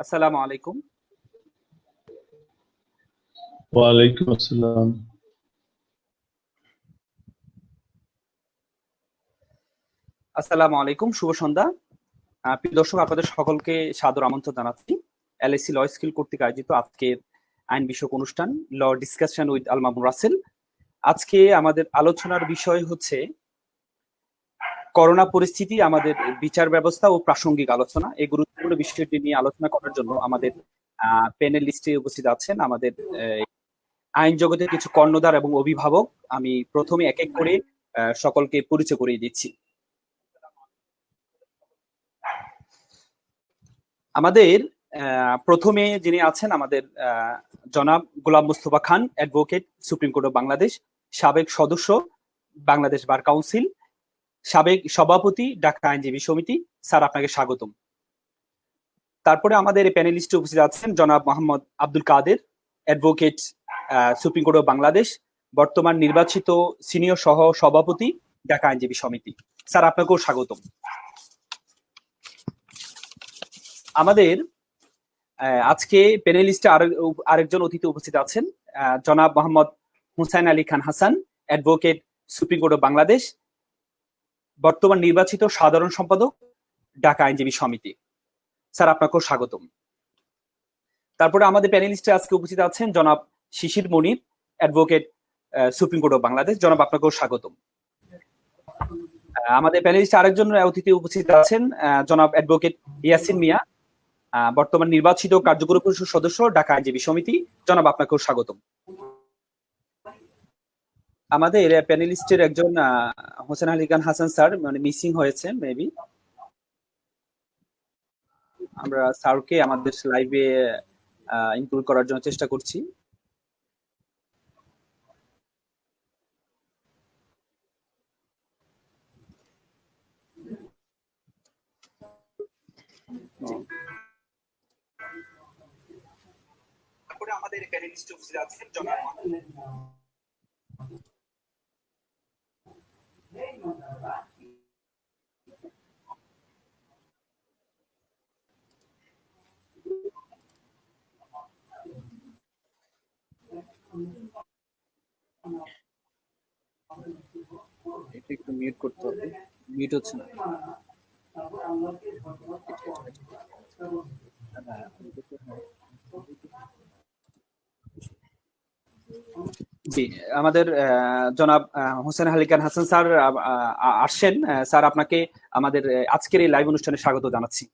আসসালামু আলাইকুম। ওয়ালাইকুম আসসালাম। আসসালামু আলাইকুম, শুভ সন্ধ্যা। প্রিয় দর্শক, আপনাদের সকলকে সাদর আমন্ত্রণ জানাচ্ছি এলএসসি ল স্কুল কর্তৃক আয়োজিত আজকের আইন বিষয়ক অনুষ্ঠান ল ডিসকাশন উইথ আল মামুন রাসেল। আজকে আমাদের আলোচনার বিষয় হচ্ছে করোনা পরিস্থিতি, আমাদের বিচার ব্যবস্থা ও প্রাসঙ্গিক আলোচনা। এই গুরুত্বপূর্ণ বিষয়টি নিয়ে আলোচনা করার জন্য আমাদের প্যানেলিস্টে উপস্থিত আছেন আমাদের আইন জগতের কিছু কর্ণধার এবং অভিভাবক। আমি প্রথমে এক এক করে সকলকে পরিচয় করিয়ে দিচ্ছি। আমাদের প্রথমে যিনি আছেন আমাদের জনাব Golam Mustafa Khan, advocate, supreme court of Bangladesh, সাবেক সদস্য বাংলাদেশ বার কাউন্সিল, সাবেক সভাপতি ঢাকা আইনজীবী সমিতি। স্যার, আপনাকে স্বাগতম। তারপরে আমাদের প্যানেলিস্টে উপস্থিত আছেন জনাব Mohammad Abdul Kader, advocate, supreme court of Bangladesh, বর্তমান নির্বাচিত সিনিয়র সহ সভাপতি ঢাকা আইনজীবী সমিতি। স্যার, আপনাকেও স্বাগতম। আমাদের আজকে প্যানেলিস্টে আরেকজন অতিথি উপস্থিত আছেন জনাব Mohammad Hussain Ali Khan Hasan, advocate, supreme court of Bangladesh, বর্তমান নির্বাচিত সাধারণ সম্পাদক ঢাকা আইনজীবী সমিতি। স্যার, আপনাকেও স্বাগতম। তারপরে আমাদের প্যানেলিস্টে আজকে উপস্থিত আছেন জনাব Shishir Monir, advocate, supreme court of Bangladesh. জনাব, আপনাকেও স্বাগতম। আমাদের প্যানেলিস্টে আরেকজন অতিথি উপস্থিত আছেন জনাব অ্যাডভোকেট ইয়াসিন মিয়া, বর্তমান নির্বাচিত কার্যকরী পরিষদ সদস্য ঢাকা আইনজীবী সমিতি। জনাব, আপনাকেও স্বাগতম। আমাদের প্যানেলিস্টের একজন হোসেন আলী খান হাসান স্যার মানে মিসিং হয়েছে, মেবি আমরা স্যারকে আমাদের লাইভে ইনক্লুড করার জন্য চেষ্টা করছি। তারপরে আমাদের প্যানেলিস্টে উপস্থিত আছেন জনাব একটু মিউট করতে হবে, মিউট হচ্ছে না। জি, আমাদের জনাব হোসেন আলী খান হাসান স্যার আসছেন। স্যার, আপনাকে আমাদের আজকের এই লাইভ অনুষ্ঠানে স্বাগত জানাচ্ছি।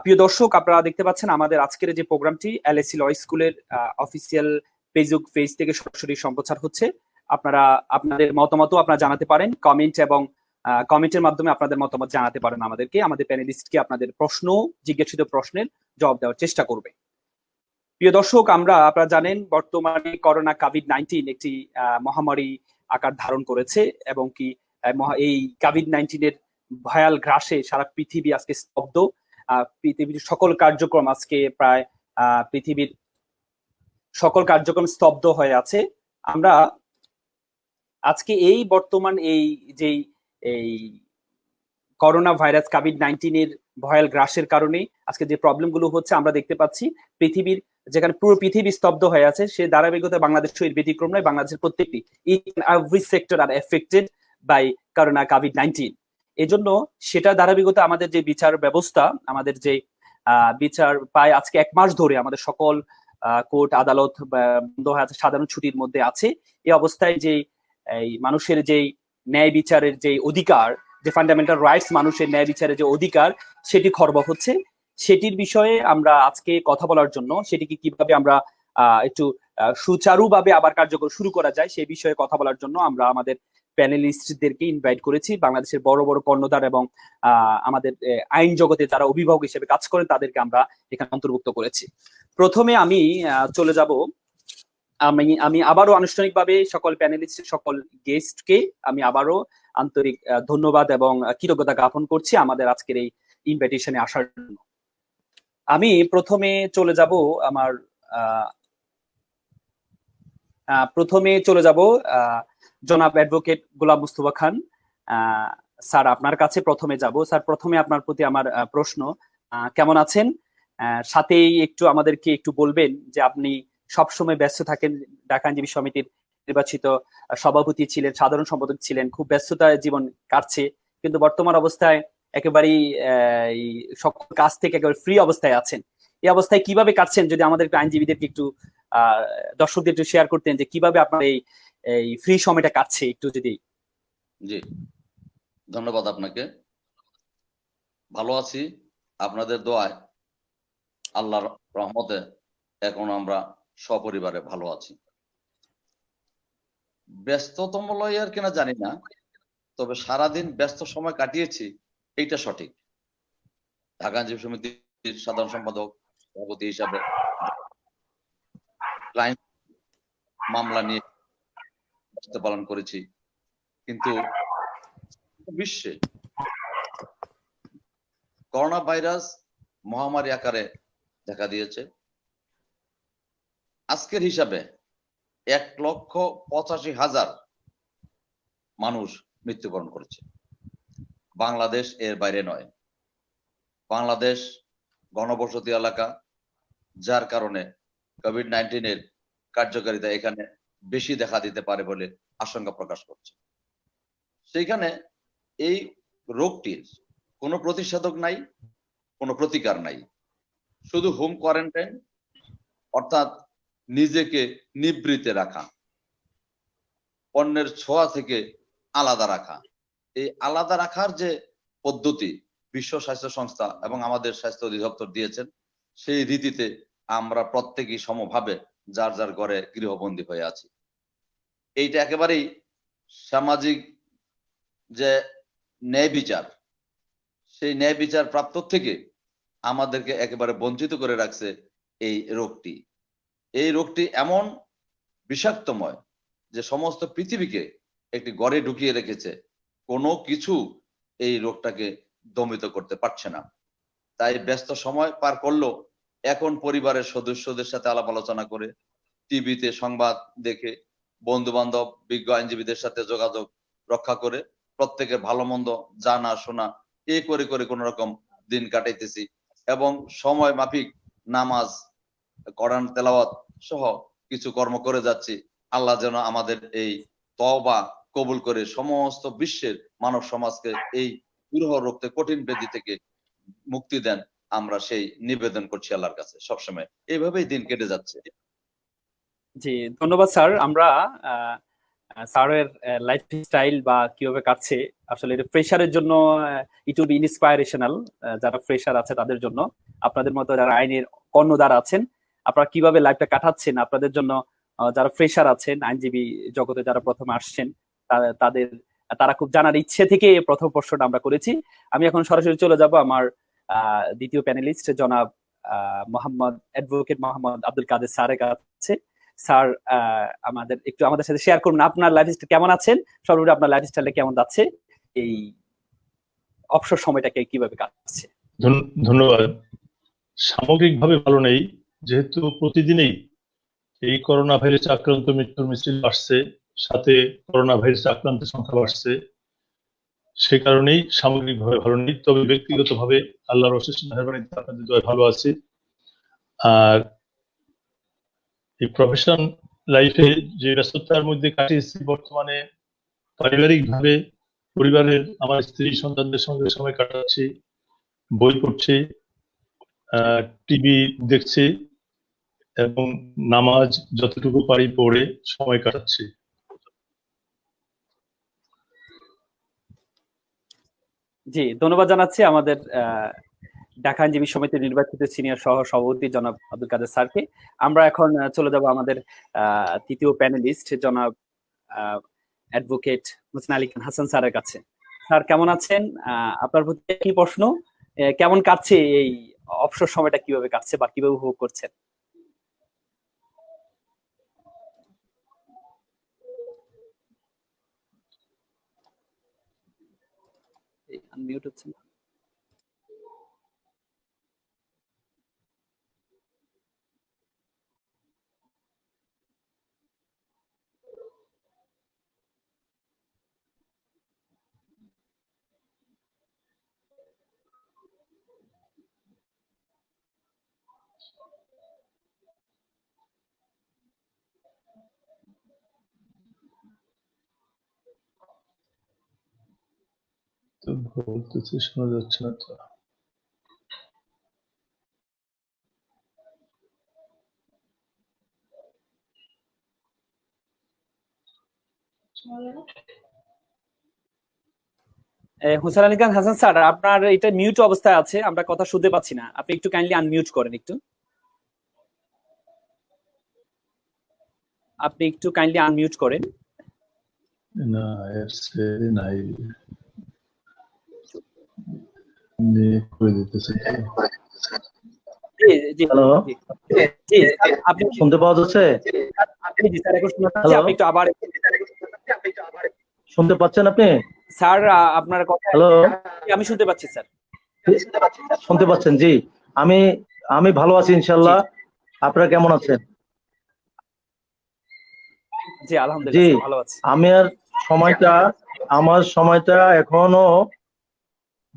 প্রিয় দর্শক, আপনারা দেখতে পাচ্ছেন আমাদের আজকের যে প্রোগ্রামটি এলএসসি ল স্কুলের অফিসিয়াল ফেসবুক পেজ থেকে সরাসরি সম্প্রচার হচ্ছে। আপনারা আপনাদের মতামত আপনারা জানাতে পারেন কমেন্ট এবং কমেন্টের মাধ্যমে আপনাদের মতামত জানাতে পারেন আমাদেরকে। আমাদের প্যানেলিস্টকে আপনাদের প্রশ্ন, জিজ্ঞাসিত প্রশ্নের জবাব দেওয়ার চেষ্টা করবে। প্রিয় দর্শক, আপনারা জানেন বর্তমানে করোনা কোভিড-19 একটি মহামারী আকার ধারণ করেছে এবং কি এই কোভিড-19 এর ভয়াল গ্রাসে সারা পৃথিবী আজকে স্তব্ধ। পৃথিবীর সকল কার্যক্রম আজকে প্রায় পৃথিবীর সকল কার্যক্রম স্তব্ধ হয়ে আছে। আমরা আজকে এই বর্তমান এই করোনা ভাইরাস কোভিড-19 এর ভয়াল গ্রাসের কারণে আজকে যে প্রবলেমগুলো হচ্ছে আমরা দেখতে পাচ্ছি, পৃথিবীর যেখানে পুরো পৃথিবী স্তব্ধ হয়ে আছে সে ধারাবাহিকতা বাংলাদেশের এর ব্যতিক্রম নয়। বাংলাদেশের প্রত্যেকটি every sector are affected by corona কোভিড-19। এজন্য সেটা ধারাবাহিকতা আমাদের যে বিচার ব্যবস্থা, আমাদের যে বিচার প্রায় আজকে 1 মাস ধরে আমাদের সকল কোর্ট আদালত বন্ধ হয়ে আছে, সাধারণ ছুটির মধ্যে আছে। এই অবস্থায় যে এই মানুষের যে ন্যায় বিচারের যে অধিকার, যে ফান্ডামেন্টাল রাইটস, মানুষের ন্যায় বিচারের যে অধিকার, সেটি খর্ব হচ্ছে। সেটির বিষয়ে আমরা আজকে কথা বলার জন্য, সেটিকে কিভাবে আমরা একটু সুচারুভাবে আবার কার্যকর শুরু করা যায় সেই বিষয়ে কথা বলার জন্য আমরা আমাদের প্যানেলিস্টদেরকে ইনভাইট করেছি। বাংলাদেশের বড় বড় কর্ণধার এবং আমাদের আইন জগতে যারা অভিভাবক হিসেবে কাজ করেন তাদেরকে আমরা এখানে অন্তর্ভুক্ত করেছি। প্রথমে আমি চলে যাব, আমি আবারও আনুষ্ঠানিকভাবে সকল প্যানেলিস্ট, সকল গেস্টকে আমি আবারও আন্তরিক ধন্যবাদ এবং কৃতজ্ঞতা জ্ঞাপন করছি আমাদের আজকের এই ইনভাইটেশনে আসার জন্য। আমি প্রথমে চলে যাব জনাব অ্যাডভোকেট গোলাম মুস্তফা খান স্যার আপনার কাছে প্রথমে যাব। স্যার প্রথমে আপনার প্রতি আমার প্রশ্ন, কেমন আছেন? সাথেই একটু আমাদেরকে একটু বলবেন যে আপনি সবসময় ব্যস্ত থাকেন, ঢাকা আইনজীবী সমিতির নির্বাচিত সভাপতি ছিলেন, সাধারণ সম্পাদক ছিলেন, খুব ব্যস্ততায় জীবন কাটছে, কিন্তু বর্তমান অবস্থায় একেবারেই এই সকল কাজ থেকে একেবারে ফ্রি অবস্থায় আছেন। এই অবস্থায় কিভাবে কাটছেন যদি আমাদের আইনজীবীদেরকে একটু দর্শকদের একটু শেয়ার করতেন যে কিভাবে আপনার এই এই ফ্রি সময়টা কাটছে একটু যদি। জি, ধন্যবাদ আপনাকে। ভালো আছি আপনাদের দোয়ায়, আল্লাহর রহমতে এখন আমরা সপরিবারে ভালো আছি। ব্যস্ততম লয় আর কিনা জানি না, তবে সারাদিন ব্যস্ত সময় কাটিয়েছি এইটা সঠিক। ঢাকা আইনজীবী সমিতির সাধারণ সম্পাদক, সভাপতি হিসাবে ক্লায়েন্ট মামলা নিয়ে দায়িত্ব পালন করেছি, কিন্তু বিশ্বে করোনা ভাইরাস মহামারী আকারে দেখা দিয়েছে। আজকের হিসাবে 1,85,000 মানুষ মৃত্যুবরণ করেছে। বাংলাদেশ এর বাইরে নয়। বাংলাদেশ ঘনবসতি এলাকা, যার কারণে কোভিড-19 এর কার্যকারিতা এখানে বেশি দেখা দিতে পারে বলে আশঙ্কা প্রকাশ করছে। সেইখানে এই রোগটির কোনো প্রতিষেধক নাই, কোনো প্রতিকার নাই, শুধু হোম কোয়ারেন্টাইন, অর্থাৎ নিজেকে নিবৃতে রাখা, অন্যের ছোঁয়া থেকে আলাদা রাখা। এই আলাদা রাখার যে পদ্ধতি বিশ্ব স্বাস্থ্য সংস্থা এবং আমাদের স্বাস্থ্য অধিদপ্তর দিয়েছেন, সেই রীতিতে আমরা প্রত্যেকেই সমভাবে যার যার ঘরে গৃহবন্দী হয়ে আছি। এইটা একেবারেই সামাজিক যে ন্যায় বিচার, সেই ন্যায় বিচার প্রাপ্ত থেকে আমাদেরকে একেবারে বঞ্চিত করে রাখছে এই রোগটি। এই রোগটি এমন বিষাক্তময় যে সমস্ত পৃথিবীকে একটি ঘরে ঢুকিয়ে রেখেছে, কোনো কিছু এই রোগটাকে দমিত করতে পারছে না। তাই ব্যস্ত সময় পার করলেও এখন পরিবারের সদস্যদের সাথে আলাপ আলোচনা করে, টিভিতে সংবাদ দেখে, বন্ধু বান্ধব বিজ্ঞ আইনজীবীদের সাথে যোগাযোগ রক্ষা করে, প্রত্যেকের ভালো মন্দ জানা শোনা এই করে করে কোন রকম দিন কাটাইতেছি, এবং সময় মাফিক নামাজ, কোরআন তেলাওয়াত সহ কিছু কর্ম করে যাচ্ছি। আল্লাহ যেন আমাদের এই তওবা কবুল করে সমস্ত বিশ্বের মানব সমাজকে এই দুরূহ রোগ থেকে, কঠিন ব্যাধি থেকে মুক্তি দেন, আমরা সেই নিবেদন করছি আল্লাহর কাছে সবসময়। এইভাবেই দিন কেটে যাচ্ছে। জি, ধন্যবাদ স্যার। আমরা স্যারের লাইফ স্টাইল বা কিভাবে কাটছে, আসলে এটা ফ্রেশারের জন্য ইট উইল বি ইন্সপাইরেশনাল। যারা ফ্রেশার আছে তাদের জন্য, আপনাদের মতো যারা আইনের কর্ণধার আছেন, আপনারা কিভাবে লাইফটা কাটাচ্ছেন, আপনাদের জন্য যারা ফ্রেশার আছেন, আইনজীবী জগতে যারা প্রথমে আসছেন, তাদের তারা খুব জানার ইচ্ছে থেকে এই প্রথম প্রশ্নটা আমরা করেছি। আমি এখন সরাসরি চলে যাব আমার দ্বিতীয় প্যানেলিস্ট জনাব মোহাম্মদ অ্যাডভোকেট মোহাম্মদ আব্দুল কাদের স্যারের কাছে। স্যার আমাদের সাথে শেয়ার করুন আপনার লাইফস্টাইল কেমন আছেন, সর্বোপরি আপনার লাইফস্টাইলটা কেমন যাচ্ছে, এই অবসর সময়টাকে কিভাবে কাটছে। ধন্যবাদ। সামগ্রিকভাবে ভালো নেই, যেহেতু প্রতিদিনই এই করোনা ভাইরাস আক্রান্ত মৃত্যুর মিছিল বাড়ছে, সাথে করোনা ভাইরাস আক্রান্তের সংখ্যা বাড়ছে, সে কারণেই সামগ্রিকভাবে ভালো নেই। তবে ব্যক্তিগতভাবে আল্লাহর অশেষ মেহেরবানিতে আপনাদের দোয়ায় ভালো আছি। আর এই প্রফেশন লাইফে যে ব্যস্ততার মধ্যে কাটিয়েছি, বর্তমানে পারিবারিকভাবে পরিবারের আমার স্ত্রী সন্তানদের সঙ্গে সময় কাটাচ্ছি, বই পড়ছি, টিভি দেখছি এবং নামাজ যতটুকু পারি পড়ে সময় কাটাচ্ছি। জি, ধন্যবাদ জানাচ্ছি আমাদের ঢাকা আইনজীবী সমিতির নির্বাচিত সিনিয়র সহ সভাপতি জনাব আব্দুল কাদের স্যারকে। আমরা এখন চলে যাব আমাদের তৃতীয় প্যানেলিস্ট জনাব অ্যাডভোকেট হোসেন আলী খান হাসান স্যারের কাছে। স্যার কেমন আছেন? আপনার প্রতি কি প্রশ্ন, কেমন কাটছে এই অবসর সময়টা, কিভাবে কাটছে বা কিভাবে উপভোগ করছেন? আনমিউট হচ্ছে না। তো বলতেছি শোনা যাচ্ছে না তো। হোসেন আলী খান হাসান স্যার, আপনার এটা মিউট অবস্থায় আছে, আমরা কথা শুনতে পাচ্ছি না। আপনি একটু কাইন্ডলি আনমিউট করেন একটু। আপনি একটু কাইন্ডলি আনমিউট করেন। না এর সে নাই, আমি করে দিতেছি। জি জি হ্যালো, জি জি স্যার, আপনি শুনতে পাওয়া যাচ্ছে? জি স্যার, এখন শোনা যাচ্ছে। হ্যালো, আপনি একটু আবার শুনতে পাচ্ছেন আপনি? স্যার, আপনার কথা হ্যালো, আমি শুনতে পাচ্ছি স্যার। শুনতে পাচ্ছেন? জি, আমি আমি ভালো আছি জি ইনশাল্লাহ। আপনারা কেমন আছেন? জি আলহামদুলিল্লাহ জি, স্যার, ভালো আছি। আমার সময়টা এখনো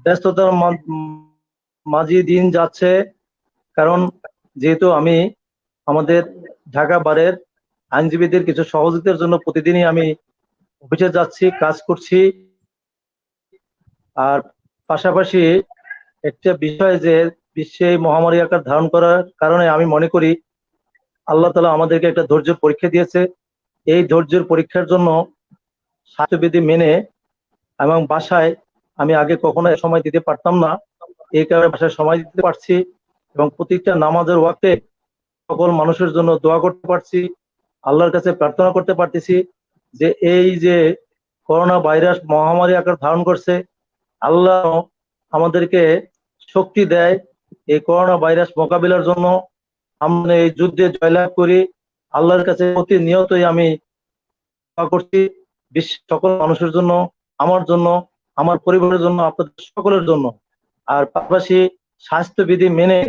ব্যস্ততার মাঝে দিন যাচ্ছে, কারণ যেহেতু আমি আমাদের ঢাকা বারের আইনজীবীদের কিছু সহযোগিতার জন্য প্রতিদিনই আমি অফিসে যাচ্ছি, কাজ করছি। আর পাশাপাশি একটা বিষয় যে বিশ্বে এই মহামারী আকার ধারণ করার কারণে আমি মনে করি আল্লাহ তাআলা আমাদেরকে একটা ধৈর্যের পরীক্ষা দিয়েছে। এই ধৈর্যের পরীক্ষার জন্য স্বাস্থ্যবিধি মেনে এবং বাসায় আমি আগে কখনো সময় দিতে পারতাম না, এই কারণে বাসায় সময় দিতে পারছি এবং প্রতিটা নামাজের ওয়াক্তে সকল মানুষের জন্য দোয়া করতে পারছি, আল্লাহর কাছে প্রার্থনা করতে পারতেছি যে এই যে করোনা ভাইরাস মহামারী আকার ধারণ করছে, আল্লাহ আমাদেরকে শক্তি দেয় এই করোনা ভাইরাস মোকাবিলার জন্য। আমরা এই যুদ্ধে জয়লাভ করি। আল্লাহর কাছে প্রতিনিয়তই আমি দোয়া করছি বিশ্বের সকল মানুষের জন্য, আমার জন্য, আমার পরিবারের জন্য, আপনাদের সকলের জন্য। আর পাশাপাশি স্বাস্থ্যবিধি মেনে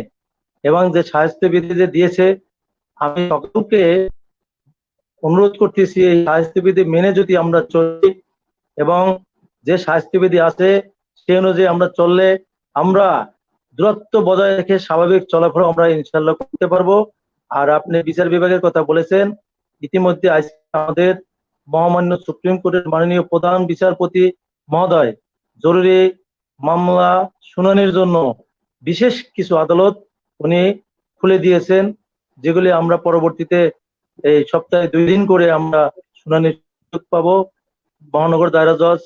এবং যে স্বাস্থ্যবিধি যে দিয়েছে, আমি সকলকে অনুরোধ করতেছি এই স্বাস্থ্যবিধি মেনে যদি আমরা চলি এবং যে স্বাস্থ্যবিধি আছে সেই অনুযায়ী আমরা চললে আমরা দূরত্ব বজায় রেখে স্বাভাবিক চলাফেরা আমরা ইনশাল্লাহ করতে পারবো। আর আপনি বিচার বিভাগের কথা বলেছেন, ইতিমধ্যে আজকে আমাদের মহামান্য সুপ্রিম কোর্টের মাননীয় প্রধান বিচারপতি মহোদয় জরুরি মামলা শুনানির জন্য বিশেষ কিছু আদালত উনি খুলে দিয়েছেন, যেগুলি আমরা পরবর্তীতে এই সপ্তাহে 2 দিন করে আমরা শুনানির সুযোগ পাবো। মহানগর দায়রা জজ,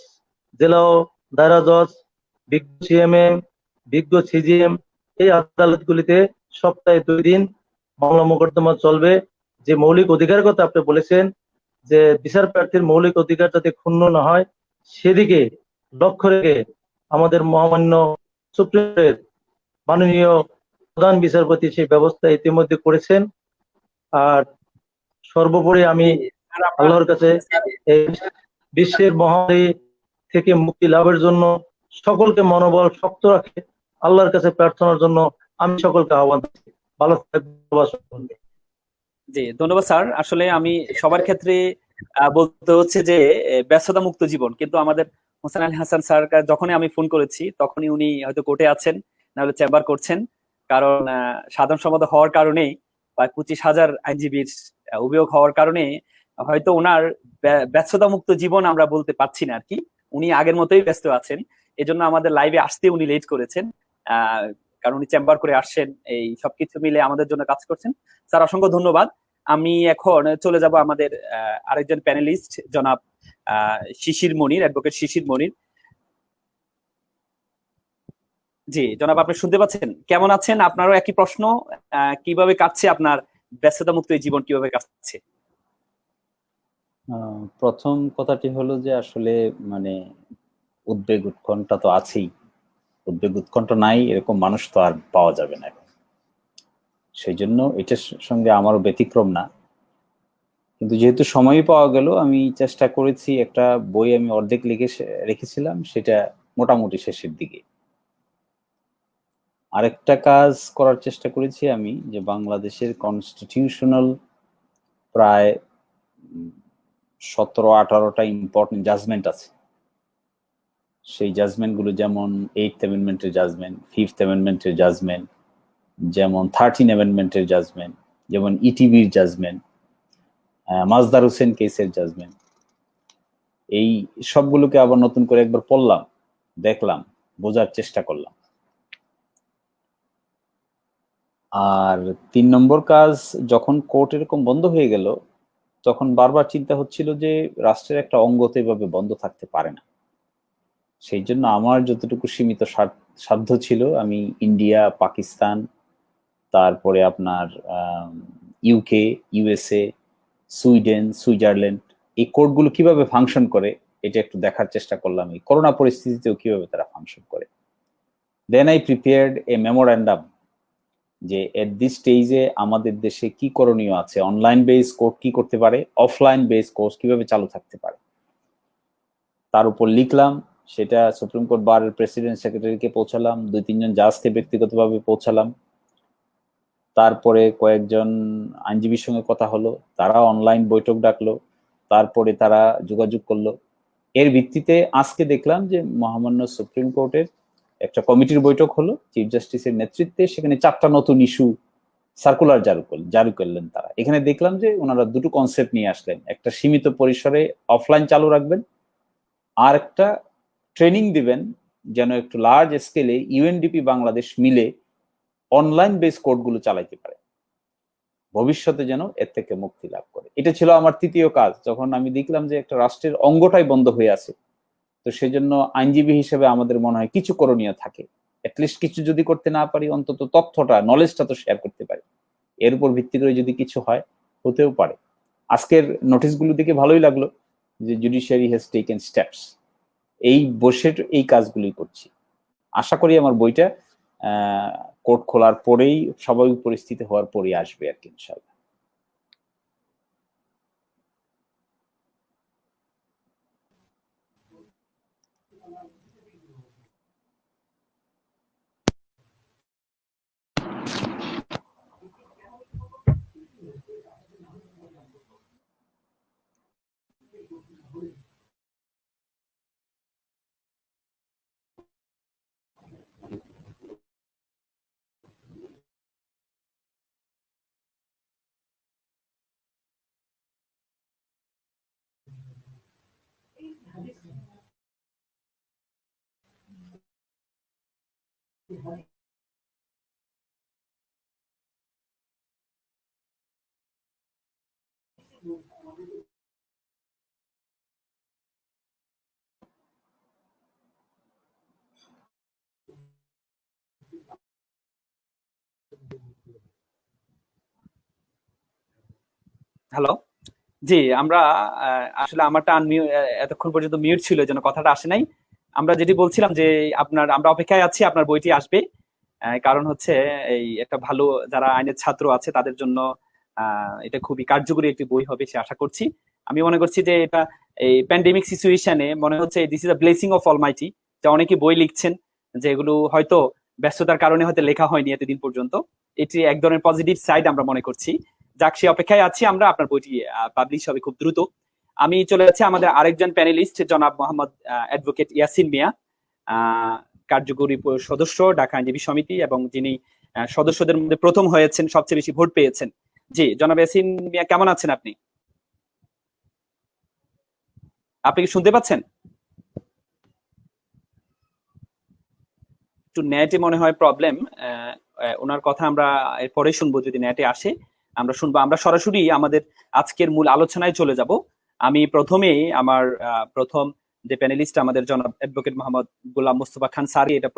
জেলা দায়রা জজ, বিজ্ঞ সিএমএম, বিজ্ঞ সিজিএম, এই আদালতগুলিতে সপ্তাহে 2 দিন মামলা মোকদ্দমা চলবে। যে মৌলিক অধিকার কথা আপনি বলেছেন যে বিচার প্রার্থীর মৌলিক অধিকার যাতে ক্ষুণ্ণ না হয় সেদিকে লক্ষ্য রেখে আমাদের মহামান্য সুপ্রিম কোর্টের মাননীয় প্রধান বিচারপতি সেই ব্যবস্থা ইতিমধ্যে করেছেন। আর সর্বোপরি আমি স্যার, আপনার আল্লাহর কাছে এই বিশ্বের মহামারী থেকে মুক্তি লাভের জন্য সকলকে মনোবল শক্ত রাখে আল্লাহর কাছে প্রার্থনার জন্য আমি সকলকে আহ্বান করছি। ভালো থাকবেন। জি ধন্যবাদ স্যার। আসলে আমি সবার ক্ষেত্রে বলতে হচ্ছে যে ব্যস্ততা মুক্ত জীবন, কিন্তু আমাদের হোসেন আলী হাসান স্যার যখনই আমি ফোন করেছি তখনই উনি হয়তো কোর্টে আছেন, নাহলে চেম্বার করছেন। কারণ সাধারণ সম্পাদক হওয়ার কারণে প্রায় 25,000 আইনজীবীর অভিযোগ হওয়ার কারণে হয়তো ওনার ব্যস্ততা মুক্ত জীবন আমরা বলতে পারছি না আর কি। উনি আগের মতোই ব্যস্ত আছেন, এজন্য আমাদের লাইভে আসতে উনি লেট করেছেন। কারণ উনি চেম্বার করে আসছেন, এই সবকিছু মিলে আমাদের জন্য কাজ করছেন। স্যার অসংখ্য ধন্যবাদ। আমি এখন চলে যাব আমাদের আরেকজন প্যানেলিস্ট জনাব শিশির মনির, অ্যাডভোকেট শিশির মনির। জি জনাব, আপনি শুনতে পাচ্ছেন? কেমন আছেন? আপনারও একই প্রশ্ন, কিভাবে কাটছে আপনার ব্যস্ততা মুক্ত এই জীবন, কিভাবে কাটছে? প্রথম কথাটি হলো যে আসলে মানে উদ্বেগ উৎকণ্ঠা তো আছেই। উদ্বেগ উৎকণ্ঠা নাই এরকম মানুষ তো আর পাওয়া যাবে না এখন। সেই জন্য এটার সঙ্গে আমারও ব্যতিক্রম না, কিন্তু যেহেতু সময় পাওয়া গেল আমি চেষ্টা করেছি। একটা বই আমি অর্ধেক লিখে রেখেছিলাম, সেটা মোটামুটি শেষের দিকে। আরেকটা কাজ করার চেষ্টা করেছি আমি, যে বাংলাদেশের কনস্টিটিউশনাল প্রায় 17-18টা ইম্পর্টেন্ট জাজমেন্ট আছে। সেই জাজমেন্টগুলো যেমন 8th অ্যামেন্ডমেন্টের জাজমেন্ট, 5th অ্যামেন্ডমেন্টের জাজমেন্ট, যেমন 13 অ্যামেন্ডমেন্টের জাজমেন্ট, যেমন ইটিভির জাজমেন্ট, মাজদার হোসেন কেসের জাজমেন্ট, এই সবগুলোকে আবার নতুন করে একবার পড়লাম দেখলাম, বোঝার চেষ্টা করলাম। আর 3 নম্বর কাজ, যখন কোর্ট এরকম বন্ধ হয়ে গেল তখন বারবার চিন্তা হচ্ছিল যে রাষ্ট্রের একটা অঙ্গ তো এভাবে বন্ধ থাকতে পারে না। সেই জন্য আমার যতটুকু সীমিত সাধ্য ছিল আমি ইন্ডিয়া, পাকিস্তান, তারপরে আপনার ইউকে, ইউএসএ, সুইডেন, সুইজারল্যান্ড, এই কোর্টগুলো কিভাবে ফাংশন করে এটা একটু দেখার চেষ্টা করলাম, এই করোনা পরিস্থিতিতেও কিভাবে তারা ফাংশন করে। Then I prepared a memorandum যে এট দিস স্টেজে আমাদের দেশে কি করণীয় আছে, অনলাইন বেস কোর্ট কি করতে পারে, অফলাইন বেস কোর্স কিভাবে চালু থাকতে পারে, তার উপর লিখলাম। সেটা সুপ্রিম কোর্ট বারের প্রেসিডেন্ট, সেক্রেটারিকে পৌঁছালাম, 2-3 জন জাজকে ব্যক্তিগতভাবে পৌঁছালাম। তারপরে কয়েকজন আইনজীবীর সঙ্গে কথা হলো, তারা অনলাইন বৈঠক ডাকলো, তারপরে তারা যোগাযোগ করলো। এর ভিত্তিতে আজকে দেখলাম যে মহামান্য সুপ্রিম কোর্টের একটা কমিটির বৈঠক হলো চিফ জাস্টিসের নেতৃত্বে, সেখানে 4টা নতুন ইস্যু সার্কুলার জারি করলেন তারা। এখানে দেখলাম যে ওনারা দুটো কনসেপ্ট নিয়ে আসলেন, একটা সীমিত পরিসরে অফলাইন চালু রাখবেন, আর একটা ট্রেনিং দিবেন যেন একটু লার্জ স্কেলে ইউএনডিপি বাংলাদেশ মিলে অনলাইন বেস কোর্টগুলো চালাইতে পারে, ভবিষ্যতে যেন এর থেকে মুক্তি লাভ করে। এটা ছিল আমার 3য় কাজ। যখন আমি দেখলাম যে একটা রাষ্ট্রের অঙ্গটাই বন্ধ হয়ে আছে, তো সেজন্য আইনজীবী হিসেবে আমাদের মনে হয় কিছু করণীয় থাকে, অ্যাটলিস্ট কিছু যদি করতে না পারি অন্তত তথ্যটা, নলেজটা তো শেয়ার করতে পারি। এর উপর ভিত্তি করে যদি কিছু হয়, হতেও পারে। আজকের নোটিশগুলো দেখে ভালোই লাগলো যে জুডিশিয়ারি হ্যাজ টেকেন স্টেপস। এই বসে এই কাজগুলি করছি। আশা করি আমার বইটা কোর্ট খোলার পরেই, স্বাভাবিক পরিস্থিতি হওয়ার পরেই আসবে আর কি, ইনশাআল্লাহ। হ্যালো। জি, আমরা আসলে আমারটা এতক্ষণ পর্যন্ত মিউট ছিল, যেন কথাটা আসে নাই। আমরা যেটি বলছিলাম যে আমরা অপেক্ষায় আছি আপনার বইটি আসবে। কারণ হচ্ছে এই একটা ভালো যারা আইনের ছাত্র আছে তাদের জন্য এটা খুবই কার্যকরী একটি বই হবে সে আশা করছি। আমি মনে করছি যে এটা এই প্যান্ডেমিক সিচুয়েশনে মনে হচ্ছে this is a blessing of Almighty, যে অনেকে বই লিখছেন যেগুলো হয়তো ব্যস্ততার কারণে হয়তো লেখা হয়নি এতদিন পর্যন্ত। এটি এক ধরনের পজিটিভ সাইড আমরা মনে করছি। যাক, সে অপেক্ষায় আছি আমরা, আপনার বইটি পাবলিশ হবে খুব দ্রুত। আমি চলে যাচ্ছি আমাদের আরেকজন প্যানেলিস্ট জনাব মোহাম্মদ অ্যাডভোকেট ইয়াসিন মিয়া, কার্যকরী সদস্য ঢাকা আইনজীবী সমিতি, এবং যিনি সদস্যদের মধ্যে প্রথম হয়েছেন, সবচেয়ে বেশি ভোট পেয়েছেন। জি জনাব ইয়াসিন মিয়া, কেমন আছেন আপনি? আপনি কি শুনতে পাচ্ছেন? একটু নেটে মনে হয় প্রবলেম। ওনার কথা আমরা এরপরে শুনবো, যদি নেটে আসে আমরা শুনবো। আমরা সরাসরি আমাদের আজকের মূল আলোচনায় চলে যাব। আমি প্রথমেই আমার প্রথম যে প্যানেলিস্ট আমাদের জনাব অ্যাডভোকেট মোহাম্মদ গোলাম মোস্তফা খান স্যার, এটা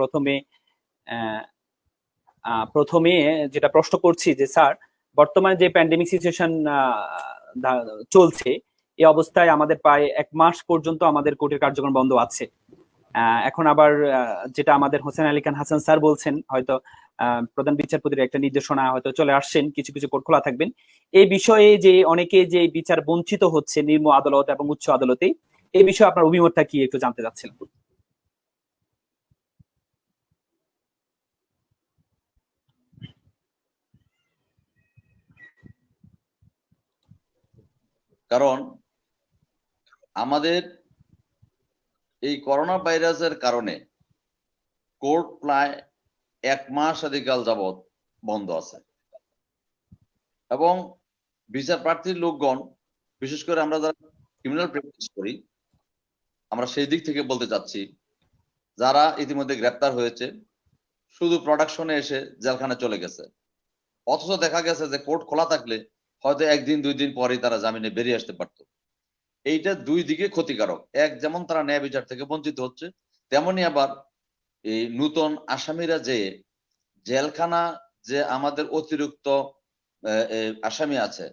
প্রথমে যেটা প্রশ্ন করছি যে স্যার, বর্তমানে যে প্যান্ডেমিক সিচুয়েশন চলছে, এই অবস্থায় আমাদের প্রায় 1 মাস পর্যন্ত আমাদের কোর্টের কার্যক্রম বন্ধ আছে। এখন আবার যেটা আমাদের হোসেন আলী খান হাসান স্যার বলছেন, হয়তো প্রধান বিচারপতির একটা নির্দেশনা হয়তো চলে আসছেন, কিছু কিছু কোর্ট খোলা থাকবেন। এই বিষয়ে যে অনেকে যে বিচার বঞ্চিত হচ্ছে নিম্ন আদালত এবং উচ্চ আদালতে, এই বিষয়ে আপনার অভিমতটা কি একটু জানতে চাচ্ছিলাম। কারণ আমাদের এই করোনা ভাইরাসের কারণে কোর্ট প্রায় 1 মাসাধিকাল যাবৎ বন্ধ আছে, এবং বিচার প্রার্থীর লোকগণ, বিশেষ করে আমরা যারা ক্রিমিনাল প্র্যাকটিস করি, আমরা সেই দিক থেকে বলতে চাচ্ছি যারা ইতিমধ্যে গ্রেপ্তার হয়েছে শুধু প্রোডাকশনে এসে জেলখানা চলে গেছে, অথচ দেখা গেছে যে কোর্ট খোলা থাকলে হয়তো একদিন 2 দিন পরেই তারা জামিনে বেরিয়ে আসতে পারত। এইটা দুই দিকে ক্ষতিকারক। এক, যেমন তারা ন্যায় বিচার থেকে বঞ্চিত হচ্ছে, তেমনি আবার এই নূতন আসামিরা যে জেলখানা, যে আমাদের অতিরিক্ত আসামি আছে,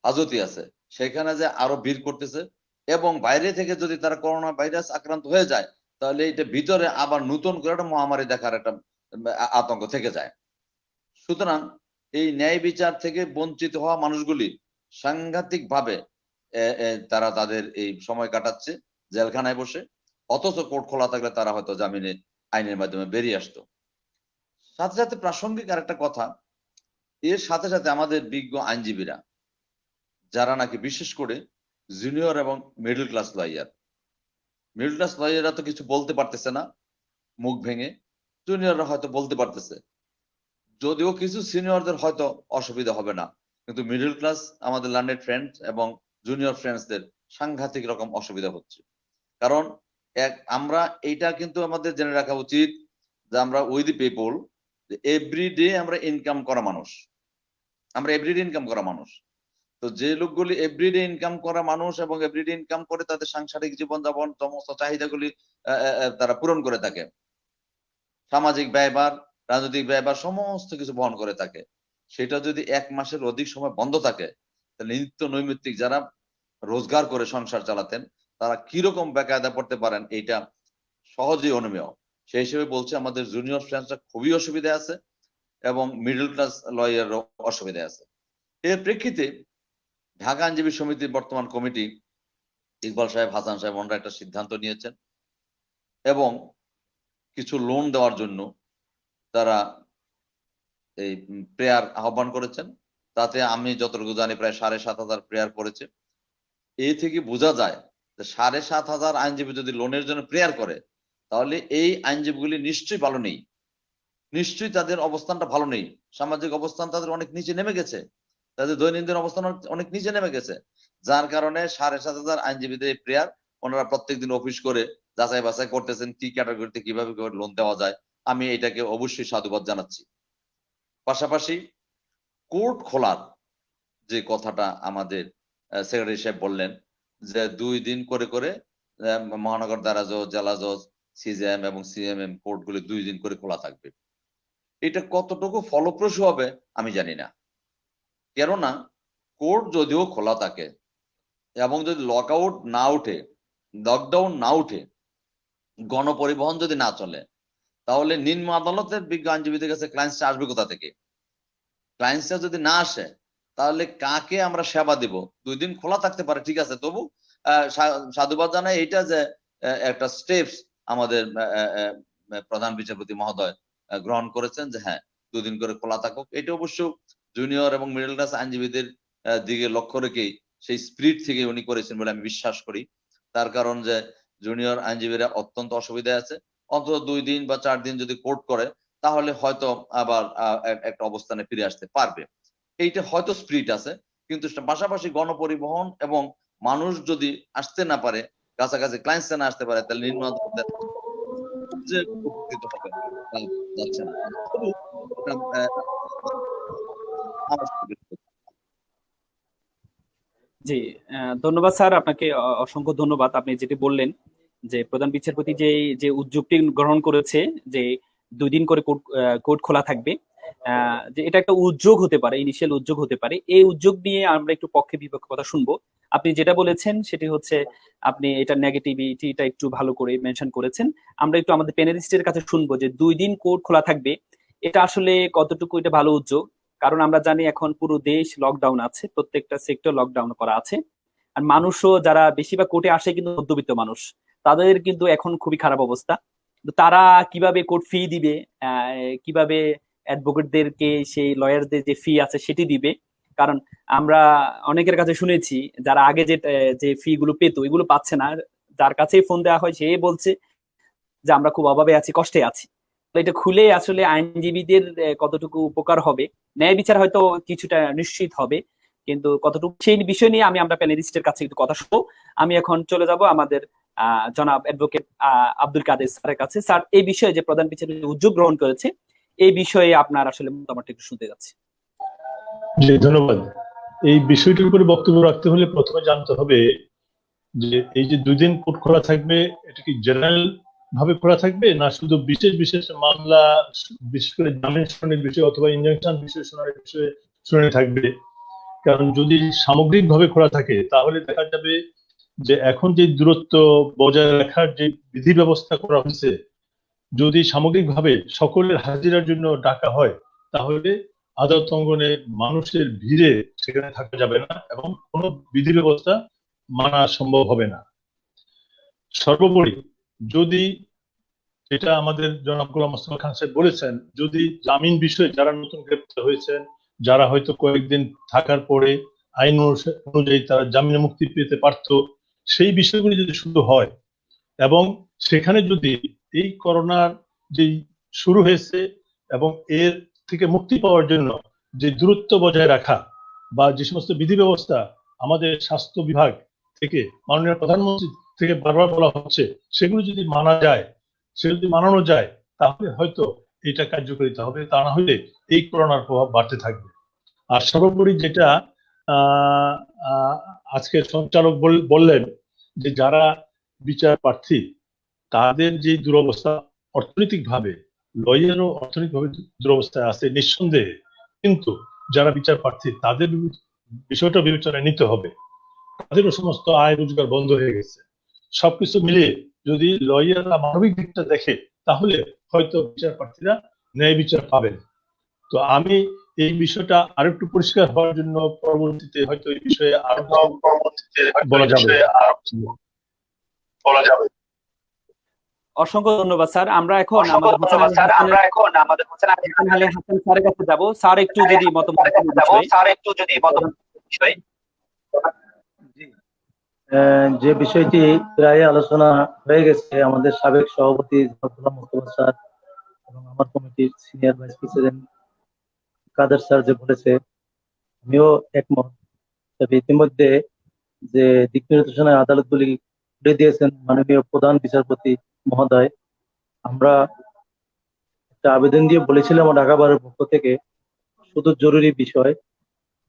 হাজতি আছে, সেখানে যে আরো ভিড় করতেছে, এবং বাইরে থেকে যদি তারা করোনা ভাইরাস আক্রান্ত হয়ে যায় তাহলে এটা ভিতরে আবার নতুন করে একটা মহামারী দেখার একটা আতঙ্ক থেকে যায়। সুতরাং এই ন্যায় বিচার থেকে বঞ্চিত হওয়া মানুষগুলি সাংঘাতিক ভাবে তারা তাদের এই সময় কাটাচ্ছে জেলখানায় বসে, অথচ কোর্ট খোলা থাকলে তারা হয়তো জামিনে আইনের মাধ্যমে বেরিয়ে আসতো। সাথে সাথে প্রাসঙ্গিক আরেকটা কথা, এর সাথে সাথে আমাদের বিজ্ঞ আইনজীবীরা যারা নাকি বিশেষ করে জুনিয়র এবং মিডল ক্লাস লয়াররা তো কিছু বলতে পারতেছে না মুখ ভেঙে, জুনিয়ররা হয়তো বলতে পারতেছে, যদিও কিছু সিনিয়রদের হয়তো অসুবিধা হবে না, কিন্তু মিডল ক্লাস আমাদের লার্নেড ফ্রেন্ডস এবং জুনিয়র ফ্রেন্ডসদের সাংঘাতিক রকম অসুবিধা হচ্ছে। কারণ আমরা এইটা কিন্তু আমাদের জেনে রাখা উচিত যে আমরা উই দি পিপল, এভরিডে আমরা ইনকাম করা মানুষ, তো যে লোকগুলি এভরিডে ইনকাম করা মানুষ এবং এভরিডে ইনকাম করে তাদের সাংসারিক জীবনযাপন সমস্ত চাহিদাগুলি তারা পূরণ করে থাকে, সামাজিক ব্যয়ভার, রাজনৈতিক ব্যয়ভার সমস্ত কিছু বহন করে থাকে, সেটা যদি 1 মাসের অধিক সময় বন্ধ থাকে তাহলে নিত্য নৈমিত্তিক যারা রোজগার করে সংসার চালাতেন তারা কিরকম বেকায়দা পড়তে পারেন এইটা সহজেই অনুমেয়। সেই হিসেবে বলছে আমাদের জুনিয়র ফ্রেন্ডসরা খুবই অসুবিধা আছে এবং মিডল ক্লাস লয়ারও অসুবিধা আছে। এর প্রেক্ষিতে ঢাকা আইনজীবী সমিতির বর্তমান কমিটি ইকবাল সাহেব, হাসান সাহেব ওনারা একটা সিদ্ধান্ত নিয়েছেন এবং কিছু লোন দেওয়ার জন্য তারা এই প্রেয়ার আহ্বান করেছেন। তাতে আমি যতটুকু জানি প্রায় 7,500 প্রেয়ার করেছে। এই থেকে বোঝা যায় যে 7,500 আইনজীবী যদি লোনের জন্য প্রেয়ার করে তাহলে এই আইনজীবীগুলি নিশ্চয়ই ভালো নেই, নিশ্চয়ই তাদের অবস্থানটা ভালো নেই, সামাজিক অবস্থান তাদের অনেক নিচে নেমে গেছে, তাদের দৈনন্দিন অবস্থান অনেক নিচে নেমে গেছে, যার কারণে 7,500 আইনজীবীদের প্রেয়ার ওনারা প্রত্যেকদিন অফিস করে যাচাই বাছাই করতেছেন কি ক্যাটাগরিতে কিভাবে লোন দেওয়া যায়। আমি এটাকে অবশ্যই সাধুবাদ জানাচ্ছি। পাশাপাশি কোর্ট খোলার যে কথাটা আমাদের সেক্রেটারি সাহেব বললেন যে 2 দিন করে করে মহানগর দায়রা জজ, জেলা জজ, সিজিএম এবং সিএমএম কোর্টগুলি 2 দিন করে খোলা থাকবে, এটা কতটুকু ফলপ্রসূ হবে আমি জানি না। কেননা কোর্ট যদিও খোলা থাকে এবং যদি লকআউট না উঠে, লকডাউন না উঠে, গণপরিবহন যদি না চলে, তাহলে নিম্ন আদালতের বিজ্ঞ আইনজীবীদের কাছে ক্লায়েন্টস আসবে কোথা থেকে? ক্লায়েন্টস যদি না আসে তাহলে কাকে আমরা সেবা দিব? 2 দিন খোলা থাকতে পারে, ঠিক আছে, তবু সাধুবাদ জানাই এইটা যে একটা স্টেপস আমাদের প্রধান বিচারপতি মহোদয় গ্রহণ করেছেন যে হ্যাঁ 2 দিন করে খোলা থাকুক। এটা অবশ্য জুনিয়র এবং মিডল ক্লাস আইনজীবীদের দিকে লক্ষ্য রেখেই সেই স্পিরিট থেকে উনি করেছেন বলে আমি বিশ্বাস করি। তার কারণ যে জুনিয়র আইনজীবীরা অত্যন্ত অসুবিধায় আছে, অন্তত 2 দিন বা 4 দিন যদি কোর্ট করে তাহলে হয়তো আবার একটা অবস্থানে ফিরে আসতে পারবে, এইটা হয়তো স্পিরিট আছে। কিন্তু পাশাপাশি গণপরিবহন এবং মানুষ যদি আসতে না পারে, কাছাকাছি ক্লায়েন্টস না আসতে পারে, তাহলে নিম্ন আদালতের যে উপকৃত হবে তা যাচ্ছে না। জি, ধন্যবাদ স্যার, আপনাকে অসংখ্য ধন্যবাদ। আপনি যেটি বললেন যে প্রধান বিচারপতি যে উদ্যোগটি গ্রহণ করেছে যে 2 দিন করে কোর্ট খোলা থাকবে, যে এটা একটা উদ্যোগ হতে পারে, ইনিশিয়াল উদ্যোগ হতে পারে। এই উদ্যোগ নিয়ে আমরা একটু পক্ষে বিপক্ষে কথা শুনবো। আপনি যেটা বলেছেন সেটি হচ্ছে আপনি এটা নেগেটিভিটিটা একটু ভালো করে মেনশন করেছেন। আমরা একটু আমাদের প্যানেলিস্টের কাছে শুনবো যে 2 দিন কোর্ট খোলা থাকবে, এটা আসলে কতটুকু এটা ভালো উদ্যোগ। কারণ আমরা জানি এখন পুরো দেশ লকডাউন আছে, প্রত্যেকটা সেক্টর লকডাউন করা আছে, আর মানুষও যারা বেশিরভাগ কোর্টে আসে কিন্তু মধ্যবিত্ত মানুষ, তাদের কিন্তু এখন খুবই খারাপ অবস্থা। তারা কিভাবে কোর্ট ফি দিবে, কিভাবে অ্যাডভোকেটদেরকে সেই লয়ারদের যে ফি আছে সেটি দিবে। কারণ আমরা অনেকের কাছে শুনেছি যারা আগে যে ফি গুলো পেত এগুলো পাচ্ছে না, যার কাছেই ফোন দেওয়া হয় সে বলছে যে আমরা খুব অভাবে আছি, কষ্টে আছি। এটা খুলে আসলে আইনজীবীদের কতটুকু উপকার হবে, ন্যায় বিচার হয়তো কিছুটা নিশ্চিত হবে, কিন্তু কতটুকু সেই বিষয় নিয়ে আমরা প্যানেলিস্টের কাছে একটু কথা শুনবো। আমি এখন চলে যাব আমাদের জনাব অ্যাডভোকেট আব্দুল কাদের স্যারের কাছে। স্যার, এই বিষয়ে যে প্রধান বিচারপতি উদ্যোগ গ্রহণ করেছে, এই বিষয়ে আপনার আসলে মতামতটা একটু শুনতে যাচ্ছি। জি, ধন্যবাদ। এই বিষয়টির উপরে বক্তব্য রাখতে হলে প্রথমে জানতে হবে যে এই যে 2 দিন কোর্ট খোলা থাকবে, এটা কি জেনারেল ভাবে খোলা থাকবে, না শুধু বিশেষ বিশেষ মামলা, বিশেষ করে জামিন শুনানির বিষয়ে অথবা ইনজাংশন বিষয় শুনানির বিষয়ে শুনানি থাকবে? কারণ যদি সামগ্রিকভাবে খোলা থাকে তাহলে দেখা যাবে যে এখন যে দূরত্ব বজায় রাখার যে বিধি ব্যবস্থা করা হয়েছে, যদি সামগ্রিকভাবে সকলের হাজিরার জন্য ডাকা হয় তাহলে আদালত অঙ্গনে মানুষের ভিড়ে সেখানে থাকা যাবে না এবং কোনো বিধি ব্যবস্থা মানা সম্ভব হবে না। সর্বোপরি যদি, এটা আমাদের জনাব গোলাম মোস্তফা খান সাহেব বলেছেন, যদি জামিন বিষয়ে যারা নতুন গ্রেপ্তার হয়েছেন, যারা হয়তো কয়েকদিন থাকার পরে আইন অনুযায়ী তারা জামিনে মুক্তি পেতে পারত, সেই বিষয়গুলি যদি শুরু হয় এবং সেখানে যদি এই করোনার যে শুরু হয়েছে এবং এর থেকে মুক্তি পাওয়ার জন্য যে দূরত্ব বজায় রাখা বা যে সমস্ত বিধি ব্যবস্থা আমাদের স্বাস্থ্য বিভাগ থেকে মাননীয় প্রধানমন্ত্রী থেকে বারবার বলা হচ্ছে, সেগুলো যদি মানা যায়, সেগুলো যদি মানানো যায়, তাহলে হয়তো এটা কার্যকারিতা হবে, তা না হলে এই করোনার প্রভাব বাড়তে থাকবে। আর সর্বোপরি যেটা আজকে সঞ্চালক বললেন যে যারা বিচার প্রার্থী তাদের যে দুরবস্থা, অর্থনৈতিকভাবে লয়ারও অর্থনৈতিকভাবে দুরবস্থায় আছে নিঃসন্দেহে, কিন্তু যারা বিচার প্রার্থী তাদের বিষয়টা বিবেচনায় নিতে হবে। তাদেরও সমস্ত আয় রোজগার বন্ধ হয়ে গেছে। সবকিছু মিলিয়ে যদি লয়াররা মানবিক দিকটা দেখে তাহলে হয়তো বিচার প্রার্থীরা ন্যায় বিচার পাবেন। তো আমি এই বিষয়টা আরেকটু পরিষ্কার হওয়ার জন্য পরবর্তীতে হয়তো এই বিষয়ে আরো বলা যাবে। অসংখ্য ধন্যবাদ স্যার। আমরা এখন আমাদের হোসেন আলী হাসান স্যারের কাছে যাব। স্যার একটু যদি মতামত যে বিষয়টি প্রায় আলোচনা হয়ে গেছে, আমাদের সাবেক সভাপতি গোলাম মোস্তফা স্যার এবং আমার কমিটির সিনিয়র ভাইস প্রেসিডেন্ট কাদের স্যার যে বলেছে, আমিও একমত। তবে ইতিমধ্যে যে দিক নির্দেশনায় আদালতগুলি খুলে দিয়েছেন মাননীয় প্রধান বিচারপতি মহোদয়, আমরা একটা আবেদন দিয়ে বলেছিলাম ঢাকা বারের পক্ষ থেকে, শুধু জরুরি বিষয়।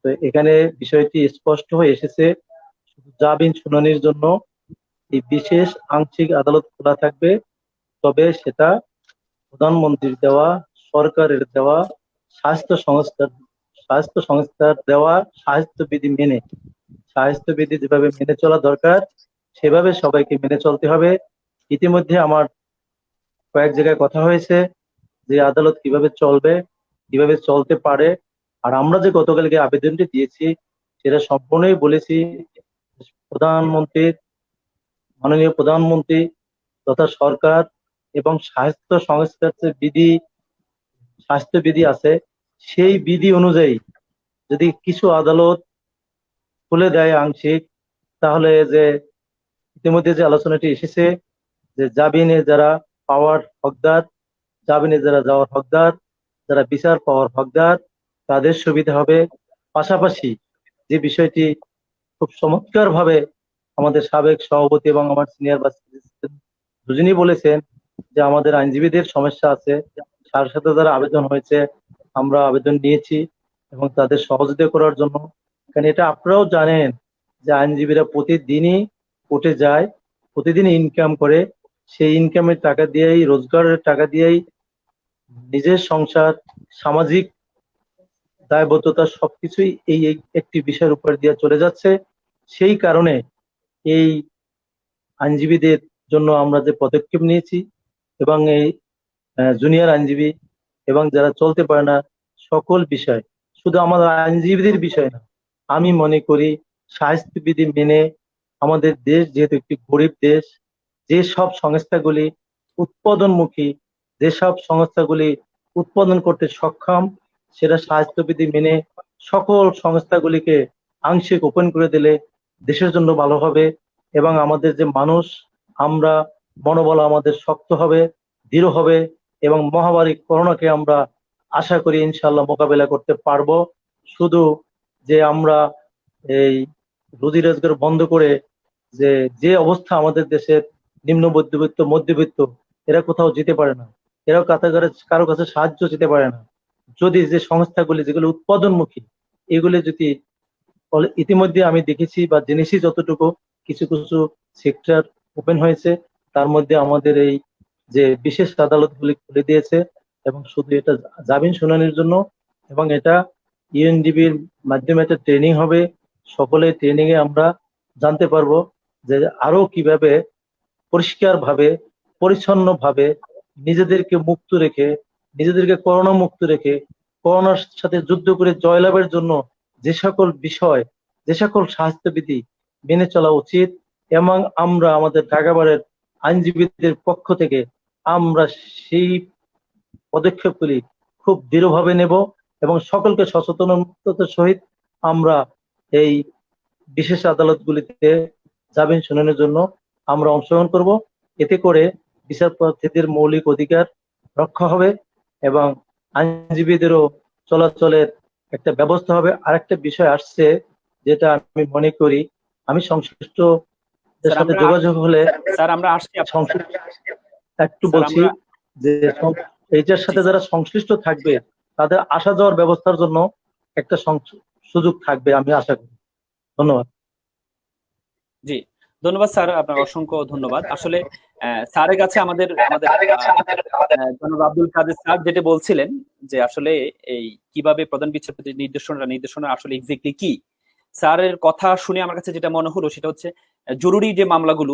তো এখানে বিষয়টি স্পষ্ট হয়ে এসেছে, শুধু জামিন শুনানির জন্য এই বিশেষ আংশিক আদালত খোলা থাকবে, তবে সেটা প্রধানমন্ত্রীর দেওয়া, সরকারের দেওয়া, স্বাস্থ্য সংস্থার দেওয়া স্বাস্থ্যবিধি মেনে, স্বাস্থ্যবিধি যেভাবে মেনে চলা দরকার সেভাবে সবাইকে মেনে চলতে হবে। ইতিমধ্যে আমার কয়েক জায়গায় কথা হয়েছে যে আদালত কিভাবে চলবে, কিভাবে চলতে পারে। আর আমরা যে গতকালকে আবেদনটি দিয়েছি সেটা সম্পূর্ণই বলেছি মাননীয় প্রধানমন্ত্রী তথা সরকার এবং স্বাস্থ্য সংস্থার যে স্বাস্থ্যবিধি আছে সেই বিধি অনুযায়ী যদি কিছু আদালত খুলে দেয় আংশিক, তাহলে যে ইতিমধ্যে যে আলোচনাটি এসেছে যে জামিনে যারা পাওয়ার হকদার, জামিনে যারা যাওয়ার হকদার, যারা বিচার পাওয়ার হকদার, তাদের সুবিধা হবে। পাশাপাশি যে বিষয়টি খুব চমৎকার ভাবে আমাদের সাবেক সভাপতি এবং আমার সিনিয়র ভাইস প্রেসিডেন্ট দুজনই বলেছেন যে আমাদের আইনজীবীদের সমস্যা আছে, সাথে সাথে যারা আবেদন হয়েছে আমরা আবেদন নিয়েছি এবং তাদের সহযোগিতা করার জন্য। কারণ এটা আপনারাও জানেন যে আইনজীবীরা প্রতিদিনই কোর্টে যায়, প্রতিদিন ইনকাম করে, সেই ইনকামের টাকা দিয়েই, রোজগারের টাকা দিয়েই নিজের সংসার, সামাজিক দায়বদ্ধতা সবকিছুই এই একটি বিষয়ের উপর দিয়ে চলে যাচ্ছে। সেই কারণে এই আইনজীবীদের জন্য আমরা যে পদক্ষেপ নিয়েছি এবং এই জুনিয়র আইনজীবী এবং যারা চলতে পারে না সকল বিষয়, শুধু আমাদের আইনজীবীদের বিষয় না, আমি মনে করি স্বাস্থ্যবিধি মেনে আমাদের দেশ যেহেতু একটি গরিব দেশ, যেসব সংস্থাগুলি উৎপাদনমুখী, যেসব সংস্থাগুলি উৎপাদন করতে সক্ষম, সেটা স্বাস্থ্যবিধি মেনে সকল সংস্থাগুলিকে আংশিক ওপেন করে দিলে দেশের জন্য ভালো হবে এবং আমাদের যে মানুষ, আমরা মনোবল আমাদের শক্ত হবে, দৃঢ় হবে এবং মহামারী করোনাকে আমরা আশা করি ইনশাল্লাহ মোকাবেলা করতে পারবো। শুধু যে আমরা এই রুজি রোজগার বন্ধ করে যে অবস্থা আমাদের দেশের নিম্ন মধ্যবিত্ত মধ্যবিত্ত এরা কোথাও যেতে পারে না, এরাও কারো কাছে সাহায্য যেতে পারে না। যদি যে সংস্থাগুলি যেগুলো উৎপাদনমুখী এগুলি যদি ইতিমধ্যে আমি দেখেছি বা জেনেছি যতটুকু, কিছু কিছু সেক্টর ওপেন হয়েছে, তার মধ্যে আমাদের এই যে বিশেষ আদালতগুলি খুলে দিয়েছে, এবং শুধু এটা জামিন শুনানির জন্য, এবং এটা ইউএনডিবির মাধ্যমে একটা ট্রেনিং হবে। সকলে ট্রেনিং এ আমরা জানতে পারবো যে আরো কিভাবে পরিষ্কার ভাবে পরিচ্ছন্ন ভাবে নিজেদেরকে মুক্ত রেখে, নিজেদেরকে করোনা মুক্ত রেখে, করোনার সাথে যুদ্ধ করে জয়লাভের জন্য যে সকল বিষয়, যে সকল স্বাস্থ্যবিধি মেনে চলা উচিত, এবং আমরা আমাদের ঢাকা বারের আইনজীবীদের পক্ষ থেকে আমরা সেই পদক্ষেপগুলি খুব দৃঢ়ভাবে নেব, এবং সকলকে সচেতনতার সহিত আমরা এই বিশেষ আদালতগুলিতে জামিন শুনানির জন্য আমরা অংশগ্রহণ করব। এতে করে বিচারপ্রার্থীদের মৌলিক অধিকার রক্ষা হবে এবং আইনজীবীদেরও চলাচলের একটা ব্যবস্থা হবে। আরেকটা বিষয় আসছে যেটা আমি মনে করি, আমি সংশ্লিষ্টদের স্যার সাথে আমরা যোগাযোগ হলে স্যার আমরা আসছি একটু স্যার বলছি আমরা যে এইটার জি সাথে স্যার। যারা সংশ্লিষ্ট থাকবে তাদের আসা যাওয়ার ব্যবস্থার জন্য একটা সুযোগ থাকবে, আমি আশা করি। ধন্যবাদ। জি, ধন্যবাদ স্যার, আপনার অসংখ্য ধন্যবাদ। আসলে স্যারের কাছে আমাদের আমাদের জনাব আব্দুল কাদের স্যার যেটা বলছিলেন যে আসলে এই কিভাবে প্রধান বিচারপতির নির্দেশনা আসলে এক্স্যাক্টলি কি, স্যারের কথা শুনে আমার কাছে যেটা মনে হলো সেটা হচ্ছে জরুরি যে মামলাগুলো,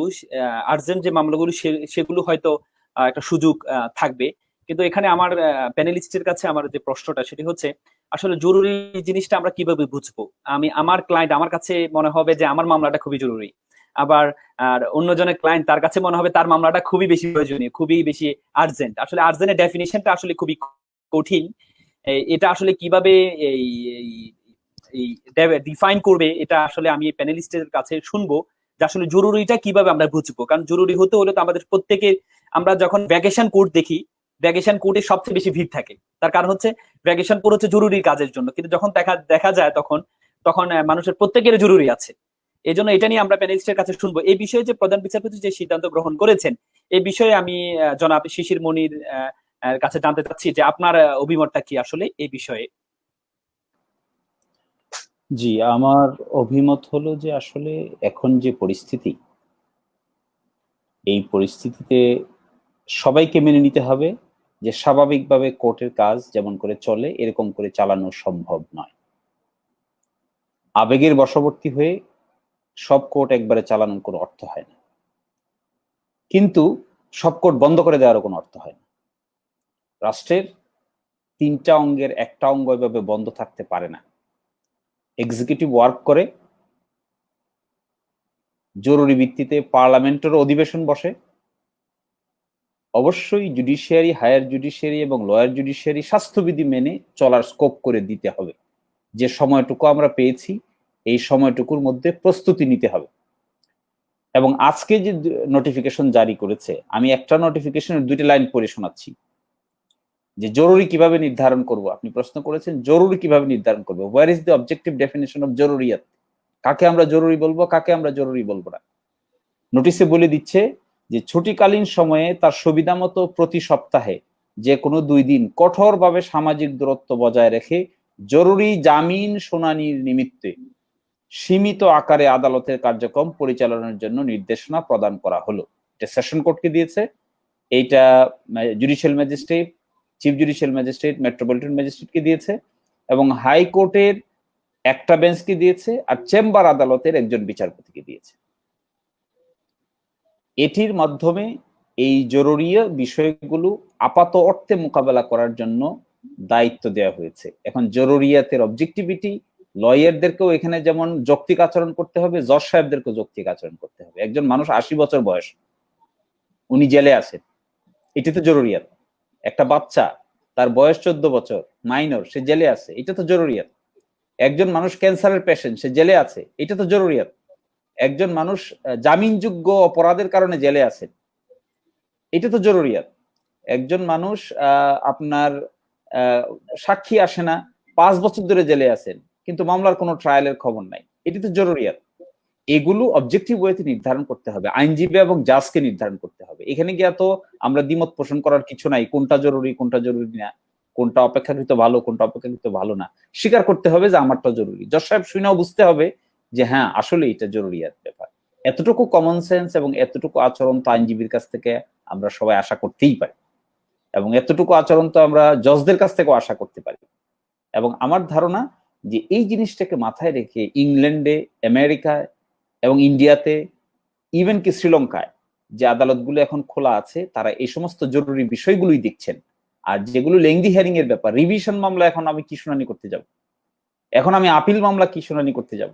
আর্জেন্ট যে মামলাগুলো সেগুলো হয়তো একটা সুযোগ থাকবে। কিন্তু এখানে আমার প্যানেলিস্টের কাছে আমার যে প্রশ্নটা সেটি হচ্ছে আসলে জরুরি জিনিসটা আমরা কিভাবে বুঝবো। আমার ক্লায়েন্ট আমার কাছে মনে হবে যে আমার মামলাটা খুবই জরুরি, আবার আর অন্যজনের ক্লায়েন্ট তার কাছে মনে হবে তার মামলাটা খুবই বেশি প্রয়োজনীয়, খুবই বেশি আর্জেন্ট। আসলে আর্জেন্টের ডেফিনিশনটা আসলে খুবই কঠিন। এটা আসলে কিভাবে এই এই ডিফাইন করবে এটা আসলে আমি প্যানেলিস্টের কাছে শুনবো যে আসলে জরুরিটা কিভাবে আমরা বুঝবো। কারণ জরুরি হতে হলে তো আমাদের প্রত্যেকে, আমরা যখন ভ্যাকেশন কোর্ট দেখি, ভ্যাকেশন কোর্টে সবচেয়ে বেশি ভিড় থাকে। তার কারণ হচ্ছে ভ্যাকেশন কোর্ট হচ্ছে জরুরি কাজের জন্য, কিন্তু যখন দেখা যায় তখন তখন মানুষের প্রত্যেকের জরুরি আছে। এই জন্য এটা নিয়ে আমরা প্যানেলিস্টের কাছে শুনবো। এই বিষয়ে যে প্রধান বিচারপতি যে সিদ্ধান্ত গ্রহণ করেছেন এই বিষয়ে আমি জনাব শিশির মনির কাছে জানতে চাচ্ছি যে আপনার অভিমতটা কি আসলে এই বিষয়ে। জি, আমার অভিমত হলো যে আসলে এখন যে পরিস্থিতি, এই পরিস্থিতিতে সবাইকে মেনে নিতে হবে যে স্বাভাবিকভাবে কোর্টের কাজ যেমন করে চলে এরকম করে চালানো সম্ভব নয়। আবেগের বশবর্তী হয়ে সব কোর্ট একবারে চালানোর কোনো অর্থ হয় না, কিন্তু সব কোর্ট বন্ধ করে দেওয়ারও কোনো অর্থ হয় না। রাষ্ট্রের 3টা অঙ্গের একটা অঙ্গ এভাবে বন্ধ থাকতে পারে না। এক্সিকিউটিভ ওয়ার্ক করে, জরুরি ভিত্তিতে পার্লামেন্টের অধিবেশন বসে, অবশ্যই জুডিশিয়ারি, হায়ার জুডিশিয়ারি এবং লোয়ার জুডিশিয়ারি স্বাস্থ্যবিধি মেনে চলার স্কোপ করে দিতে হবে। যে সময়টুকু আমরা পেয়েছি এই সময়টুকুর মধ্যে প্রস্তুতি নিতে হবে। এবং আজকে যে নোটিফিকেশন জারি করেছে, আমি একটা নোটিফিকেশনের 2টি লাইন পড়ে শোনাচ্ছি যে জরুরি কিভাবে নির্ধারণ করব। আপনি প্রশ্ন করেছেন জরুরি কিভাবে নির্ধারণ করবো, where is the objective definition of জরুরিয়াত, কাকে আমরা জরুরি বলবো, কাকে আমরা জরুরি বলবো না। নোটিশে বলে দিচ্ছে যে ছুটিকালীন সময়ে তার সুবিধা মতো প্রতি সপ্তাহে যে কোনো 2 দিন কঠোরভাবে সামাজিক দূরত্ব বজায় রেখে জরুরি জামিন শুনানির নিমিত্তে সীমিত আকারে আদালতের কার্যক্রম পরিচালনার জন্য নির্দেশনা প্রদান করা হলো। এটা সেশন কোর্টকে দিয়েছে, এইটা judicial magistrate, chief judicial magistrate, metropolitan ম্যাজিস্ট্রেটকে দিয়েছে, এবং হাইকোর্টের একটা বেঞ্চকে দিয়েছে, আর চেম্বার আদালতের একজন বিচারপতিকে দিয়েছে। এটির মাধ্যমে এই জরুরি বিষয়গুলো আপাত অর্থে মোকাবেলা করার জন্য দায়িত্ব দেওয়া হয়েছে। এখন জরুরিয়াতের অবজেক্টিভিটি, লয়ারদেরকেও এখানে যেমন যৌক্তিক আচরণ করতে হবে, জজ সাহেবদেরকেও যৌক্তিক আচরণ করতে হবে। একজন মানুষ 80 বছর বয়স, উনি জেলে আছেন, এটি তো জরুরিয়াত। একটা বাচ্চা, তার বয়স 14 বছর, মাইনর, সে জেলে আছে, এটা তো জরুরিয়াত। একজন মানুষ ক্যান্সারের পেশেন্ট, সে জেলে আছে, এটা তো জরুরিয়াত। একজন মানুষ জামিনযোগ্য অপরাধের কারণে জেলে আছেন, এটা তো জরুরিয়াত। একজন মানুষ আপনার সাক্ষী আসে না, 5 বছর ধরে জেলে আছেন, কিন্তু মামলার কোনো ট্রায়ালের খবর নাই, এটি তো জরুরিয়াত। এগুলো অবজেক্টিভ ওয়েতে নির্ধারণ করতে হবে, আইনজীবী এবং জাজকে নির্ধারণ করতে হবে। এখানে গিয়ে তো আমরা দ্বিমত পোষণ করার কিছু নাই, কোনটা জরুরি কোনটা জরুরি না, কোনটা অপেক্ষাকৃত ভালো কোনটা অপেক্ষাকৃত ভালো না, স্বীকার করতে হবে যে আমারটা জরুরি। জজ সাহেব শুনেও বুঝতে হবে যে হ্যাঁ আসলে এটা জরুরি ব্যাপার। এতটুকু কমন সেন্স এবং এতটুকু আচরণ তো আইনজীবীর কাছ থেকে আমরা সবাই আশা করতেই পারি, এবং এতটুকু আচরণ তো আমরা জজদের কাছ থেকেও আশা করতে পারি। এবং আমার ধারণা যে এই জিনিসটাকে মাথায় রেখে ইংল্যান্ডে, আমেরিকায় এবং ইন্ডিয়াতে, ইভেন কি শ্রীলঙ্কায় যে আদালতগুলো এখন খোলা আছে, তারা এই সমস্ত জরুরি বিষয়গুলোই দেখছেন। আর যেগুলো লেংদি হিয়ারিং এর ব্যাপার, রিভিশন মামলা এখন আমি কি শুনানি করতে যাব, এখন আমি আপিল মামলা কি শুনানি করতে যাব,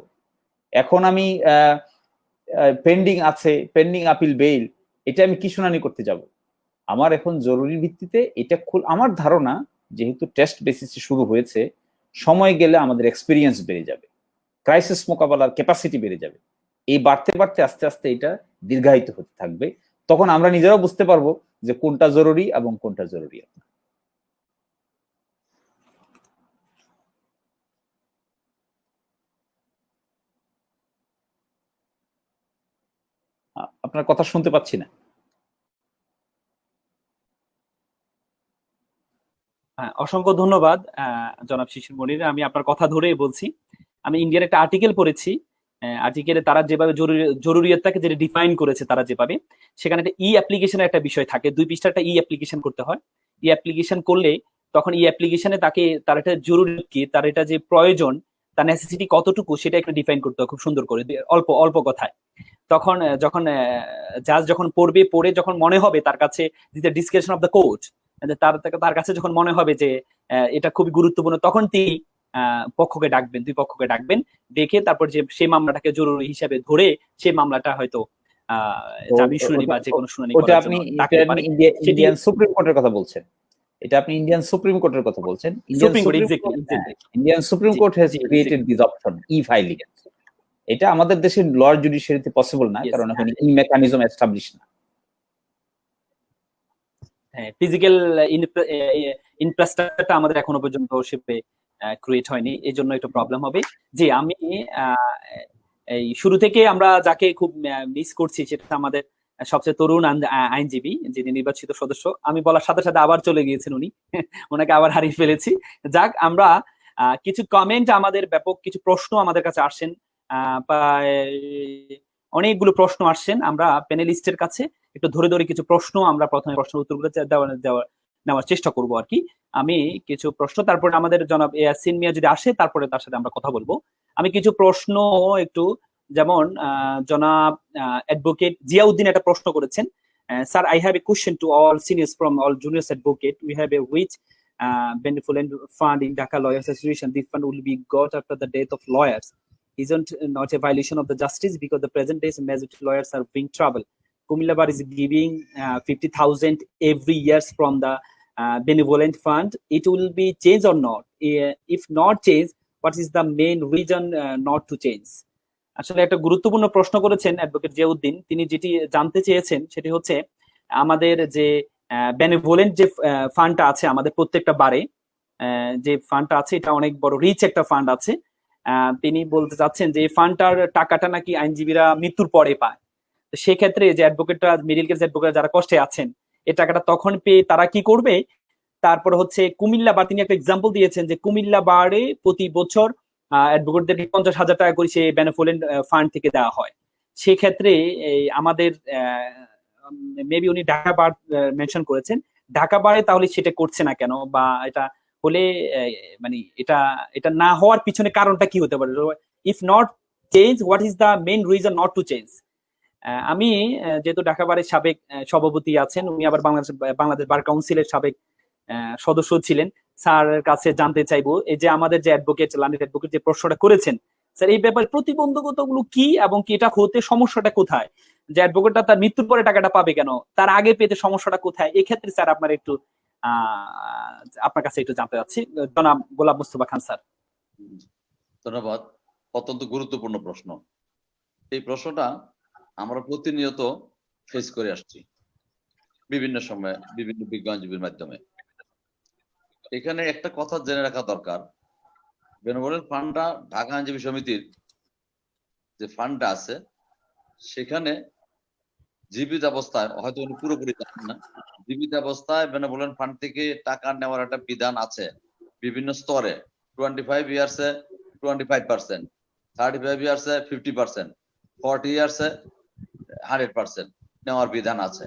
এখন আমি পেন্ডিং আছে পেন্ডিং আপিল বেইল, এটা আমি কি শুনানি করতে যাব। আমার এখন জরুরি ভিত্তিতে এটা আমার ধারণা যেহেতু টেস্ট বেসিসে শুরু হয়েছে, সময় গেলে আমাদের এক্সপিরিয়েন্স বেড়ে যাবে, ক্রাইসিস মোকাবেলার ক্যাপাসিটি বেড়ে যাবে। এই বাড়তে বাড়তে আস্তে আস্তে এটা দীর্ঘায়িত হতে থাকবে, তখন আমরা নিজেরাও বুঝতে পারবো যে কোনটা জরুরি এবং কোনটা জরুরি না। আপনার কথা শুনতে পাচ্ছি না। অসংখ্য ধন্যবাদ জনাব শিশির মনির। আমি আপনার কথা ধরেই বলছি, আমি ইন্ডিয়ার একটা আর্টিকেল পড়েছি, আর্টিকেলে তারা যেভাবে জরুরিয়াতটাকে যেটা ডিফাইন করেছে, তারা যেভাবে সেখানে একটা ই অ্যাপ্লিকেশনের একটা বিষয় থাকে, 2 পৃষ্ঠার একটা ই অ্যাপ্লিকেশন করতে হয়। ই অ্যাপ্লিকেশন করলে তখন ই অ্যাপ্লিকেশনে তার এটা জরুরি কি, তার এটা যে প্রয়োজন, তার নেসেসিটি কতটুকু, সেটা একটু ডিফাইন করতে হয় খুব সুন্দর করে, অল্প অল্প কথায়। তখন যখন জাজ যখন পড়ে যখন মনে হবে তার কাছে, ডিসকাশন অফ দ্য কোর্ট, তার কাছে যখন মনে হবে যে এটা খুবই গুরুত্বপূর্ণ, তখন তিনি পক্ষকে ডাকবেন, 2 পক্ষকে ডাকবেন, দেখে তারপর যে সেই মামলাটাকে জরুরি হিসাবে ধরে সেই মামলাটা হয়তো জামিন শুনানি বা যে কোনো শুনানি করার জন্য ডাকতে পারে। ইন্ডিয়ান সুপ্রিম কোর্টের কথা বলছেন, এটা আপনি ইন্ডিয়ান সুপ্রিম কোর্টের কথা বলছেন। Indian supreme court has created this option e filing. এটা আমাদের দেশের লয়ার জুডিশিয়ারিতে পসিবল না, কারণ এখন ই মেকানিজম এস্টাবলিশ না। হ্যাঁ, ফিজিক্যাল ইনফ্রাস্ট্রাকচারটা আমাদের এখনো পর্যন্ত সেভাবে ক্রিয়েট হয়নি, এই জন্য একটু প্রবলেম হবে। যে আমি এই শুরু থেকে আমরা যাকে খুব মিস করছি সেটা আমাদের সবচেয়ে তরুণ আইনজীবী, যিনি নির্বাচিত সদস্য। আমি বলার সাথে সাথে আবার চলে গিয়েছেন উনি, ওনাকে আবার হারিয়ে ফেলেছি। যাক, আমরা কিছু কমেন্ট, আমাদের ব্যাপক কিছু প্রশ্ন আমাদের কাছে আসছেন, প্রায় অনেকগুলো প্রশ্ন আসছেন। আমরা প্যানেলিস্টের কাছে একটু ধরে ধরে কিছু প্রশ্ন, আমরা প্রথমে প্রশ্ন উত্তরগুলো নেওয়ার চেষ্টা করব আর কি। আমি কিছু প্রশ্ন, তারপরে আমাদের জনাব ইয়াসিন মিয়া যদি আসে, তারপরে তার সাথে আমরা কথা বলবো। আমি কিছু প্রশ্ন একটু, যেমন জনাব অ্যাডভোকেট জিয়াউদ্দিন একটা প্রশ্ন করেছেন, sir, I have a question to all seniors from all juniors advocate, we have a which benevolent fund in Dhaka Lawyers Association. This fund will be got after the death of lawyers. Isn't not a violation of the justice, because the present days majority lawyers are being trouble. Kumilla Bar is giving 50,000 every year from the benevolent fund. It will be changed or not? If not changed, what is the main reason not to change? আসলে একটা গুরুত্বপূর্ণ প্রশ্ন করেছেন advocate Ziauddin. তিনি যেটি জানতে চেয়েছেন সেটি হচ্ছে আমাদের যে বেনেভোলেন্ট যে ফান্ডটা আছে আমাদের প্রত্যেকটা বারে, যে ফান্ডটা আছে এটা অনেক বড় রিচ একটা ফান্ড আছে। তিনি বলতে চাচ্ছেন যে এই ফান্ডটার টাকাটা নাকি আইনজীবীরা মৃত্যুর পরে পায়। তো সেক্ষেত্রে যে অ্যাডভোকেটরা, মিডিল ক্লাস অ্যাডভোকেট যারা কষ্টে আছেন, এই টাকাটা তখন পেয়ে তারা কি করবে? তারপর হচ্ছে কুমিল্লা বার, তিনি একটা এক্সাম্পল দিয়েছেন যে কুমিল্লা বারে প্রতি বছর অ্যাডভোকেটদেরকে 50,000 টাকা করে সেই বেনেভোলেন্ট ফান্ড থেকে দেওয়া হয়। সেক্ষেত্রে আমাদের মেবি উনি ঢাকা বার মেনশন করেছেন, ঢাকা বারে তাহলে সেটা করছে না কেন, বা এটা হলে মানে এটা না হওয়ার পিছনে কারণটা কি হতে পারে? If not change, what is the main reason not to change? আমি যেহেতু ঢাকা বারের সাবেক সভাপতি আছেন, উনি আবার বাংলাদেশ বার কাউন্সিলের সাবেক সদস্য ছিলেন, স্যারের কাছে জানতে চাইবো এই যে আমাদের যে অ্যাডভোকেট, লার্নেড অ্যাডভোকেট যে প্রশ্নটা করেছেন, স্যার এই ব্যাপারে প্রতিবন্ধকতাগুলো কি, এবং কি এটা হতে সমস্যাটা কোথায়? যে অ্যাডভোকেটটা তার মৃত্যুর পরে টাকাটা পাবে কেন, তার আগে পেতে সমস্যাটা কোথায়? এই ক্ষেত্রে স্যার আপনার একটু আপনার কাছে একটু জানতে চাচ্ছি, জনাব গোলাম মুস্তফা খান স্যার। ধন্যবাদ, অত্যন্ত গুরুত্বপূর্ণ প্রশ্ন। এই প্রশ্নটা আমরা প্রতিনিয়ত ফেস করে আসছি বিভিন্ন সময়ে বিভিন্ন বিজ্ঞ আইনজীবীর মাধ্যমে। এখানে একটা কথা জেনে রাখা দরকার, বেনেভোলেন্ট ফান্ডটা ঢাকা আইনজীবী সমিতির যে ফান্ডটা আছে সেখানে জীবিত অবস্থায়, হয়তো উনি পুরোপুরি জানেন না, জীবিত অবস্থায় বেনেভোলেন্ট ফান্ড থেকে টাকা নেওয়ার একটা বিধান আছে বিভিন্ন স্তরে। 25 ইয়ার্সে 25%, 35 ইয়ার্সে 50%, 40 ইয়ার্সে 100% নেওয়ার বিধান আছে।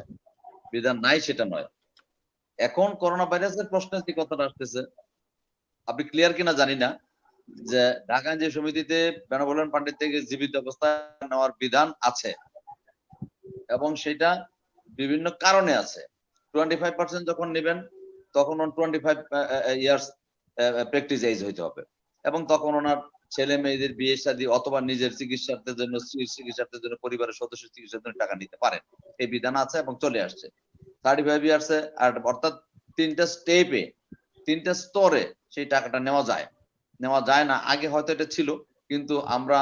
বিধান নাই সেটা নয়। এখন করোনা ভাইরাসের প্রশ্নে যে কথাটা আসতেছে, আপনি ক্লিয়ার কিনা জানি না, যে ঢাকা আইনজীবী সমিতিতে বেনেভোলেন্ট ফান্ডের থেকে জীবিত অবস্থায় নেওয়ার বিধান আছে এবং সেটা বিভিন্ন কারণে আছে। 25% যখন নেবেন তখন 25 ইয়ার্স প্র্যাকটিস এজ হইতে হবে এবং তখন ওনার ছেলে মেয়েদের বিয়ে শাদী অথবা নিজের চিকিৎসার্থের জন্য, স্ত্রীর চিকিৎসার্থের জন্য, পরিবারের সদস্যের চিকিৎসার জন্য টাকা নিতে পারেন। এই বিধান আছে এবং চলে আসছে। 35 ইয়ার্সে, আর অর্থাৎ 3টা স্টেপে, 3টা স্তরে সেই টাকাটা নেওয়া যায় না। আগে হয়তো এটা ছিল, কিন্তু আমরা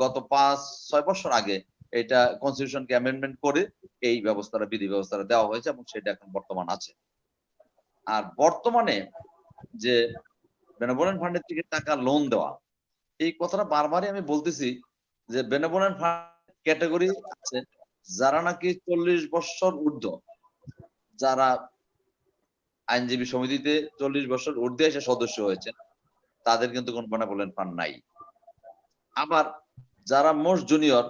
গত 5-6 বছর আগে এটা কনস্টিটিউশনকে অ্যামেন্ডমেন্ট করে এই ব্যবস্থাটা, বিধি ব্যবস্থাটা দেওয়া হয়েছে এবং সেটা এখন বর্তমান আছে। আর বর্তমানে যে বেনেভোলেন্ট ফান্ডের থেকে টাকা লোন দেওয়া, এই কথাটা বারবারই আমি বলতেছি যে বেনেভোলেন্ট ফান্ড ক্যাটাগরি আছে যারা নাকি 40 বছর ঊর্ধ্ব, যারা আইনজীবী সমিতিতে 40 বছর ঊর্ধ্বে এসে সদস্য হয়েছে, তাদের কিন্তু কোন বেনেভোলেন্ট ফান্ড নাই। আবার যারা মোস্ট জুনিয়র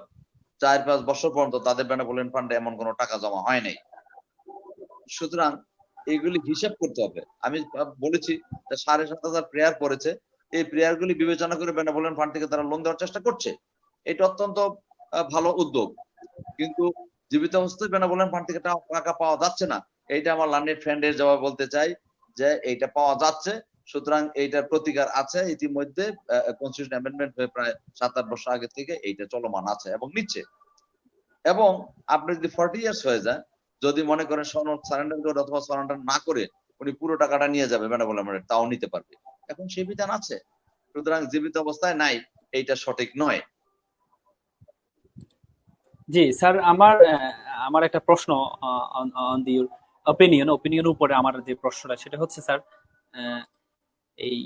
4-5 বছর পর্যন্ত, তাদের বেনেভোলেন্ট ফান্ডে এমন কোনো টাকা জমা হয় নাই। সুতরাং এগুলি হিসাব করতে হবে। আমি বলেছি 7,500 প্রেয়ার করেছে, এই প্রেয়ার গুলি বিবেচনা করে বেনেভোলেন্ট ফান্ড থেকে তারা লোন দেওয়ার চেষ্টা করছে। এটা অত্যন্ত ভালো উদ্যোগ, কিন্তু জীবিত অবস্থায় বেনেভোলেন্ট ফান্ড থেকে টাকা পাওয়া যাচ্ছে না। এইটা আমার লার্নেড ফ্রেন্ডের জবাব বলতে চাই যে এইটা পাওয়া যাচ্ছে। সুতরাং এইটার প্রতিকার আছে ইতিমধ্যে। কনস্টিটিউশন অ্যামেন্ডমেন্ট হয়ে প্রায় 7-8 বছর আগে থেকে এইটা চলমান আছে এবং নিচ্ছে। এবং আপনি যদি 40 ইয়ার্স হয়ে যায়, যদি মনে করেন সনদ সারেন্ডার করে অথবা সারেন্ডার না করে উনি পুরো টাকাটা নিয়ে যাবে বেনেভোলেন্ট, তাও নিতে পারবে। এখন সেই বিধান আছে। সুতরাং জীবিত অবস্থায় নাই, এইটা সঠিক নয়। জি স্যার, আমার একটা প্রশ্ন অন দি ওপিনিয়ন উপরে আমার যে প্রশ্নটা সেটা হচ্ছে স্যার, এই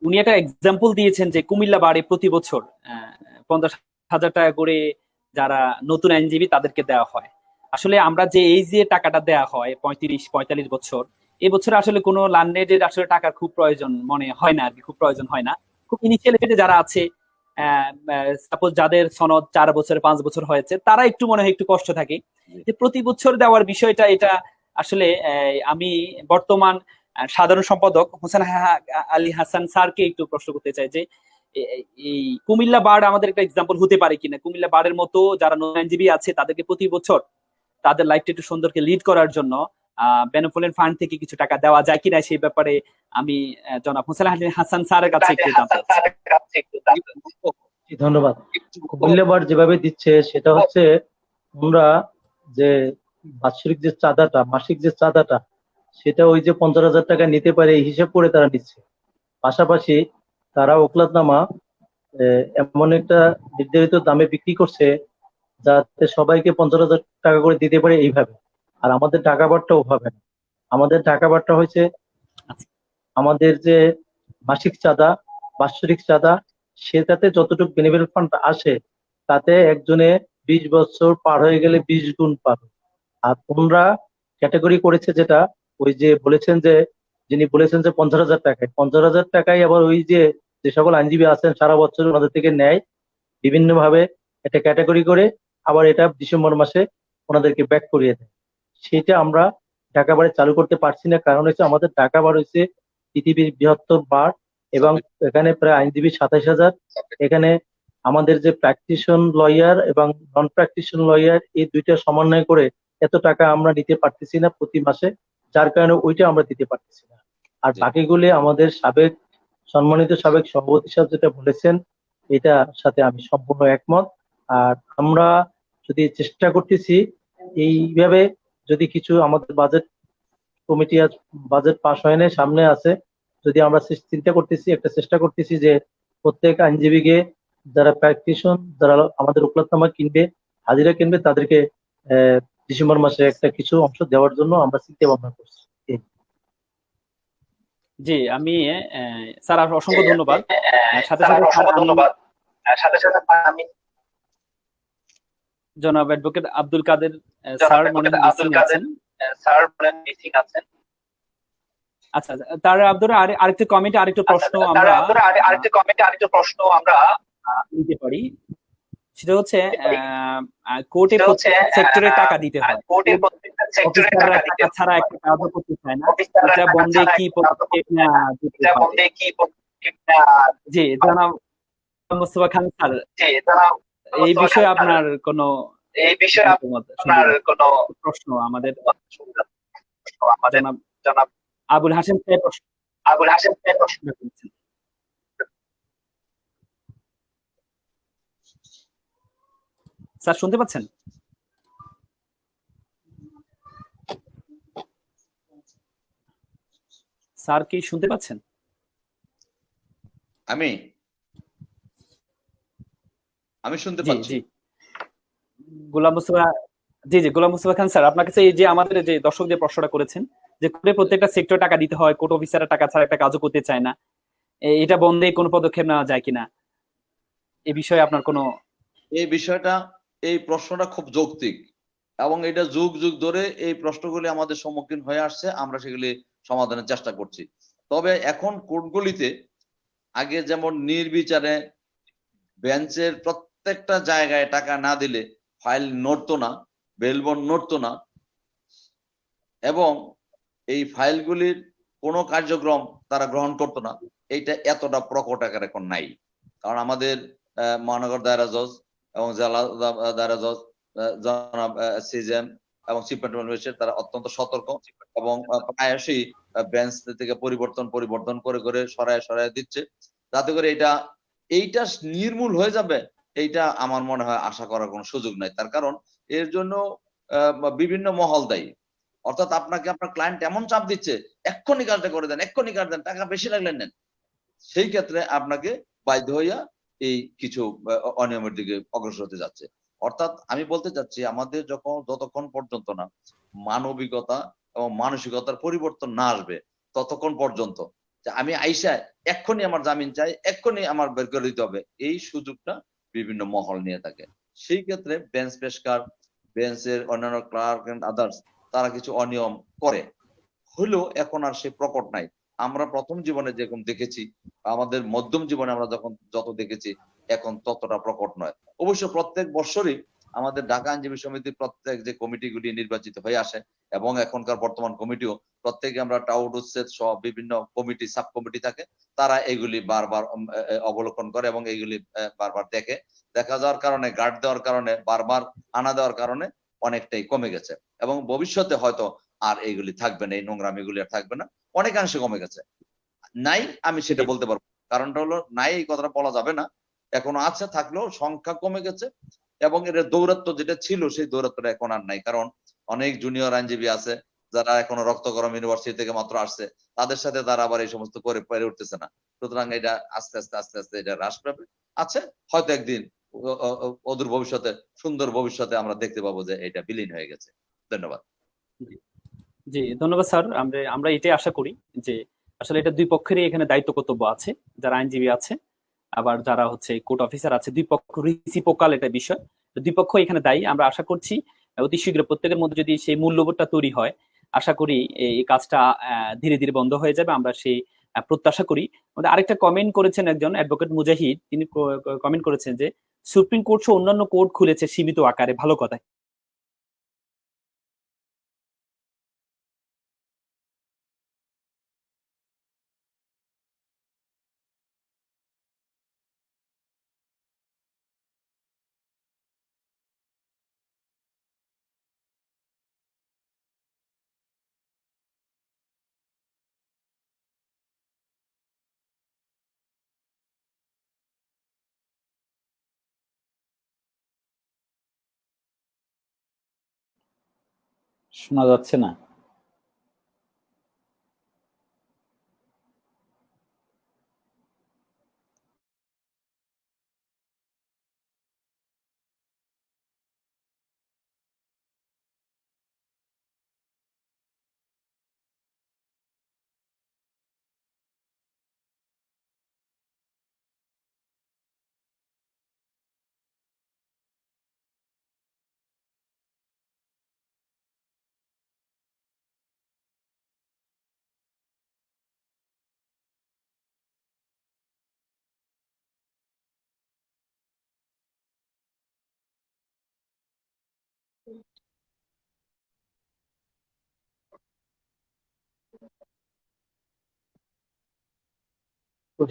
উনি একটা এক্সাম্পল দিয়েছেন যে কুমিল্লা বারে প্রতি বছর 50,000 টাকা করে যারা নতুন আইনজীবী তাদেরকে দেওয়া হয়। আসলে আমরা যে এই যে টাকাটা দেওয়া হয় 35-45 বছর, এই বছর আসলে কোনো লার্নেডের আসলে টাকার খুব প্রয়োজন মনে হয় না আর কি, খুব প্রয়োজন হয় না। খুব ইনিশিয়াল এজে যারা আছে, সাপোজ যাদের সনদ 4 বছর 5 বছর হয়েছে, তারা একটু মনে হয় একটু কষ্ট থাকে যে প্রতি বছর দেওয়ার বিষয়টা। এটা আসলে আমি বর্তমান সাধারণ সম্পাদক হোসেন আলী হাসান স্যারকে একটু প্রশ্ন করতে চাই যে এই কুমিল্লা বার আমাদের একটা এক্সাম্পল হতে পারে কিনা, কুমিল্লা বারের মতো যারা নন আইনজীবী আছে তাদেরকে প্রতি বছর তাদের লাইফটা একটু সুন্দরকে লিড করার জন্য বেনেভোলেন্ট ফান্ড থেকে কিছু টাকা দেওয়া যায় কিনা, সেই ব্যাপারে আমি জনাব হোসেন আলী হাসান স্যারের কাছে একটু জানতে চাচ্ছি। ধন্যবাদ। কুমিল্লা বার যেভাবে দিচ্ছে সেটা হচ্ছে, আমরা যে বাৎসরিক যে চাঁদাটা, মাসিক যে চাঁদাটা, সেটা ওই যে 50,000 টাকা নিতে পারে এই হিসাব করে তারা নিচ্ছে। পাশাপাশি তারা ওকলাতনামা এমন একটা নির্ধারিত দামে বিক্রি করছে যাতে সবাইকে 50,000 টাকা করে দিতে পারে এইভাবে। আর আমাদের টাকা বারটা ওভাবে না। আমাদের টাকা বারটা হয়েছে আমাদের যে মাসিক চাঁদা, বাৎসরিক চাঁদা, সেটাতে যতটুকু বেনিফিট ফান্ড আসে তাতে একজনে 20 বছর পার হয়ে গেলে 20 গুণ পাবে। আর তোমরা ক্যাটাগরি করেছে যেটা, ওই যে বলেছেন যে, যিনি বলেছেন যে 50,000 টাকায়, 50,000 টাকায় আবার ওই যে সকল আইনজীবী আছেন সারা বছর ওনাদের থেকে নেয় বিভিন্ন ভাবে, একটা ক্যাটাগরি করে, আবার এটা ডিসেম্বর মাসে ওনাদেরকে ব্যাক করিয়ে দেয়। সেটা আমরা ঢাকা বারে চালু করতে পারছি না, কারণ হচ্ছে আমাদের ঢাকা বার হচ্ছে পৃথিবীর বৃহত্তর বার এবং এখানে প্রায় আইনজীবী 27,000। এখানে আমাদের যে প্র্যাকটিশন লয়ার এবং নন প্র্যাকটিশন লয়ার, এই দুইটা সমন্বয় করে এত টাকা আমরা নিতে পারতেছি না প্রতি মাসে, যার কারণে ওইটা আমরা দিতে পারতেছি না। আর বাকিগুলি আমাদের সম্মানিত সাবেক সভাপতি সাহেব যেটা বলেছেন, এটার সাথে আমি সম্পূর্ণ একমত। আর আমরা যদি চেষ্টা করতেছি এইভাবে, যদি কিছু আমাদের বাজেট কমিটি আজ বাজেট পাস হয় না, সামনে আছে, যদি আমরা চিন্তা করতেছি, একটা চেষ্টা করতেছি যে প্রত্যেক আইনজীবীকে যারা প্র্যাকটিশন, যারা আমাদের ওকলাতনামা কিনবে, হাজিরা কিনবে, তাদেরকে ডিসেম্বর মাসে একটা কিছু অংশ দেওয়ার জন্য আমরা চিন্তা ভাবনা করছি। জি, আমি স্যার অসংখ্য ধন্যবাদ। সাথে সাথে আমি জনাব অ্যাডভোকেট আব্দুল কাদের স্যার মনে হয় মিসিং আছেন। আচ্ছা আচ্ছা, তার আব্দুল আরেকটি কমেন্টে আরেকটু প্রশ্ন আমরা নিতে পারি। সেটা হচ্ছে কোর্টে প্রত্যেক সেক্টরে টাকা দিতে হয়, অফিসাররা টাকা ছাড়া একটা কাজও করতে চায় না। এটা বন্ধে কি পদক্ষেপ নেওয়া যেতে পারে? জি জনাব মোস্তফা খান স্যার, এই বিষয়ে আপনার কোনো মতামত, প্রশ্ন আমাদের জনাব আবুল হাশেম সাহেব প্রশ্ন করেছেন। স্যার শুনতে পাচ্ছেন? স্যার কি শুনতে পাচ্ছেন? আমি শুনতে জি পাচ্ছি। জি গোলাম মুস্তফা, জি জি গোলাম মুস্তফা খান স্যার, আপনার কাছে এই যে আমাদের যে দর্শক যে প্রশ্নটা করেছেন যে কোর্টে প্রত্যেকটা সেক্টরে টাকা দিতে হয়, কোর্ট অফিসাররা টাকা ছাড়া একটা কাজও করতে চায় না, এটা বন্ধে কোনো পদক্ষেপ নেওয়া যায় কিনা, এই বিষয়ে আপনার কোনো? এই বিষয়টা, এই প্রশ্নটা খুব যৌক্তিক এবং এটা যুগ যুগ ধরে এই প্রশ্নগুলি আমাদের সম্মুখীন হয়ে আসছে, আমরা সেগুলি সমাধানের চেষ্টা করছি। তবে এখন কোর্টগুলিতে আগে যেমন নির্বিচারে বেঞ্চের প্রত্যেকটা জায়গায় টাকা না দিলে ফাইল নড়তো না, বেলবন্ড নড়তো না, এবং এই ফাইলগুলির কোনো কার্যক্রম তারা গ্রহণ করতো না, এইটা এতটা প্রকট আকার এখন নাই। কারণ আমাদের মহানগর দায়রা জজ এবং জেলা দায়রা জজ জনাব সিজেম এবং চিফ মেট্রোপলিটন ম্যাজিস্ট্রেট তারা অত্যন্ত সতর্ক এবং প্রায়শই বেঞ্চ থেকে পরিবর্তন করে সরায় দিচ্ছে, যাতে করে এইটা নির্মূল হয়ে যাবে, এইটা আমার মনে হয় আশা করার কোনো সুযোগ নাই। তার কারণ এর জন্য বিভিন্ন মহল দায়ী। অর্থাৎ আপনাকে আপনার ক্লায়েন্ট এমন চাপ দিচ্ছে, এক্ষুনি কাজটা করে দেন, এক্ষুনি কাজ দেন, টাকা বেশি লাগলে নেন। সেই ক্ষেত্রে আপনাকে বাধ্য হইয়া এই কিছু অনিয়মের দিকে অগ্রসর হতে যাচ্ছে। অর্থাৎ আমি বলতে চাচ্ছি, আমাদের যতক্ষণ পর্যন্ত না মানবিকতা এবং মানসিকতার পরিবর্তন না আসবে, ততক্ষণ পর্যন্ত যে আমি আইসা এক্ষুনি আমার জামিন চাই, এক্ষুনি আমার বের করে দিতে হবে, এই সুযোগটা বিভিন্ন মহল নিয়ে থাকে। সেই ক্ষেত্রে বেঞ্চ পেশকার, বেঞ্চের অন্যান্য ক্লার্ক এন্ড আদার্স তারা কিছু অনিয়ম করে, হলেও এখন আর সে প্রকট নাই। আমরা প্রথম জীবনে যেরকম দেখেছি, আমাদের মধ্যম জীবনে আমরা যত দেখেছি, এখন ততটা প্রকট নয়। অবশ্য প্রত্যেক বছরই আমাদের ঢাকা আইনজীবী সমিতির প্রত্যেক যে কমিটিগুলি নির্বাচিত হয়ে আসে, এবং এখনকার বর্তমান কমিটিও প্রত্যেকে আমরা টাউট উচ্ছেদ সহ বিভিন্ন কমিটি সাব কমিটি থাকে, তারা এগুলি বারবার অবলোকন করে এবং এইগুলি বারবার দেখা যাওয়ার কারণে, গার্ড দেওয়ার কারণে, বারবার আনা দেওয়ার কারণে অনেকটাই কমে গেছে, এবং ভবিষ্যতে হয়তো আর এইগুলি থাকবে না, এই নোংরামিগুলি আর থাকবে না, অনেকাংশে কমে গেছে। নাই আমি সেটা জি বলতে পারবো, কারণটা হলো নাই এই কথাটা বলা যাবে না, এখনো আছে, থাকলেও সংখ্যা কমে গেছে, এবং এর দৌরাত্ম যেটা ছিল সেই দৌরাত্মটা এখন আর নাই। কারণ অনেক জুনিয়র আইনজীবী আছে যারা এখনো রক্তগরম ইউনিভার্সিটি থেকে মাত্র আসছে, তাদের সাথে তারা আবার এই সমস্ত করে পেরে উঠতেছে না। সুতরাং এটা আস্তে আস্তে এটা হ্রাস পাবে, আছে হয়তো একদিন অদূর ভবিষ্যতে, সুন্দর ভবিষ্যতে আমরা দেখতে পাবো যে এটা বিলীন হয়ে গেছে। ধন্যবাদ। জি ধন্যবাদ স্যার, আমরা এটাই আশা করি যে আসলে এটা দুই পক্ষেরই এখানে দায়িত্ব কর্তব্য আছে, যারা আইনজীবী আছে আবার যারা হচ্ছে কোর্ট অফিসার আছে, দুই পক্ষ রিসিপ্রোকাল এটা বিষয়, দুই পক্ষ এখানে দায়ী। আমরা আশা করছি অতি শীঘ্র প্রত্যেকের মধ্যে যদি সেই মূল্যবোধটা তৈরি হয়, আশা করি এই কাজটা ধীরে ধীরে বন্ধ হয়ে যাবে, আমরা সেই প্রত্যাশা করি। আমাদের আরেকটা কমেন্ট করেছেন একজন অ্যাডভোকেট মুজাহিদ, তিনি কমেন্ট করেছেন যে সুপ্রিম কোর্ট সহ অন্যান্য কোর্ট খুলেছে সীমিত আকারে, ভালো কথা। শোনা যাচ্ছে না?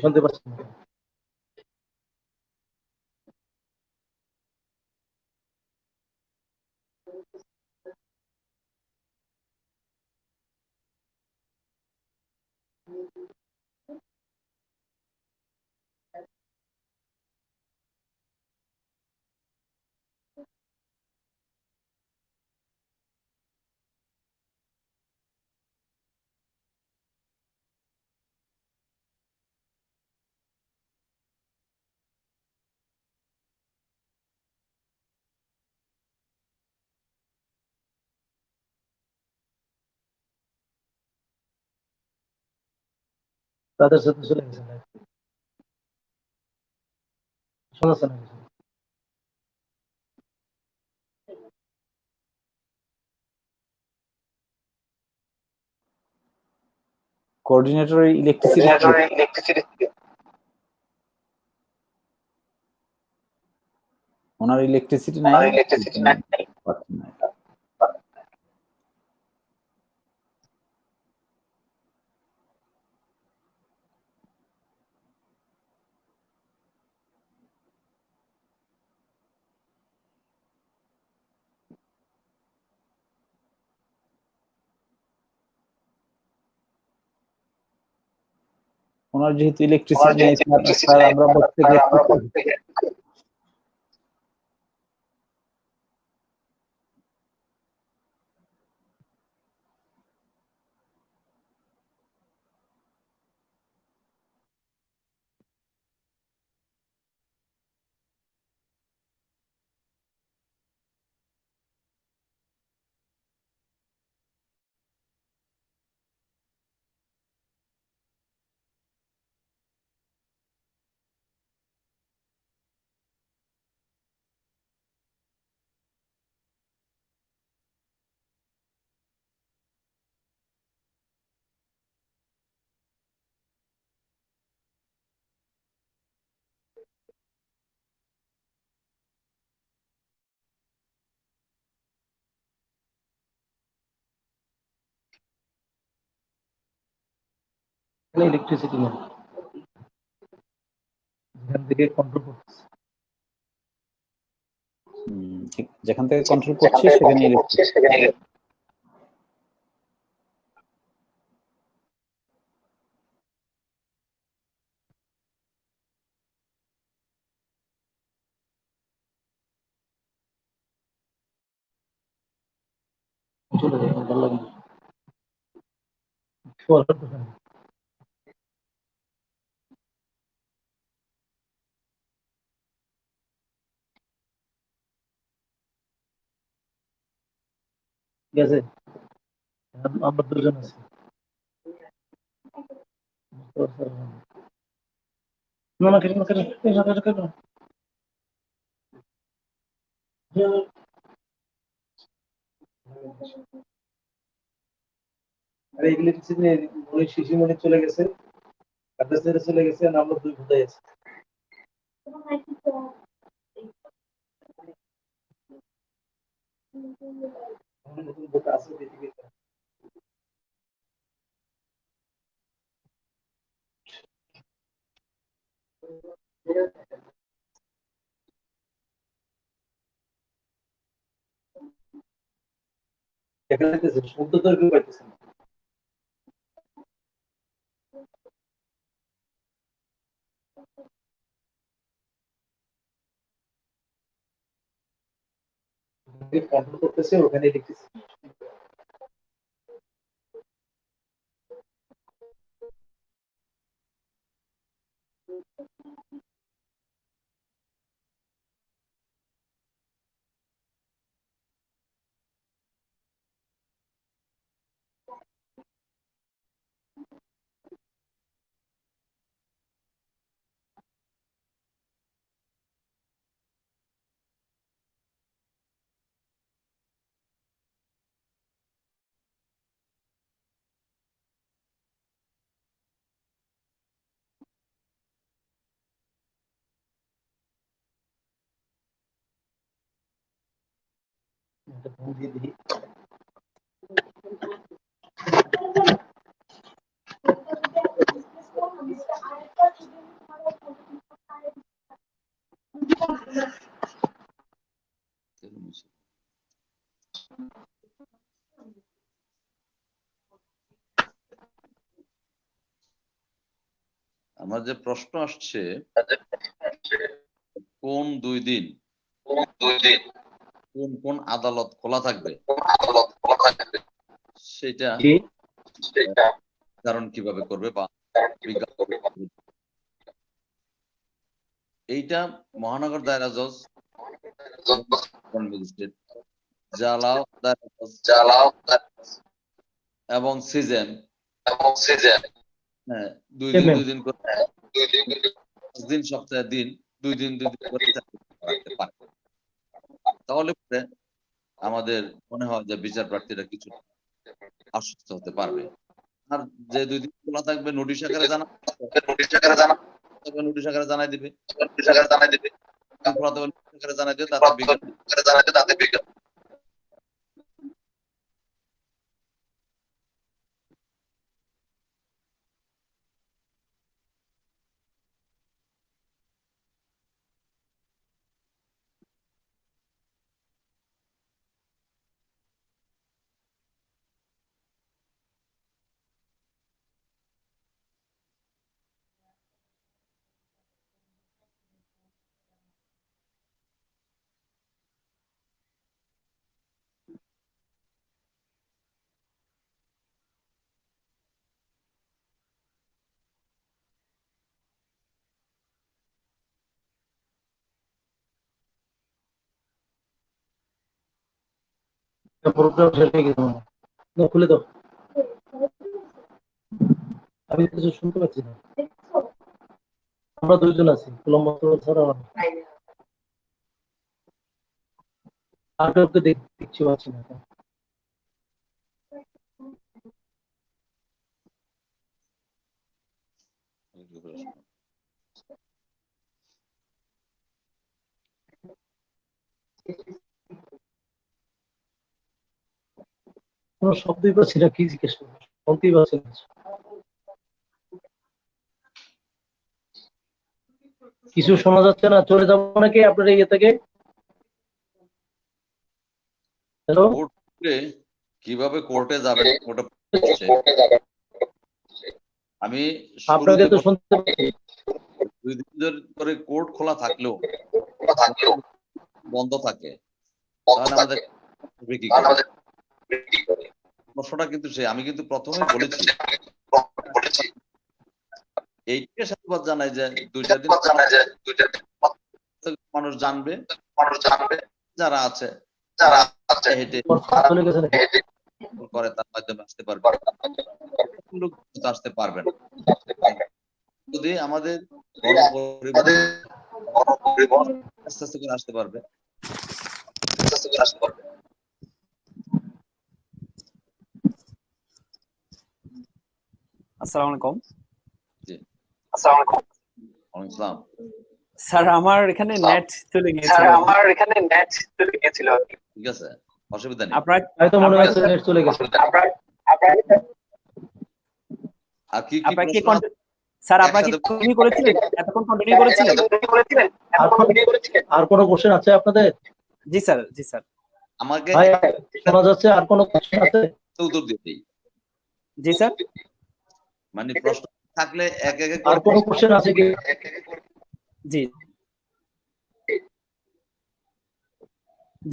শুনতে পাচ্ছেন না? তাদের সাথে চলে গেছে না, শোনা যাচ্ছে না কিছু। কোঅর্ডিনেটর ইলেকট্রিসিটি ওনার ইলেকট্রিসিটি নাই, পাচ্ছেন না। ওনার যেহেতু ইলেকট্রিসিটি নাই স্যার, আমরা প্রত্যেকে ইলেকট্রিসিটি নেই, এখান থেকে কন্ট্রোল করতেছে। যেখান থেকে কন্ট্রোল করছি সেখানে চলে যায়, ভালো লাগে না। শোয়ার দোকানে গেছে, আমরা দুজন আছি। না না, কেন কেন কেন কেন কেন আরে ইলেকট্রিসিটি নেই, ওই শিশিমণি চলে গেছে, কাদের ছেড়ে চলে গেছে, আর আমরা দুই কোথায় আছি। আছে এদিকে। দেখা যাইতেছে শব্দ তো আর কেউ পাইতেছে না। কন্ট্রোল করতেছে ওখানে ইলেকট্রিসিটি। এটা ফোন দিয়ে দিই। আমার যে প্রশ্ন আসছে, কোন 2 দিন কোন কোন আদালত খোলা থাকবে সেটা জি, কারণ কিভাবে করবে বা এইটা মহানগর দায়রা জজ, ম্যাজিস্ট্রেট, জালাও দায়রা জজ এবং সিজন, হ্যাঁ, 2 দিন MM 2 দিন করে 5 দিন সপ্তাহে দিন 2 দিন 2 দিন করে রাখতে পারে। তাহলে পরে আমাদের মনে হয় যে বিচার প্রার্থীরা কিছু আশ্বস্ত হতে পারবে। আর যে 2 দিন খোলা থাকবে নোটিশ আকারে জানাই দিবে, খোলা থাকবে নোটিশ আকারে জানাই দিবে, তাতে বিজ্ঞাপন। প্রোগ্রাম শেষ হয়ে গেছে মনে হয়। না, খুলে দাও। আমি কিছু শুনতে পাচ্ছি না। আমরা 2 জন আছি, গোলাম মোস্তফা ছাড়া আর আর কাউকে দেখছি পাচ্ছি না। কোনো শব্দই পাচ্ছি না, কি জিজ্ঞেস করবো, শুনতেই পাচ্ছি না। কিছু শোনা যাচ্ছে না, চলে যাবো নাকি আপনার ইয়ে থেকে? হ্যালো, কোর্টে কিভাবে কোর্টে যাবেন ওটা আমি আপনাকে শুরুতে তো শুনতে পাচ্ছি। 2 দিন করে কোর্ট খোলা থাকলেও বন্ধ থাকে, তাহলে আমাদের কি করে? প্রশ্নটা কিন্তু আমি কিন্তু প্রথমেই বলেছি, এইটাকে সাধুবাদ জানাই যে 2-4 দিন মানুষ জানবে, যারা আছে হেঁটে চলে গেছে নাকি? করে তার মাধ্যমে আসতে পারবে, লোক আসতে পারবে না। যদি আমাদের গণপরিবহন আস্তে আস্তে করে আসতে পারবে। আসসালামু আলাইকুম। জি, ওয়ালাইকুম আসসালাম। স্যার আমার এখানে নেট চলে গিয়েছিল। ঠিক আছে, অসুবিধা নেই। আপনার হয়তো মনে হচ্ছে নেট চলে গেছে। আর কি কি আপনার কি প্রশ্ন স্যার আপনার কি কন্টিনিউ করেছিলেন? এতক্ষণ কন্টিনিউ করেছিলেন? আর কোনো কোশ্চেন আছে আপনাদের? জি স্যার, জি স্যার। আমাকে ভাই শোনা যাচ্ছে? আর কোনো কোশ্চেন আছে? উত্তর দিতেই, জি স্যার। মানে প্রশ্ন থাকলে এক এক আর করে কোনো কোশ্চেন আছে কি? জি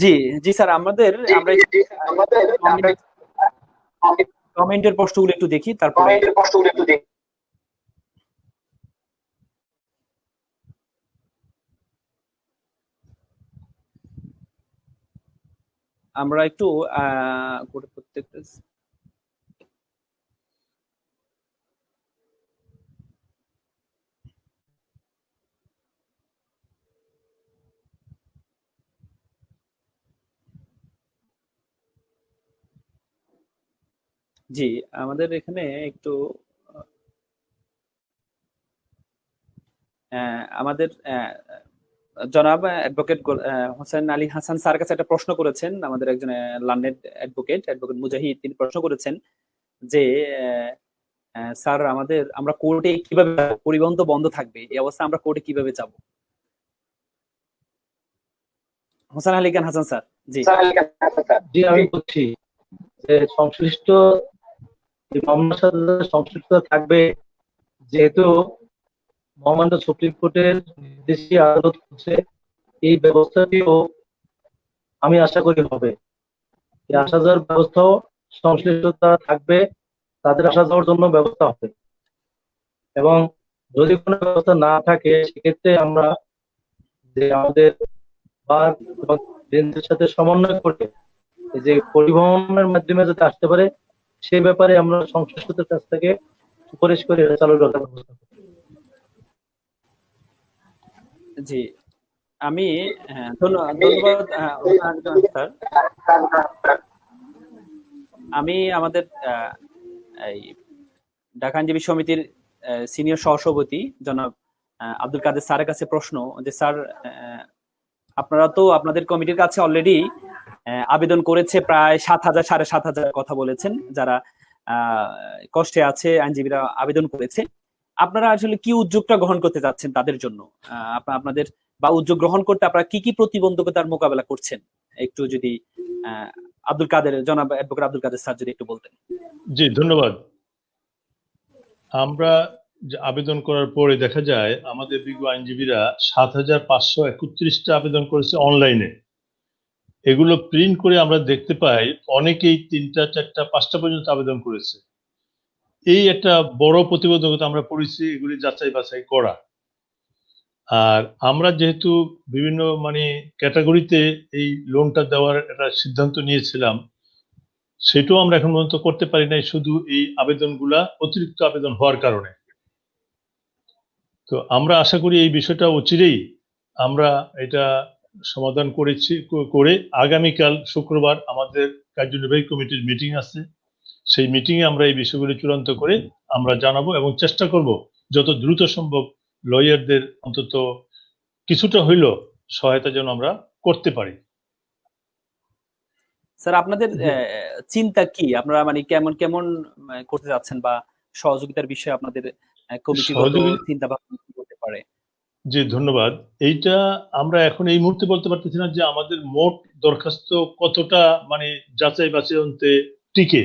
জি জি স্যার, আমরা কমেন্টের প্রশ্নগুলো একটু দেখি, তারপরে আমরা একটু প্রত্যেকটা জি আমাদের এখানে একটু আমাদের জনাব অ্যাডভোকেট হোসেন আলী হাসান স্যার কাছে একটা প্রশ্ন করেছেন আমাদের একজন লার্নেড অ্যাডভোকেট মুজাহিদ। তিনি প্রশ্ন করেছেন যে স্যার আমরা কোর্টে কিভাবে যাব? পরিবহন তো বন্ধ থাকবে, এই অবস্থা আমরা কোর্টে কিভাবে যাব? হোসেন আলী খান হাসান স্যার। জি জি, আমি বলছি যে সংশ্লিষ্ট এই মামলার সাথে সংশ্লিষ্ট থাকবে, যেহেতু মহামান্য সুপ্রিম কোর্টের নির্দেশে আদালত করছে, এই ব্যবস্থাটিও আমি আশা করি হবে। এই আসা যাওয়ার ব্যবস্থাও সংশ্লিষ্ট যারা থাকবে তাদের আসা যাওয়ার জন্য ব্যবস্থা হবে, এবং যদি কোনো ব্যবস্থা না থাকে সেক্ষেত্রে আমরা যে আমাদের বার এবং বেঞ্চের সাথে সমন্বয় করে এই যে পরিবহনের মাধ্যমে যাতে আসতে পারে সেই ব্যাপারে আমরা সংশ্লিষ্টদের কাছ থেকে সুপারিশ করে এটা চালু রাখার ব্যবস্থা করব। জি, আমি ধন্যবাদ স্যার। আমি আমাদের এই ঢাকা আইনজীবী সমিতির সিনিয়র সহসভাপতি জনাব আব্দুল কাদের স্যারের কাছে প্রশ্ন যে স্যার, আপনারা তো আপনাদের কমিটির কাছে অলরেডি আবেদন করেছে প্রায় 7,000 7,500 কথা বলেছেন, যারা কষ্টে আছে আইনজীবীরা আবেদন করেছে। আপনারা আসলে কি উদ্যোগটা গ্রহণ করতে যাচ্ছেন তাদের জন্য? আপনাদের বা উদ্যোগ গ্রহণ করতে আপনারা কি কি প্রতিবন্ধকতার মোকাবেলা করছেন, একটু যদি আব্দুল কাদের, জনাব অ্যাডভোকেট আব্দুল কাদের স্যার যদি একটু বলতেন। জি, ধন্যবাদ। আমরা যে আবেদন করার পরে দেখা যায় আমাদের বিজ্ঞ আইনজীবীরা 7,531টা আবেদন করেছে অনলাইনে। এগুলো প্রিন্ট করে আমরা দেখতে পাই অনেকেই 3টা 4টা 5টা পর্যন্ত আবেদন করেছে। এই একটা বড় প্রতিবন্ধকতা আমরা পড়েছি, এগুলি যাচাই বাছাই করা। আর আমরা যেহেতু বিভিন্ন ক্যাটাগরিতে এই লোনটা দেওয়ার একটা সিদ্ধান্ত নিয়েছিলাম, সেটাও আমরা এখন পর্যন্ত করতে পারি নাই, শুধু এই আবেদনগুলা অতিরিক্ত আবেদন হওয়ার কারণে। তো আমরা আশা করি এই বিষয়টা অচিরেই আমরা এটা সমাধান করে আগামীকাল শুক্রবার আমাদের কার্যনির্বাহী কমিটির মিটিং আছে, সেই মিটিং এ আমরা এই বিষয়গুলি চূড়ান্ত করে আমরা জানাবো এবং চেষ্টা করব যত দ্রুত সম্ভব লয়ারদের অন্তত কিছুটা হইলেও সহায়তা যেন আমরা করতে পারি। স্যার, আপনাদের চিন্তা কি? আপনারা কেমন কেমন করতে যাচ্ছেন, বা সহযোগিতার বিষয়ে আপনাদের কমিটিগত চিন্তা ভাবনা কি করতে পারে? জি, ধন্যবাদ। এইটা আমরা এখন এই মুহূর্তে বলতে পারতেছি না যে আমাদের মোট দরখাস্ত কতটা যাচাই বাছাই অন্তে টিকে।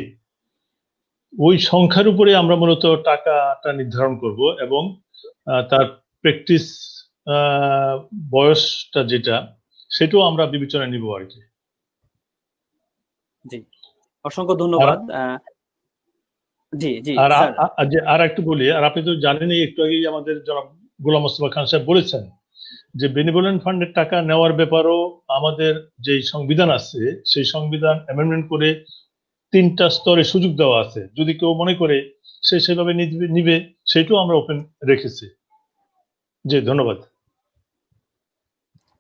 ওই সংখ্যার উপরে আমরা মূলত টাকাটা নির্ধারণ করব এবং তার প্র্যাকটিস বয়সটা যেটা, সেটাও আমরা বিবেচনায় নিব আর কি। জি, অসংখ্য ধন্যবাদ। জি জি আর একটু বলি, আর আপনি তো জানেনই, একটু আগেই আমাদের জনাব গোলাম মোস্তফা খান সাহেব বলেছেন যে বেনিভোলেন্ট ফান্ডের টাকা নেওয়ার ব্যাপারেও আমাদের যে সংবিধান আছে সেই সংবিধান অ্যামেন্ডমেন্ট করে 3টা স্তরে সুযোগ দেওয়া আছে। যদি কেউ মনে করে সে সেভাবে নিবে, সেটাও আমরা ওপেন রেখেছি। জি, ধন্যবাদ।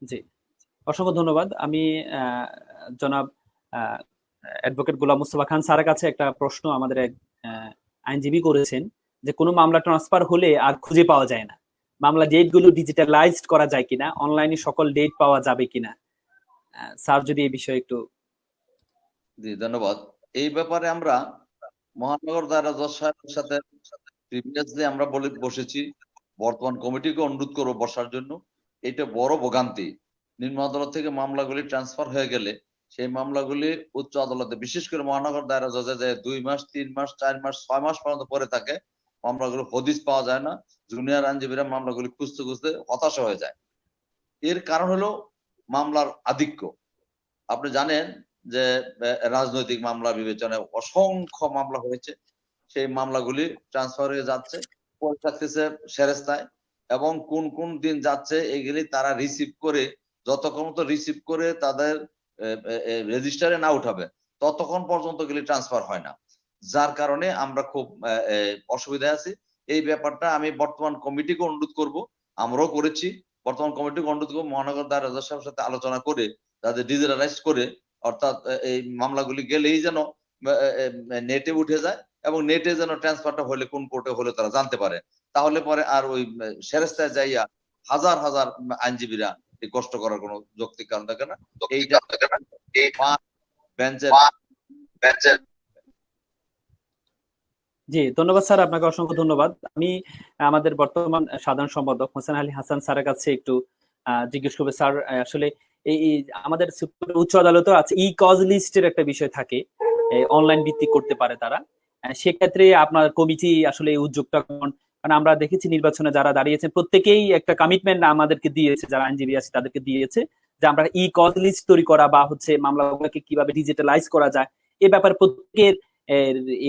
জি, অসংখ্য ধন্যবাদ। আমি জনাব অ্যাডভোকেট গোলাম মোস্তফা খান স্যারের কাছে একটা প্রশ্ন আমাদের এক আইনজীবী করেছেন যে কোনো মামলা ট্রান্সফার হলে আর খুঁজে পাওয়া যায় না, মামলা ডেট গুলো ডিজিটালাইজড করা যায় কিনা, অনলাইনে সকল ডেট পাওয়া যাবে কিনা, স্যার যদি এই বিষয়ে একটু। জি, ধন্যবাদ। এই ব্যাপারে আমরা মহানগর দায়রা জজ সাহেবের সাথে প্রিভিয়াসলি আমরা বসেছি, বর্তমান কমিটিকে অনুরোধ করবো বসার জন্য। এটা বড় ভোগান্তি। নিম্ন আদালত থেকে মামলাগুলি ট্রান্সফার হয়ে গেলে সেই মামলাগুলি উচ্চ আদালতে, বিশেষ করে মহানগর দায়রা জজে যে 2 মাস 3 মাস 4 মাস 6 মাস পর্যন্ত পরে থাকে, মামলাগুলো হদিস পাওয়া যায় না। জুনিয়র আইনজীবীরা মামলাগুলি খুঁজতে খুঁজতে হতাশা হয়ে যায়। এর কারণ হলো মামলার আধিক্য। আপনি জানেন যে রাজনৈতিক মামলা বিবেচনায় অসংখ্য মামলা হয়েছে, সেই মামলাগুলি ট্রান্সফার হয়ে যাচ্ছে, পরে থাকতেছে সেরেস্তায়, এবং কোন কোন দিন যাচ্ছে এগুলি তারা রিসিভ করে, যতক্ষণ তো রিসিভ করে তাদের রেজিস্টারে না উঠাবে ততক্ষণ পর্যন্ত গেলে ট্রান্সফার হয় না, যার কারণে আমরা খুব অসুবিধায় আছি। এই ব্যাপারটা আমি বর্তমান কমিটিকে অনুরোধ করব, আমরাও করেছি, বর্তমান কমিটিকে অনুরোধ করবো মহানগর দায়রা জজ সাহেবের সাথে আলোচনা করে তাদের ডিজিটালাইজ করে, অর্থাৎ এই মামলাগুলি গেলেই যেন নেটে উঠে যায় এবং নেটে যেন ট্রান্সফারটা হলে কোন কোর্টে হলে তারা জানতে পারে। তাহলে পরে আর ওই সেরেস্তায় যাইয়া হাজার হাজার আইনজীবীরা এই কষ্ট করার কোনো যৌক্তিক কারণ থাকে না। এইটা বেঞ্চের জি, ধন্যবাদ স্যার, আপনাকে অসংখ্য ধন্যবাদ। আমি আমাদের বর্তমান সাধারণ সম্পাদক হোসেন আলী হাসান স্যারের কাছে একটু জিজ্ঞেস করবো। স্যার, আসলে এই আমাদের উচ্চ আদালতেও আছে ই কজ লিস্টের একটা বিষয় থাকে, অনলাইন ভিত্তিক করতে পারে তারা। সেক্ষেত্রে আপনার কমিটি আসলে এই উদ্যোগটা কারণ আমরা দেখেছি নির্বাচনে যারা দাঁড়িয়েছেন প্রত্যেকেই একটা কমিটমেন্ট আমাদেরকে দিয়েছে, যারা আইনজীবী আছে তাদেরকে দিয়েছে যে আমরা ই কজ লিস্ট তৈরি করা বা হচ্ছে মামলাগুলোকে কিভাবে ডিজিটালাইজ করা যায় এ ব্যাপারে প্রত্যেকের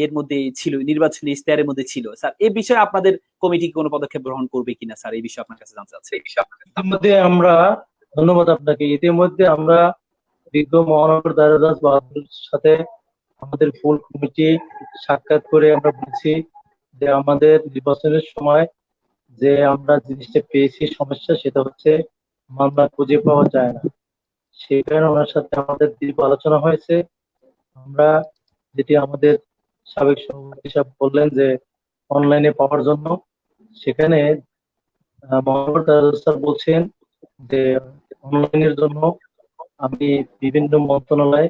এর মধ্যে ছিল, নির্বাচনী ইশতেহারের মধ্যে ছিল। স্যার, এই বিষয়ে আপনাদের কমিটি কোনো পদক্ষেপ গ্রহণ করবে কিনা স্যার, এই বিষয়ে আপনার কাছে জানতে চাচ্ছি। ইতিমধ্যে আমরা, ধন্যবাদ আপনাকে, ইতিমধ্যে আমরা বিজ্ঞ মহানগর দায়রা বাহাদুর সাথে আমাদের ফুল কমিটি সাক্ষাৎ করে আমরা বলছি যে আমাদের নির্বাচনের সময় যে আমরা জিনিসটা পেয়েছি সমস্যা, সেটা হচ্ছে মামলা খুঁজে পাওয়া যায় না। সেই কারণে ওনার সাথে আমাদের দীর্ঘ আলোচনা হয়েছে। আমরা যেটি আমাদের সাবেক সভাপতি সাহেব বললেন যে অনলাইনে পাওয়ার জন্য, সেখানে মহানগর দায়রা স্যার বলছেন যে অনলাইনের জন্য আমি বিভিন্ন মন্ত্রণালয়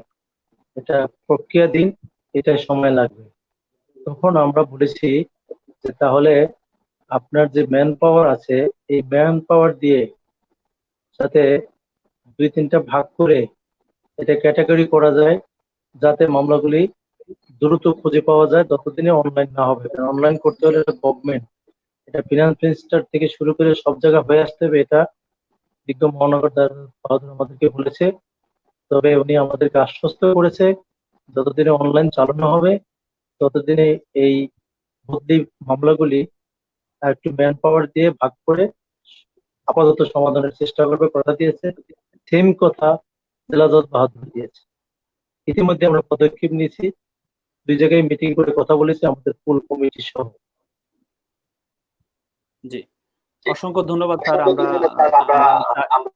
এটা প্রক্রিয়া দিন, এটা সময় লাগবে। তখন আমরা বলেছি যে তাহলে আপনার যে ম্যান পাওয়ার আছে এই ম্যান পাওয়ার দিয়ে যাতে 2-3টা ভাগ করে এটা ক্যাটাগরি করা যায়, যাতে মামলাগুলি দ্রুত খুঁজে পাওয়া যায়, ততদিনে অনলাইন না হবে। কারণ অনলাইন করতে হলে গভর্নমেন্ট, এটা ফিনান্স মিনিস্টার থেকে শুরু করে সব জায়গায় হয়ে আসতে হবে। এটা বিজ্ঞ মহানগর বাহাদুর আমাদেরকে বলেছে। তবে উনি আমাদেরকে আশ্বস্ত করেছে যতদিনে অনলাইন চালানো হবে ততদিনে এই বদলি মামলাগুলি একটু ম্যান পাওয়ার দিয়ে ভাগ করে আপাতত সমাধানের চেষ্টা করবে কথা দিয়েছে। সেম কথা জেলা জজ বাহাদুর দিয়েছে। ইতিমধ্যে আমরা পদক্ষেপ নিয়েছি, 2 জায়গায় মিটিং করে কথা বলেছি আমাদের ফুল কমিটি সহ। জি, অসংখ্য ধন্যবাদ স্যার। আমরা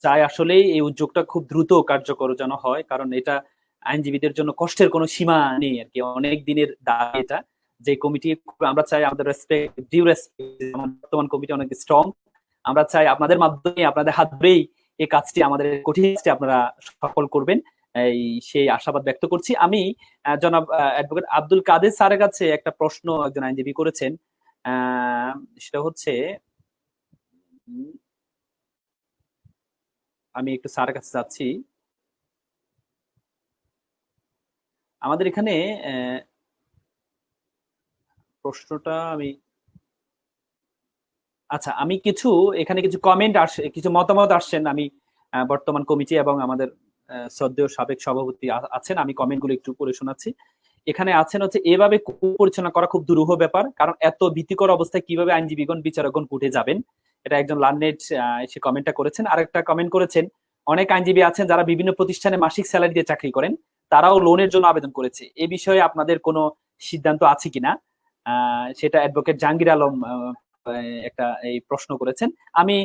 চাই আসলেই এই উদ্যোগটা খুব দ্রুত কার্যকর যেন হয়, কারণ এটা আইনজীবীদের জন্য কষ্টের কোনো সীমা নেই আর কি, অনেক দিনের দাবি এটা। যে কমিটি আমরা চাই আমাদের বর্তমান কমিটি অনেক স্ট্রং, আমরা চাই আপনাদের মাধ্যমে আপনাদের হাত ধরেই এই কাজটি, আমাদের কঠিন কাজটি আপনারা সফল করবেন, এই সেই আশাবাদ ব্যক্ত করছি। আমি জনাব অ্যাডভোকেট আব্দুল কাদের স্যারের কাছে একটা প্রশ্ন একজন আইনজীবী করেছেন, সেটা হচ্ছে আমি একটু স্যারের কাছে যাচ্ছি। আমাদের এখানে প্রশ্নটা আমি আচ্ছা, আমি এখানে কিছু কমেন্ট আসে, কিছু মতামত আসছেন। আমি বর্তমান কমিটি এবং আমাদের শ্রদ্ধেয় সাবেক সভাপতি আছেন, আমি কমেন্টগুলো একটু পড়ে শোনাচ্ছি। এখানে আছেন হচ্ছে এভাবে পরিচালনা করা খুব দুরূহ ব্যাপার, কারণ এত ভীতিকর অবস্থায় কিভাবে আইনজীবীগণ বিচারকগণ উঠে যাবেন। এটা একজন লার্নেড সে কমেন্টটা করেছেন। আরেকটা কমেন্ট করেছেন, অনেক আইনজীবী আছেন যারা বিভিন্ন প্রতিষ্ঠানে মাসিক স্যালারি দিয়ে চাকরি করেন, তারাও লোনের জন্য আবেদন করেছে। এ বিষয়ে আপনাদের কোনো সিদ্ধান্ত আছে কিনা, সেটা অ্যাডভোকেট জাহাঙ্গীর আলম একটা এই প্রশ্ন করেছেন। আমি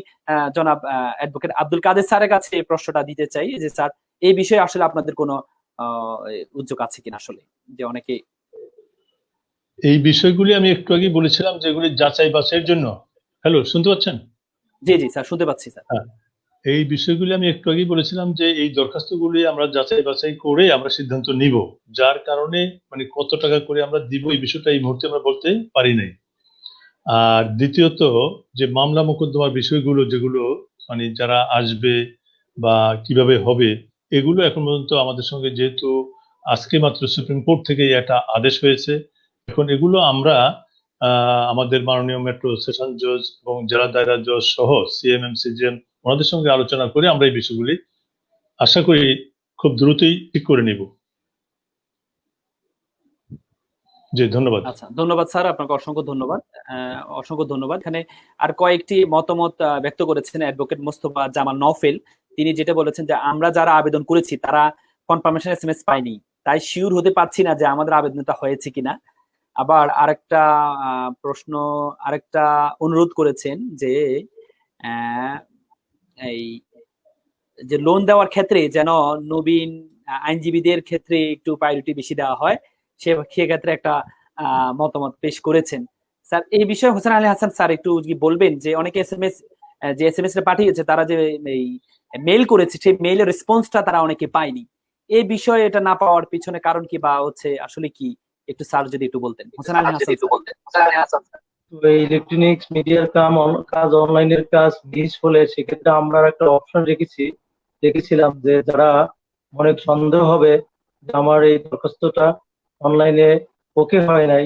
জনাব অ্যাডভোকেট আব্দুল কাদের স্যারের কাছে এই প্রশ্নটা দিতে চাই যে স্যার, এই বিষয়ে আসলে আপনাদের কোনো উদ্যোগ আছে কিনা, আসলে যে অনেকে এই বিষয়গুলি আমি একটু আগে বলেছিলাম যেগুলি যাচাই বাছাইয়ের জন্য। হ্যালো, শুনতে পাচ্ছেন? জি জি স্যার, শুনতে পাচ্ছি স্যার। এই বিষয়গুলি আমি একটু আগে বলেছিলাম যে এই দরখাস্তগুলি আমরা যাচাই বাছাই করে আমরা সিদ্ধান্ত নিব, যার কারণে মানে কত টাকা করে আমরা দিব এই বিষয়টা এই মুহূর্তে আমরা বলতে পারি নাই। আর দ্বিতীয়ত যে মামলা মোকদ্দমার বিষয়গুলো যেগুলো মানে যারা আসবে বা কিভাবে হবে, এগুলো এখন পর্যন্ত আমাদের সঙ্গে, যেহেতু আজকে মাত্র সুপ্রিম কোর্ট থেকে একটা আদেশ হয়েছে, এখন এগুলো আমরা আমাদের মাননীয় মেট্রো সেশন জজ এবং জেলা দায়রা জজ সহ সিএমএম সিজিএম ওনাদের সঙ্গে আলোচনা করে আমরা এই বিষয়গুলি আশা করি খুব দ্রুতই ঠিক করে নিব। জি, ধন্যবাদ। আচ্ছা, ধন্যবাদ স্যার, আপনাকে অসংখ্য ধন্যবাদ। অসংখ্য ধন্যবাদ। এখানে আর কয়েকটি মতামত ব্যক্ত করেছেন অ্যাডভোকেট মোস্তফা জামাল নওফেল। তিনি যেটা বলেছেন যে আমরা যারা আবেদন করেছি তারা কনফার্মেশন এসএমএস পাইনি, তাই শিওর হতে পারছি না যে আমাদের আবেদনটা হয়েছে কিনা। আবার আরেকটা অনুরোধ করেছেন যে এই যে লোন দেওয়ার ক্ষেত্রে যেন নবীন আইনজীবীদের ক্ষেত্রে একটু প্রায়োরিটি বেশি দেওয়া হয়, সেক্ষেত্রে একটা মতামত পেশ করেছেন। স্যার, এই বিষয়ে হোসেন আলী হাসান স্যার একটু বলবেন যে অনেকে এসএমএস যে SMS টা পাঠিয়েছে তারা যে এই মেইল করেছে সেই মেইলের রেসপন্সটা তারা অনেকে পায়নি। এই বিষয়ে এটা না পাওয়ার পিছনে কারণ কি বা হচ্ছে আসলে কি, একটু স্যার যদি একটু বলতেন। হোসেন আলী হাসান স্যার। তো এই ইলেকট্রনিক্স মিডিয়ার কাজ অনলাইনের কাজ মিস হলে সেক্ষেত্রে আমরা একটা অপশন রেখেছিলাম যে যারা অনেক সন্দেহ হবে যে আমার এই দরখাস্তটা অনলাইনে ওকে হয় নাই,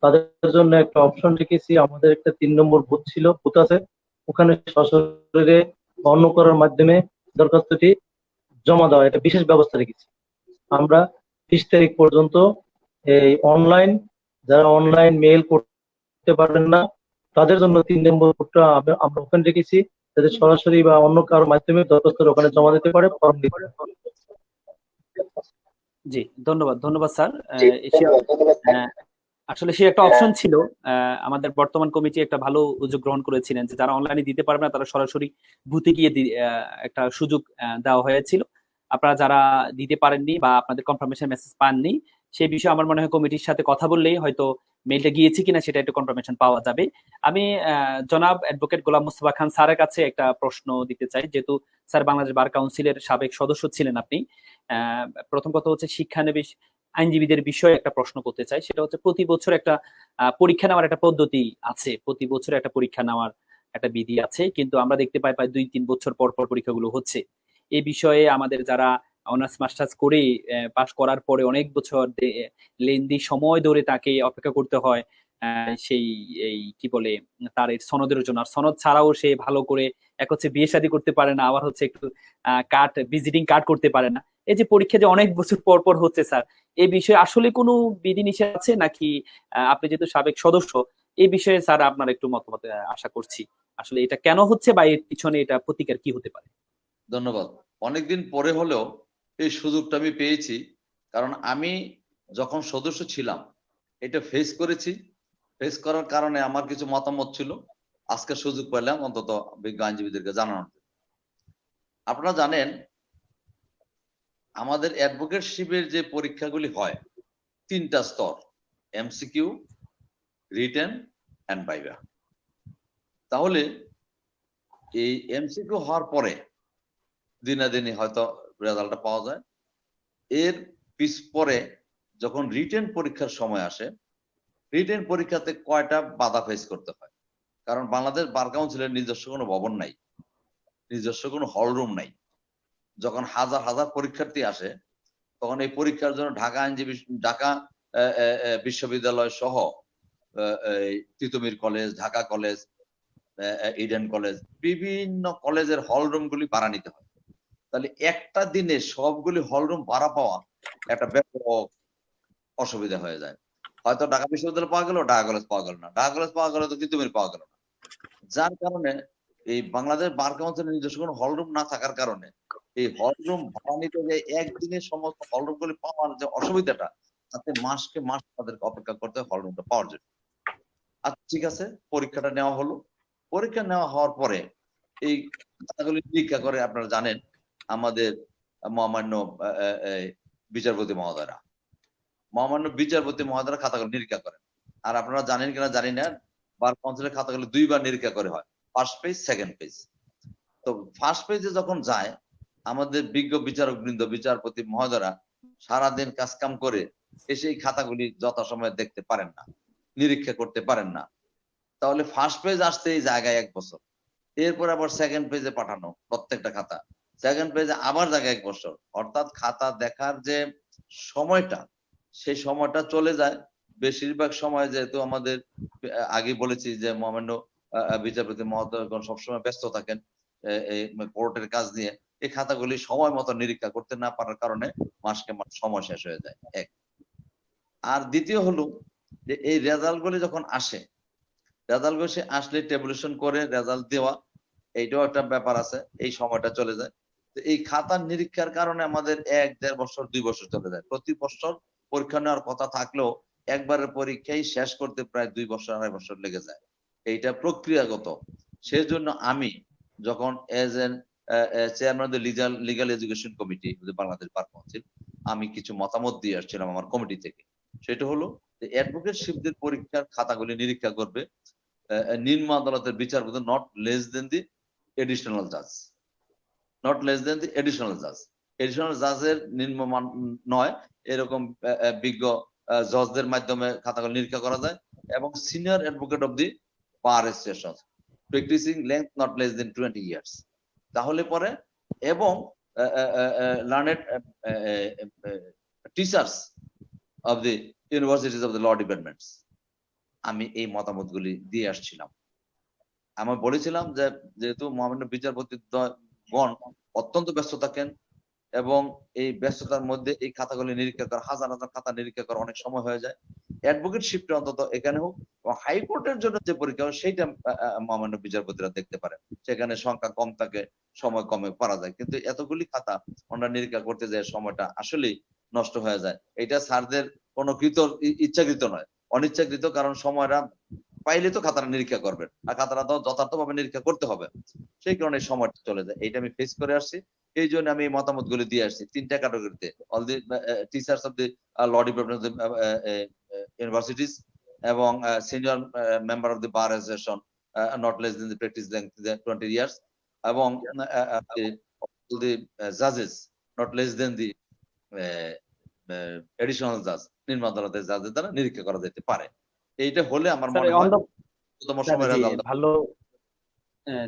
তাদের জন্য একটা অপশন রেখেছি। আমাদের একটা 3 নম্বর বুথ আছে, ওখানে সশরীরে অন্য করার মাধ্যমে দরখাস্তটি জমা দেওয়া, এটা বিশেষ ব্যবস্থা রেখেছি আমরা। 30 তারিখ পর্যন্ত এই যারা অনলাইন মেইল করতে পারেন না তাদের জন্য 3 নম্বর বুথটা আমরা ওখানে রেখেছি, যাতে সরাসরি বা অন্য কারোর মাধ্যমে দরখাস্ত ওখানে জমা দিতে পারে, ফর্ম দিতে পারে। জি, ধন্যবাদ স্যার। আসলে সে একটা অপশন ছিল। আমাদের বর্তমান কমিটি একটা ভালো উদ্যোগ গ্রহণ করেছিলেন যে যারা অনলাইনে দিতে পারবে না তারা সরাসরি বুথে গিয়ে একটা সুযোগ দেওয়া হয়েছিল। আপনারা যারা দিতে পারেননি বা আপনাদের কনফার্মেশন মেসেজ পাননি, সেই বিষয়ে আমার মনে হয় কমিটির সাথে কথা বললেই হয়তো মেইলটা গিয়েছে কিনা সেটা একটু কনফার্মেশন পাওয়া যাবে। আমি জনাব অ্যাডভোকেট গোলাম মুস্তফা খান স্যারের কাছে একটা প্রশ্ন দিতে চাই, যেহেতু স্যার বাংলাদেশ বার কাউন্সিলের সাবেক সদস্য ছিলেন আপনি। প্রথম কথা হচ্ছে শিক্ষানবিশ আইনজীবীদের বিষয়ে একটা প্রশ্ন করতে চাই, সেটা হচ্ছে প্রতি বছর একটা পরীক্ষা নেওয়ার একটা পদ্ধতি আছে, প্রতি বছর একটা পরীক্ষা নেওয়ার একটা বিধি আছে, কিন্তু আমরা দেখতে পাই প্রায় 2-3 বছর পর পর পরীক্ষাগুলো হচ্ছে। এই বিষয়ে আমাদের যারা অনার্স মাস্টার্স করে পাশ করার পরে অনেক বছর লেন্দি সময় ধরে তাকে অপেক্ষা করতে হয় সেই এই কি বলে তার এই সনদের জন্য। আর সনদ ছাড়াও সে ভালো করে এক হচ্ছে বিয়ে শাদী করতে পারে না, আবার হচ্ছে একটু ভিজিটিং কার্ড করতে পারে না। এই যে পরীক্ষা যে অনেক বছর পর পর হচ্ছে স্যার, এই বিষয়ে আসলে কোনো বিধিনিষেধ আছে নাকি? আপনি যেহেতু সাবেক সদস্য, এই বিষয়ে স্যার আপনার একটু মতামত আশা করছি। আসলে এটা কেন হচ্ছে বা এর পিছনে এটা প্রতিকার কি হতে পারে? ধন্যবাদ। অনেকদিন পরে হলেও এই সুযোগটা আমি পেয়েছি, কারণ আমি যখন সদস্য ছিলাম এটা ফেস করেছি। ফেস করার কারণে আমার কিছু মতামত ছিল, আজকে সুযোগ পেলাম অন্তত বিজ্ঞ আইনজীবীদেরকে জানানোর। আপনারা জানেন আমাদের অ্যাডভোকেটশিপের যে পরীক্ষাগুলি হয় 3টা স্তর, এমসিকিউ, রিটেন এন্ড ভাইভা। তাহলে এই এমসিকিউ হওয়ার পরে দিনাদিনই হয়তো রেজাল্টটা পাওয়া যায়। এর পরে যখন রিটেন পরীক্ষার সময় আসে, রিটেন পরীক্ষাতে কয়টা বাধা ফেস করতে হয়, কারণ বাংলাদেশ বার কাউন্সিলের নিজস্ব কোনো ভবন নাই, নিজস্ব কোনো হল রুম নাই। যখন হাজার হাজার পরীক্ষার্থী আসে তখন এই পরীক্ষার জন্য ঢাকা বিশ্ববিদ্যালয় সহ Titumir college, Dhaka college, Eden college, বিভিন্ন কলেজের হল রুম গুলি ভাড়া নিতে হয়। তাহলে একটা দিনে সবগুলি হল রুম ভাড়া পাওয়া একটা ব্যাপক অসুবিধা হয়ে যায়। হয়তো ঢাকা বিশ্ববিদ্যালয় পাওয়া গেল, ঢাকা কলেজ পাওয়া গেল না, ঢাকা কলেজ পাওয়া গেল তো তিতুমির পাওয়া গেল না। যার কারণে এই বাংলাদেশ বার কাউন্সিলের নিজস্ব কোনো হল রুম না থাকার কারণে এই হল রুম ভাড়া নিতে যে একদিনে সমস্ত হল রুম গুলি পাওয়ার যে অসুবিধাটা, তাতে মাসকে মাস তাদেরকে অপেক্ষা করতে হল রুমটা পাওয়ার জন্য। আচ্ছা ঠিক আছে, পরীক্ষাটা নেওয়া হলো। পরীক্ষা নেওয়া হওয়ার পরে এই খাতাগুলি পরীক্ষা করে আপনারা জানেন আমাদের মহামান্য বিচারপতি মহোদয়রা খাতাগুলো নিরীক্ষা করেন। আর আপনারা জানেন কিনা জানি না, বার কাউন্সিলের খাতাগুলো 2বার নিরীক্ষা করে হয়, ফার্স্ট পেজ, সেকেন্ড পেজ। তো ফার্স্ট পেজে যখন যায় আমাদের বিজ্ঞ বিচারক বৃন্দ, বিচারপতি মহোদয়রা সারাদিন কাজকাম করে এসে এই খাতাগুলি যথাসময়ে দেখতে পারেন না, নিরীক্ষা করতে পারেন না। তাহলে ফার্স্ট পেজ আসতে এই জায়গায় 1 বছর, এরপর আবার সেকেন্ড পেজে পাঠানো প্রত্যেকটা খাতা, সেকেন্ড পেজে আবার জায়গায় 1 বছর, অর্থাৎ খাতা দেখার যে সময়টা সেই সময়টা চলে যায়। বেশিরভাগ সময় যেহেতু আমাদের আগে বলেছি যে মহামান্য বিচারপতি মহোদয় সবসময় ব্যস্ত থাকেন এই কোর্টের কাজ নিয়ে, এই খাতাগুলি সময় মতো নিরীক্ষা করতে না পারার কারণে মাসকে মাস সময় শেষ হয়ে যায়। এক আর দ্বিতীয় হলো যে এই রেজাল্ট গুলি যখন আসে, রেজাল্ট গুলি আসলে টেবুলেশন করে রেজাল্ট দেওয়া, এইটাও একটা ব্যাপার আছে, এই সময়টা চলে যায়। তো এই খাতার নিরীক্ষার কারণে আমাদের 1-1.5 বছর 2 বছর চলে যায়। প্রতি বছর পরীক্ষা নেওয়ার কথা থাকলেও একবারের পরীক্ষায় শেষ করতে প্রায় 2 বছর 2.5 বছর লেগে যায়। এইটা প্রক্রিয়াগত। সেজন্য আমি যখন age N chairman of the legal education committee Bangladesh bar council, আমি কিছু মতামত দিয়ে আসছিলাম আমার কমিটি থেকে। সেটা হলো যে অ্যাডভোকেটশিপদের পরীক্ষার খাতাগুলি নিরীক্ষা করবে নিম্ন আদালতের বিচারপতি, not less then the additional judge, not less than the additional judge. Additional judgeর নিম্নমান নয়, এরকম বিজ্ঞ জজদের মাধ্যমে খাতাগুলো নিরীক্ষা করা যায়, এবং senior advocate of the bar association practising length not less than 20 years, তাহলে পরে, এবং learned teachers of the universities of the law departments. আমি এই মতামতগুলি দিয়ে আসছিলাম। আমি বলেছিলাম যে যেহেতু মহামান্য বিচারপতিগণ অত্যন্ত ব্যস্ত থাকেন, এবং এই ব্যস্ততার মধ্যে এই খাতাগুলি নিরীক্ষা করা, হাজার হাজার খাতা নিরীক্ষা করা অনেক সময় হয়ে যায়। অ্যাডভোকেট শিফটে অন্তত এখানে হোক, এবং হাইকোর্টের জন্য যে পরীক্ষা হয় সেইটা মহামান্য বিচারপতিরা দেখতে পারেন, সেখানে সংখ্যা কম থাকে, সময় কমে পারা যায়। কিন্তু এতগুলি খাতা ওনারা নিরীক্ষা করতে যায়, সময়টা আসলেই নষ্ট হয়ে যায়। এটা স্যারদের কোনো ইচ্ছাকৃত নয়, অনিচ্ছাকৃত, কারণ সময়টা পাইলে তো খাতাটা নিরীক্ষা করবেন, আর খাতাটা তো যথার্থভাবে নিরীক্ষা করতে হবে, সেই কারণে সময়টা চলে যায়। এইটা আমি ফেস করে আসছি, এই জন্য আমি এই মতামত গুলি দিয়ে আসছি 3টা ক্যাটাগরিতে, all the teachers of the law department universities, এবং senior member of the bar association not less then the practice length 20 years, এবং দি জাজেস not less then the additional জাজ, নিম্ন আদালতের জাজের দ্বারা নিরীক্ষা করা যেতে পারে। এইটা হলে আমার মনে হয় ভালো।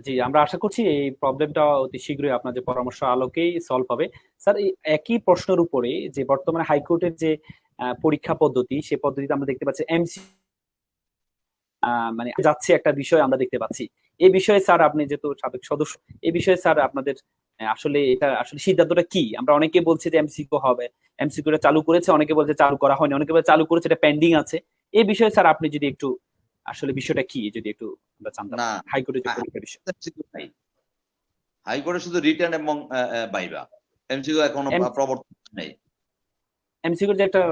জি, আমরা আশা করছি এই প্রবলেমটা অতি শীঘ্রই আপনাদের পরামর্শ আলোকেই সলভ হবে। স্যার, এই একই প্রশ্নের উপরে যে বর্তমানে হাইকোর্টের যে পরীক্ষা পদ্ধতি, সেই পদ্ধতিতে আমরা দেখতে পাচ্ছি এমসি মানে যাচ্ছে একটা বিষয় আমরা দেখতে পাচ্ছি। এই বিষয়ে স্যার, আপনি যেহেতু সাবেক সদস্য, এই বিষয়ে স্যার আপনাদের আসলে এটা আসলে সিদ্ধান্তটা কি? আমরা অনেকে বলছি যে এমসিকিউ হবে, এমসিকিউটা চালু করেছে, অনেকে বলছে চালু করা হয়নি, অনেকে বলছে চালু করেছে, এটা পেন্ডিং আছে। এই বিষয়ে স্যার আপনি যদি একটু আসলে বিষয়টা কি যদি একটু আমরা জানতাম। হাইকোর্টের যে পরীক্ষার বিষয়, হাইকোর্টে শুধু রিটার্ন এবং ভাইভা, এমসিকিউ এখনো প্রবর্তন নেই। এমসিকিউর যে একটা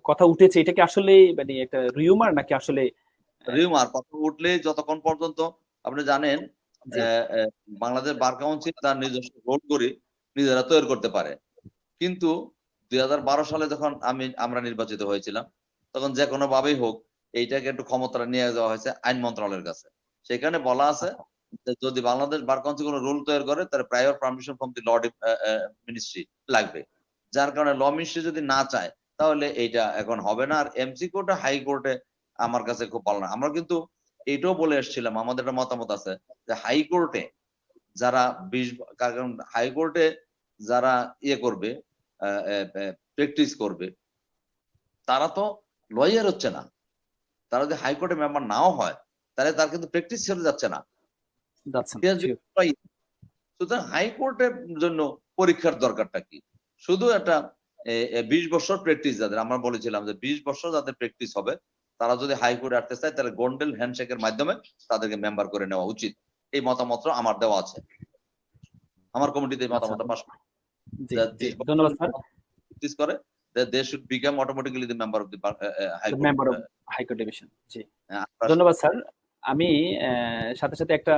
কথা উঠেছে, এটা কি আসলে মানে একটা রিউমার নাকি আসলে? রিউমার কথা উঠলে যতক্ষণ পর্যন্ত আপনি জানেন বাংলাদেশ বার কাউন্সিল তার নিজস্ব রোল করে নিজেরা তৈরি করতে পারে, কিন্তু 2012 সালে যখন আমরা নির্বাচিত হয়েছিলাম, তখন যে কোনো ভাবেই হোক এইটাকে একটু ক্ষমতা নিয়ে যাওয়া হয়েছে আইন মন্ত্রণালয়ের কাছে। সেখানে বলা আছে যদি বাংলাদেশ বার কাউন্সিল কোনো রুল তৈরি করে, তার prior permission from the law ministry লাগবে, যার কারণে ল মিনিস্ট্রি যদি না চায় তাহলে এইটা এখন হবে না। আর এমসিকিউটা হাইকোর্টে আমার কাছে খুব ভালো না। আমরা কিন্তু এটাও বলে এসেছিলাম, আমাদের একটা মতামত আছে যে হাইকোর্টে যারা কারণ হাইকোর্টে যারা করবে, প্র্যাকটিস করবে, তারা তো লয়ার হচ্ছে না। তারা যদি হাইকোর্টে মেম্বার নাও হয়, তাহলে তার কিন্তু প্র্যাকটিস ছেড়ে যাচ্ছে না। সুতরাং হাইকোর্টের জন্য পরীক্ষার দরকারটা কি? শুধু একটা 20 বছর প্র্যাকটিস, যাদের আমরা বলেছিলাম যে 20 বছর যাদের প্র্যাকটিস হবে, তারা যদি হাইকোর্টে আসতে চায় তাহলে গোল্ডেন হ্যান্ডশেকের মাধ্যমে তাদেরকে মেম্বার করে নেওয়া উচিত। এই মতামত আমার দেওয়া আছে, আমার কমিটিতে এই মতামত পাস করে। ধন্যবাদ স্যার। প্র্যাকটিস করে they should become automatically the member of the High Court Division. জি, ধন্যবাদ স্যার। আমি সাথে সাথে একটা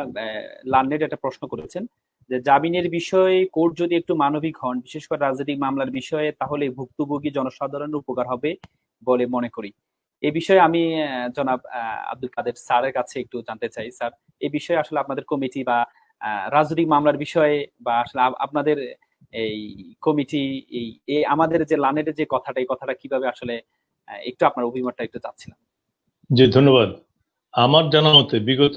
লার্নেড একটা প্রশ্ন করেছেন যে জামিনের বিষয়ে কোর্ট যদি একটু মানবিক হন, বিশেষ করে রাজনৈতিক মামলার বিষয়ে, তাহলে ভুক্তভোগী জনসাধারণের উপকার হবে বলে মনে করি। এই বিষয়ে আমি জনাব আব্দুল কাদের স্যারের কাছে একটু জানতে চাই। স্যার, এই বিষয়ে আসলে আপনাদের কমিটি বা রাজনৈতিক মামলার বিষয়ে বা আসলে আপনাদের এই কমিটি এই আমাদের যে লার্নেডের যে কথাটা, এই কথাটা কিভাবে আসলে একটু আপনার অভিমতটা একটু চাচ্ছিলাম। জি, ধন্যবাদ। আমার জানা মতে বিগত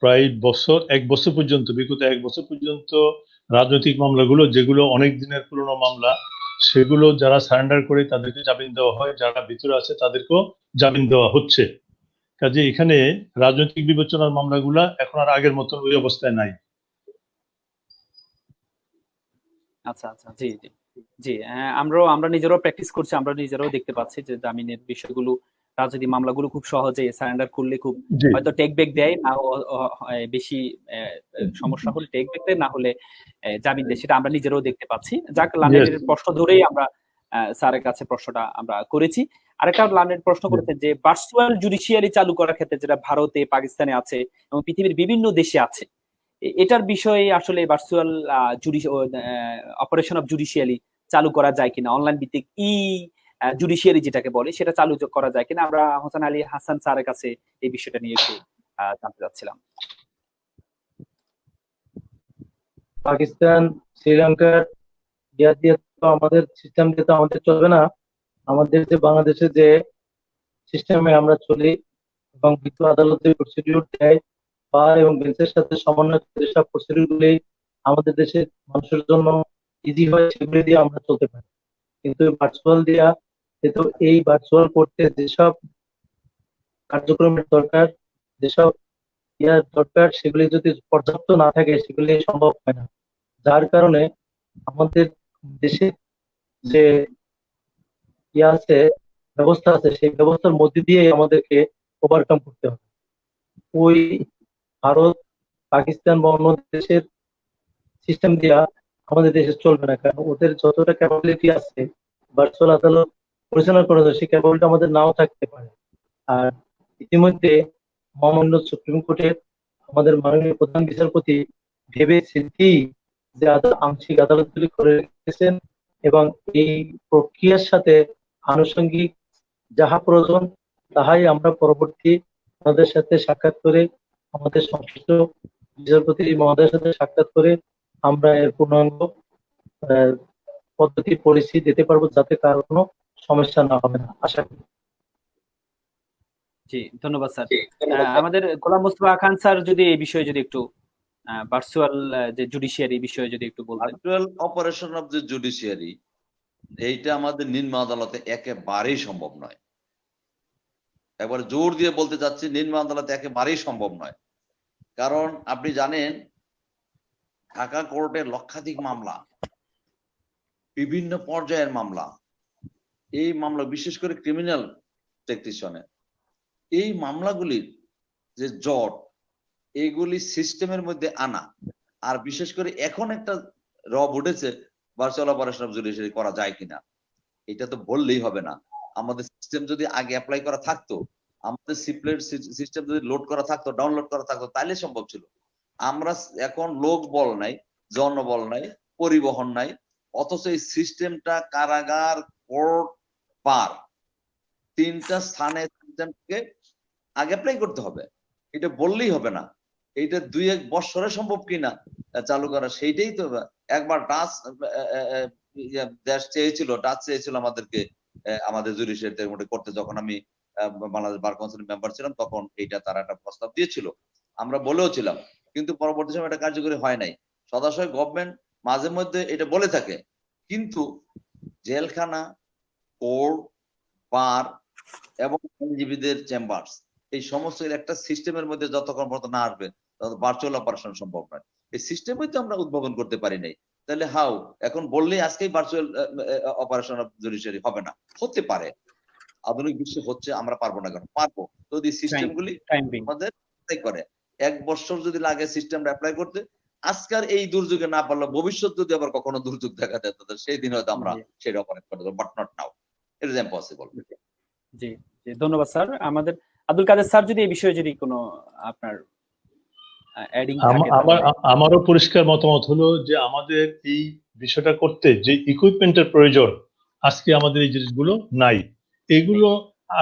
প্রায় এক বছর পর্যন্ত রাজনৈতিক মামলাগুলো, যেগুলো অনেক দিনের পুরনো মামলা, সেগুলো যারা সারেন্ডার করে তাদেরকে জামিন দেওয়া হয়, যারা ভিতরে আছে তাদেরকেও জামিন দেওয়া হচ্ছে। কাজে এখানে রাজনৈতিক বিবেচনার মামলাগুলা এখন আর আগের মতন ওই অবস্থায় নাই। আচ্ছা আচ্ছা, জি জি জি, আমরা নিজেরাও প্র্যাকটিস করছি, আমরা নিজেরাও দেখতে পাচ্ছি যে জামিনের বিষয়গুলো, রাজনৈতিক মামলাগুলো খুব সহজে সারেন্ডার করলে খুব হয়তো টেক ব্যাক দেয়, না বেশি সমস্যা হলে টেক ব্যাক দেয়, না হলে জামিন দেয়, সেটা আমরা নিজেরাও দেখতে পাচ্ছি। যাক, লার্নেডের প্রশ্ন ধরেই আমরা স্যারের কাছে প্রশ্নটা আমরা করেছি। আরেকটা লার্নেড প্রশ্ন করেছেন যে ভার্চুয়াল জুডিশিয়ারি চালু করার ক্ষেত্রে, যেটা ভারতে, পাকিস্তানে আছে এবং পৃথিবীর বিভিন্ন দেশে আছে, এটার বিষয়ে আসলে ভার্চুয়াল অপারেশন অফ জুডিশিয়ারি চালু করা যায় কিনা, অনলাইন ভিত্তিক জুডিশিয়ারি যেটাকে বলে, সেটা চালু করা যায় কিনা, আমরা হোসেন আলী হাসান স্যারের কাছে এই বিষয়টা নিয়ে একটু জানতে চাচ্ছিলাম। পাকিস্তান, শ্রীলঙ্কার ইয়া দিয়ে তো আমাদের সিস্টেম দিয়ে তো আমাদের চলবে না। আমাদের যে বাংলাদেশে যে সিস্টেমে আমরা চলি এবং বিজ্ঞ আদালতে প্রসিডিউর দেয়, বার এবং বেঞ্চের সাথে সমন্বয় করে যেসব প্রসিডিউর গুলি আমাদের দেশের মানুষের জন্য ইজি হয়, সেগুলি দিয়ে আমরা চলতে পারি। কিন্তু ভার্চুয়াল দিয়া, যেহেতু এই ভার্চুয়াল করতে যেসব কার্যক্রমের দরকার, যেসব ইয়ার দরকার, সেগুলি যদি পর্যাপ্ত না থাকে সেগুলি সম্ভব হয় না। যার কারণে আমাদের দেশে যে ইয়ে আছে, ব্যবস্থা আছে, সেই ব্যবস্থার মধ্যে দিয়ে আমাদেরকে ওভারকাম করতে হবে। ওই ভারত, পাকিস্তান বা অন্য দেশের সিস্টেম দিয়া আমাদের দেশে চলবে না, কারণ ওদের যতটা ক্যাপাবিলিটি আছে ভার্চুয়াল আদালত পরিচালনা করার জন্য, সেই ক্যাপাবিলিটি আমাদের নাও থাকতে পারে। আর ইতিমধ্যে মহামান্য সুপ্রিম কোর্টের আমাদের মাননীয় প্রধান বিচারপতি ভেবে চিন্তেই যে আংশিক আদালতগুলি করে রেখেছেন, এবং এই প্রক্রিয়ার সাথে আনুষঙ্গিক যাহা প্রয়োজন তাহাই আমরা পরবর্তী আমাদের সাথে সাক্ষাৎ করে, আমাদের সংশ্লিষ্ট বিচারপতি মহোদয়ের সাথে সাক্ষাৎ করে আমরা এর পূর্ণাঙ্গ আহ, পদ্ধতি পলিসি দিতে পারবো, যাতে কারো কোনো সমস্যা না হবে না, আশা করি। জি, ধন্যবাদ স্যার। আমাদের গোলাম মোস্তফা খান স্যার যদি এই বিষয়ে যদি একটু ভার্চুয়াল যে জুডিশিয়ারি বিষয়ে যদি একটু বলতেন। Virtual operation of the judiciary, এইটা আমাদের নিম্ন আদালতে একেবারেই সম্ভব নয়। একবার জোর দিয়ে বলতে চাচ্ছি, নিম্ন আদালতে একেবারেই সম্ভব নয়। কারণ আপনি জানেন, ঢাকা কোর্টে লক্ষাধিক মামলা, বিভিন্ন পর্যায়ের মামলা, এই মামলা বিশেষ করে ক্রিমিনাল প্র্যাকটিশনে, এই মামলাগুলির যে জট, এইগুলি সিস্টেমের মধ্যে আনা, আর বিশেষ করে এখন একটা রব উঠেছে ভার্চুয়াল অপারেশন অফ জুডিশিয়ারি করা যায় কিনা, এটা তো বললেই হবে না। আমাদের সিস্টেম যদি আগে অ্যাপ্লাই করা থাকতো, আমাদের সিস্টেম যদি লোড করা থাকতো, ডাউনলোড করা থাকতো, তাহলে সম্ভব ছিল। আমরা এখন লোক বল নাই, জনবল নাই, পরিবহন নাই, অথচ এই সিস্টেমটা কারাগার, কোর্ট, বার, তিনটা স্থানে সিস্টেমকে আগে অ্যাপ্লাই করতে হবে। এটা বললেই হবে না। এইটা 2-1 বছরে সম্ভব কিনা চালু করা, সেইটাই তো। একবার দেশ চেয়েছিল আমাদেরকে, আমাদের জুডিশিয়ারির মধ্যে করতে, যখন আমি বাংলাদেশ বার কাউন্সিলের মেম্বার ছিলাম, তখন এইটা তারা একটা প্রস্তাব দিয়েছিল, আমরা বলেও ছিলাম, কিন্তু পরবর্তী সময় এটা কার্যকরী হয় নাই। সদাশয় গভর্নমেন্ট মাঝে মধ্যে এটা বলে থাকে, কিন্তু জেলখানা, কোর্ট, বার এবং আইনজীবীদের চেম্বার্স, এই সমস্ত একটা সিস্টেমের মধ্যে যতক্ষণ পর্যন্ত না আসবে ভার্চুয়াল অপারেশন সম্ভব নয়। এই সিস্টেমই তো আমরা উদ্ভাবন করতে পারি নাই, তাহলে হাউ এখন বললেই আজকেই ভার্চুয়াল অপারেশন অফ জুডিশিয়ারি হবে না? হতে পারে, আধুনিক বিশ্বে হচ্ছে, আমরা পারবো না কেন? পারবো, যদি সিস্টেমগুলি আমাদের করে। 1 বছর যদি লাগে সিস্টেমটা অ্যাপ্লাই করতে, আজকাল এই দুর্যোগে না পারলে ভবিষ্যৎ যদি আবার কখনো দুর্যোগ দেখা যায়, তাহলে সেই দিন হয়তো আমরা সেটা অপারেট করতে পারবো, but not now, it is impossible. জি জি, ধন্যবাদ স্যার। আমাদের আব্দুল কাদের স্যার যদি এই বিষয়ে যদি কোনো আপনার অ্যাডিং থাকে। আমারও পরিষ্কার মতামত হলো যে আমাদের এই বিষয়টা করতে যে ইকুইপমেন্টের প্রয়োজন, আজকে আমাদের এই জিনিসগুলো নাই। এগুলো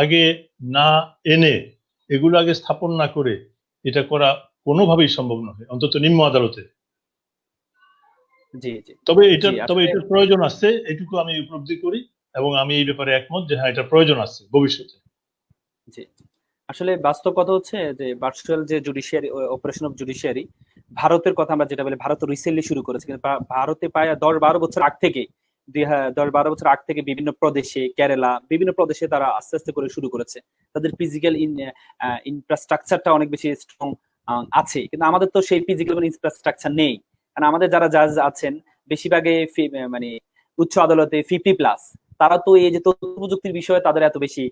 আগে না এনে, এগুলো আগে স্থাপন না করে এটা করা কোনোভাবেই সম্ভব নয়, অন্তত নিম্ন আদালতে। জি জি, তবে এটার প্রয়োজন আছে, এটুকু আমি উপলব্ধি করি, এবং আমি এই ব্যাপারে একমত যে হ্যাঁ, এটা প্রয়োজন আছে ভবিষ্যতে। জি, আসলে বাস্তব কথা হচ্ছে যে ভার্চুয়াল যে জুডিশিয়ারি অপারেশন অফ জুডিশিয়ারি, ভারতের কথা আমরা যেটা বলি, ভারত রিসেন্টলি শুরু করেছে, কিন্তু ভারতে প্রায় 10-12 বছর আগ থেকে 10-12 বছর আগ থেকে বিভিন্ন প্রদেশে, কেরালা, বিভিন্ন প্রদেশে তারা আস্তে আস্তে করে শুরু করেছে। তাদের ফিজিক্যাল ইনফ্রাস্ট্রাকচারটা অনেক বেশি স্ট্রং আছে, কিন্তু আমাদের তো সেই ফিজিক্যাল ইনফ্রাস্ট্রাকচার নেই। কারণ আমাদের যারা জাজ আছেন বেশিরভাগই মানে উচ্চ আদালতে 50+, তারা তো এই যে তথ্য প্রযুক্তির বিষয়ে তাদের এত বেশি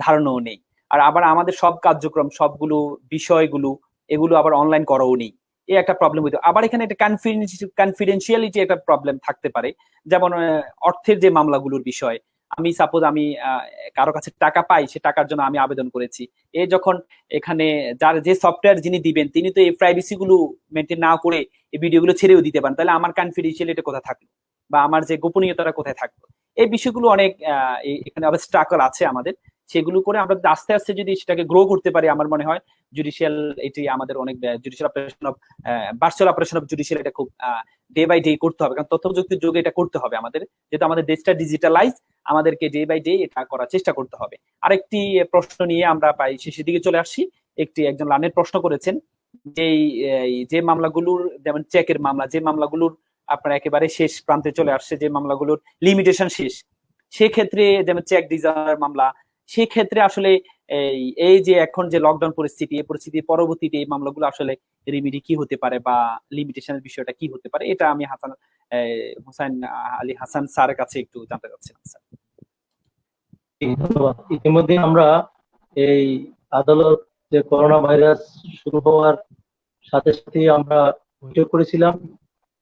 ধারণাও নেই। আর আবার আমাদের সব কার্যক্রম, সবগুলো বিষয়গুলো এগুলো আবার অনলাইন করাও নেই, এই একটা প্রবলেম হইতো। আবার এখানে একটা কনফিডেন্সিয়ালিটি একটা প্রবলেম থাকতে পারে, যেমন অর্থের যে মামলাগুলোর বিষয়। আমি সাপোজ আমি কারো কাছে টাকা পাই, সে টাকার জন্য আমি আবেদন করেছি, এ যখন এখানে যার যে সফটওয়্যার যিনি দিবেন, তিনি তো এই প্রাইভেসি গুলো মেনটেন না করে এই ভিডিওগুলো ছেড়েও দিতে পারেন, তাহলে আমার কনফিডেন্সিয়ালিটি কোথায় থাকলো, বা আমার যে গোপনীয়তাটা কোথায় থাকলো? এই বিষয়গুলো অনেক এখানে অবস্ট্রাকল আছে আমাদের, সেগুলো করে আমরা যদি আস্তে আস্তে যদি সেটাকে গ্রো করতে পারি, আমার মনে হয় জুডিশিয়াল এটি আমাদের অনেক judicial operation of virtual operation of judicial এটা খুব ডে বাই ডে করতে হবে, কারণ তথ্য প্রযুক্তির যুগে এটা করতে হবে আমাদের, যেহেতু আমাদের দেশটা ডিজিটালাইজ, আমাদেরকে ডে বাই ডে এটা করার চেষ্টা করতে হবে। আরেকটি প্রশ্ন নিয়ে আমরা প্রায় শেষের দিকে চলে আসছি। একজন লার্নের প্রশ্ন করেছেন যে মামলাগুলোর, যেমন চেকের মামলা, যে মামলাগুলোর আপনার একেবারে শেষ প্রান্তে চলে আসছে, যে মামলাগুলোর লিমিটেশন শেষ, সেক্ষেত্রে যেমন চেক ডিজাইনার মামলা, সেক্ষেত্রে আসলে এই যে এখন যে লকডাউন পরিস্থিতি, এই পরিস্থিতির পরবর্তীতে এই মামলাগুলো আসলে রেমিডি কি হতে পারে বা লিমিটেশনের বিষয়টা কি হতে পারে, এটা আমি হোসেন আলী হাসান স্যারের কাছে একটু জানতে চাচ্ছিলাম স্যার। ধন্যবাদ। ইতিমধ্যে আমরা এই আদালত যে করোনা ভাইরাস শুরু হওয়ার সাথে সাথে আমরা বৈঠক করেছিলাম,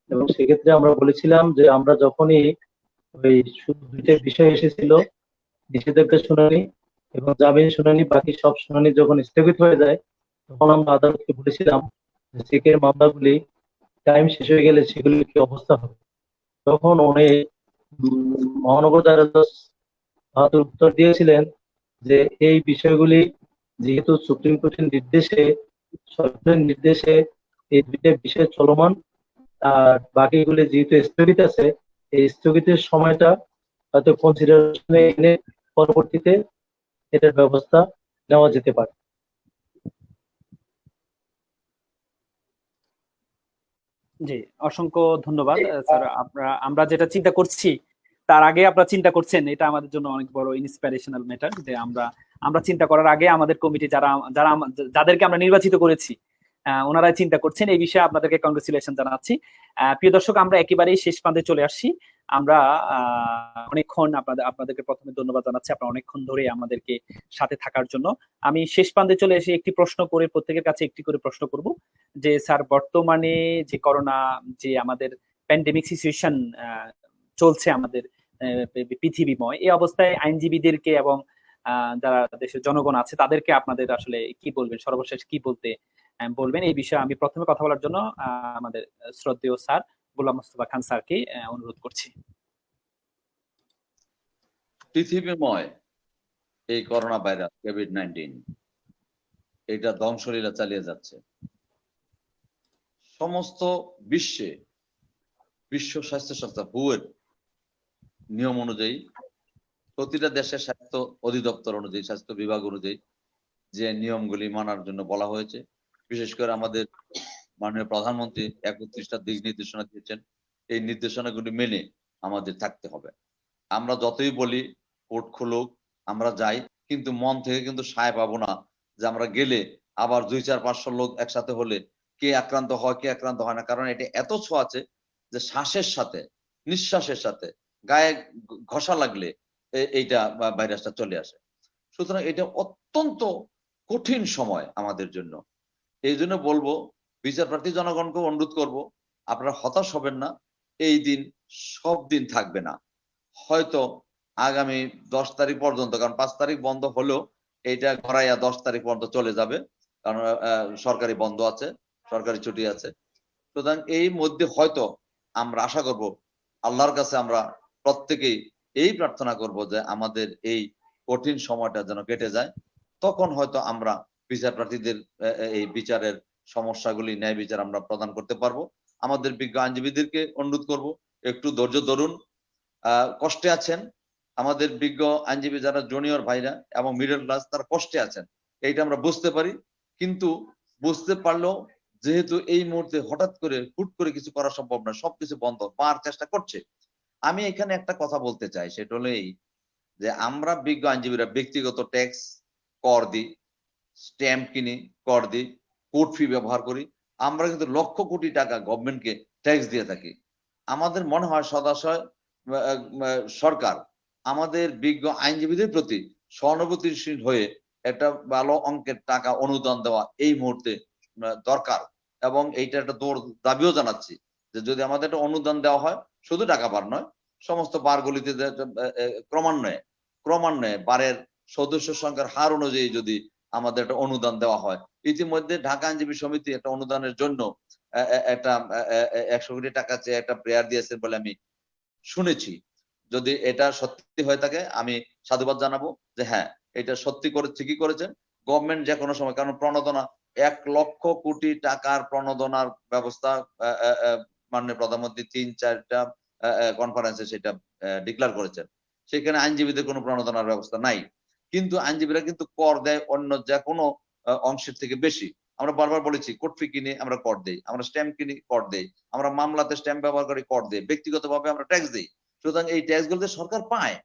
এবং সেক্ষেত্রে আমরা বলেছিলাম যে আমরা যখনই ওই শুধু দুইটা বিষয় এসেছিল, নিষেধাজ্ঞা শুনানি এবং জামিন শুনানি, বাকি সব শুনানি যখন স্থগিত হয়ে যায়, তখন আমরা আদালতকে বলেছিলাম যে চেকের মামলাগুলি টাইম শেষ হয়ে গেলে সেগুলির কি অবস্থা হবে। তখন উনি মহানগর আদালত বাহাদুর উত্তর দিয়েছিলেন যে এই বিষয়গুলি যেহেতু সুপ্রিম কোর্টের নির্দেশে, সরকারের নির্দেশে এই দুইটা বিষয় চলমান, আর বাকিগুলি যেহেতু স্থগিত আছে, এই স্থগিতের সময়টা হয়তো কনসিডারেশনে এনে পরবর্তীতে এটার ব্যবস্থা নেওয়া যেতে পারে। জি, অসংখ্য ধন্যবাদ স্যার। আমরা যেটা চিন্তা করছি তার আগে আপনারা চিন্তা করছেন, এটা আমাদের জন্য অনেক বড় ইন্সপিরেশনাল ম্যাটার, যে আমরা চিন্তা করার আগে আমাদের কমিটি যাদেরকে আমরা নির্বাচিত করেছি ওনারা চিন্তা করছেন। এই বিষয়ে আপনাদেরকে কংগ্রেচুলেশন জানাচ্ছি। প্রিয় দর্শক, আমরা একেবারেই শেষ প্রান্তে চলে আসছি। আমরা অনেকক্ষণ আপনাদেরকে প্রথমে ধন্যবাদ জানাচ্ছি, আপনারা অনেকক্ষণ ধরে আমাদেরকে সাথে থাকার জন্য। আমি শেষ প্রান্তে চলে এসে একটি প্রশ্ন করে প্রত্যেকের কাছে একটি করে প্রশ্ন করব, যে স্যার বর্তমানে যে করোনা, যে আমাদের প্যান্ডেমিক সিচুয়েশন চলছে আমাদের পৃথিবীময়, এই অবস্থায় আইনজীবীদেরকে এবং যারা দেশের জনগণ আছে তাদেরকে আপনাদের আসলে কি বলবেন, সর্বশেষ কি বলবেন, এই বিষয়ে আমি প্রথমে কথা বলার জন্য আমাদের শ্রদ্ধেয় স্যার গোলাম মোস্তফা খান স্যারকে অনুরোধ করছি। পৃথিবীময় এই করোনা ভাইরাস কোভিড-19 এটা ধ্বংসলীলা চালিয়ে যাচ্ছে। সমস্ত বিশ্ব স্বাস্থ্য সংস্থা WHO নিয়ম অনুযায়ী, প্রতিটা দেশের স্বাস্থ্য অধিদপ্তর অনুযায়ী, স্বাস্থ্য বিভাগ অনুযায়ী যে নিয়মগুলি মানার জন্য বলা হয়েছে, বিশেষ করে আমাদের মাননীয় প্রধানমন্ত্রী 31টা দিক নির্দেশনা দিয়েছেন, এই নির্দেশনাগুলি মেনে আমাদের থাকতে হবে। আমরা যতই বলি কোর্ট খুলুক, আমরা যাই, কিন্তু মন থেকে কিন্তু সায় পাবো না যে আমরা গেলে আবার 200-500 লোক একসাথে হলে কে আক্রান্ত হয় কে আক্রান্ত হয় না, কারণ এটা এত ছোঁয়াচে যে শ্বাসের সাথে, নিঃশ্বাসের সাথে, গায়ে ঘষা লাগলে এইটা ভাইরাসটা চলে আসে। সুতরাং এটা অত্যন্ত কঠিন সময় আমাদের জন্য। এই জন্য বলবো, বিচারপ্রার্থী জনগণকে অনুরোধ করব, আপনারা হতাশ হবেন না। এই দিন সব দিন থাকবে না, হয়তো আগামী 10 তারিখ পর্যন্ত, কারণ 5 তারিখ বন্ধ হলেও এইটা ঘরাইয়া 10 তারিখ পর্যন্ত চলে যাবে, কারণ সরকারি বন্ধ আছে, সরকারি ছুটি আছে। সুতরাং এই মধ্যে হয়তো আমরা আশা করব, আল্লাহর কাছে আমরা প্রত্যেকেই এই প্রার্থনা করব যে আমাদের এই কঠিন সময়টা যেন কেটে যায়। তখন হয়তো আমরা বিচারপ্রার্থীদের এই বিচারের সমস্যাগুলি ন্যায় বিচার আমরা প্রদান করতে পারবো। আমাদের বিজ্ঞ আইনজীবীদেরকে অনুরোধ করব, একটু ধৈর্য ধরুন, কষ্টে আছেন আমাদের বিজ্ঞ আইনজীবী যারা জুনিয়র ভাইরা এবং মিডল ক্লাস, তারা কষ্টে আছেন, এইটা আমরা বুঝতে পারি। কিন্তু বুঝতে পারলেও যেহেতু এই মুহূর্তে হঠাৎ করে হুট করে কিছু করা সম্ভব না, সবকিছু বন্ধ, পাওয়ার চেষ্টা করছে। আমি এখানে একটা কথা বলতে চাই, সেটা হলো এই যে আমরা বিজ্ঞ আইনজীবীরা ব্যক্তিগত ট্যাক্স কর দিই, স্ট্যাম্প কিনি, কর দিই, কোর্ট ফি ব্যবহার করি, আমরা কিন্তু লক্ষ কোটি টাকা গভর্নমেন্টকে ট্যাক্স দিয়ে থাকি। আমাদের মনে হয় সদাশয় সরকার আমাদের বিজ্ঞ আইনজীবীদের প্রতি সহানুভূতিশীল হয়ে একটা ভালো অঙ্কের টাকা অনুদান দেওয়া এই মুহূর্তে দরকার, এবং এইটা একটা দাবিও জানাচ্ছি যে যদি আমাদের একটা অনুদান দেওয়া হয়, শুধু টাকা বার নয়, সমস্ত বারগুলিতে ক্রমান্বয়ে বারের সদস্য সংখ্যার হার অনুযায়ী যদি আমাদের একটা অনুদান দেওয়া হয়। ইতিমধ্যে ঢাকা আইনজীবী সমিতি একটা অনুদানের জন্য একটা 100 কোটি টাকা চেয়ে একটা প্রেয়ার দিয়েছেন বলে আমি শুনেছি। যদি এটা সত্যি হয়ে থাকে আমি সাধুবাদ জানাবো যে হ্যাঁ, এটা সত্যি করে ঠিকই করেছেন গভর্নমেন্ট যে কোনো সময়, কারণ প্রণোদনা 1 লক্ষ কোটি টাকার প্রণোদনার ব্যবস্থা মাননীয় প্রধানমন্ত্রী 3-4টা কনফারেন্সে সেটা ডিক্লেয়ার করেছেন। সেখানে আইনজীবীদের কোনো প্রণোদনার ব্যবস্থা নাই, কিন্তু আইনজীবীরা কিন্তু কর দেয় অন্য যে কোনো অংশের থেকে বেশি। আমরা বারবার বলেছি কোর্ট ফি কিনে আমরা কর দেই, আমরা স্ট্যাম্প কিনি কর দেই, আমরা মামলাতে স্ট্যাম্প ব্যবহার করি কর দেই, ব্যক্তিগতভাবে আমরা ট্যাক্স দিই। সুতরাং এই ট্যাক্স গুলো সরকার পায়,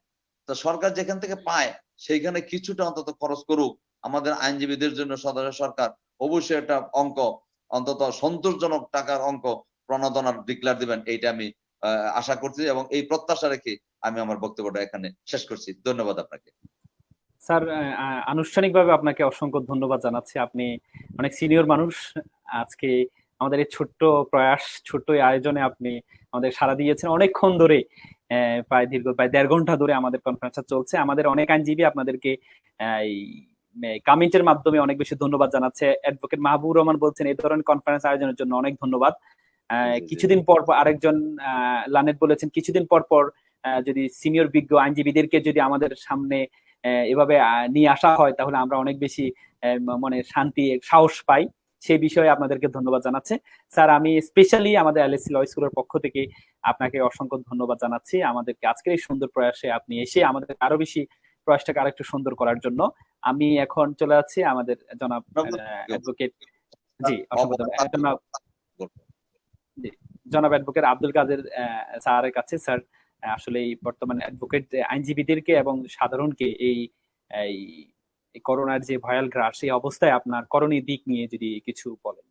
তো সরকার যেখান থেকে পায় সেইখানে কিছুটা অন্তত খরচ করুক। আমাদের আইনজীবীদের জন্য সরকার অবশ্যই একটা অঙ্ক, অন্তত সন্তোষজনক টাকার অঙ্ক প্রণোদনার ডিক্লেয়ার দিবেন, এইটা আমি আশা করছি এবং এই প্রত্যাশা রেখে আমি আমার বক্তব্যটা এখানে শেষ করছি। ধন্যবাদ আপনাকে। স্যার, আনুষ্ঠানিকভাবে আপনাকে অসংখ্য ধন্যবাদ জানাচ্ছি। আপনি অনেক সিনিয়র মানুষ। আজকে আমাদের এই ছোট্ট প্রয়াস, ছোট্ট এই আয়োজনে আপনি আমাদের সাড়া দিয়েছেন। অনেকক্ষণ ধরে প্রায় 1.5 ঘন্টা ধরে আমাদের কনফারেন্সটা চলছে। আমাদের অনেক আইনজীবী আপনাদেরকে কমেন্টের মাধ্যমে অনেক বেশি ধন্যবাদ জানাচ্ছে। অ্যাডভোকেট মাহবুবুর রহমান বলছেন এই ধরনের কনফারেন্স আয়োজনের জন্য অনেক ধন্যবাদ। কিছুদিন পর আরেকজন লানেট বলেছেন কিছুদিন পর পর যদি সিনিয়র বিজ্ঞ আইনজীবীদেরকে যদি আমাদের সামনে এভাবে নিয়ে আসা হয় তাহলে আমরা অনেক বেশি মনে শান্তি সাহস পাই। সেই বিষয়ে আপনাদেরকে ধন্যবাদ জানাচ্ছে। স্যার, আমি স্পেশালি আমাদের এলএসসি ল স্কুলের পক্ষ থেকে আপনাকে অসংখ্য ধন্যবাদ জানাচ্ছি আমাদেরকে আজকের এই সুন্দর প্রয়াসে আপনি এসে আমাদের আরো বেশি প্রয়াসটাকে আরেকটু সুন্দর করার জন্য। আমি এখন চলে যাচ্ছি আমাদের জনাব অ্যাডভোকেট জনাব অ্যাডভোকেট আব্দুল কাদের স্যারের কাছে। স্যার, আসলে এই বর্তমান অ্যাডভোকেট আইনজীবীদেরকে এবং সাধারণকে এই করোনার যে ভয়াল গ্রাস, এই অবস্থায় আপনার করণীয় দিক নিয়ে যদি কিছু বলেন।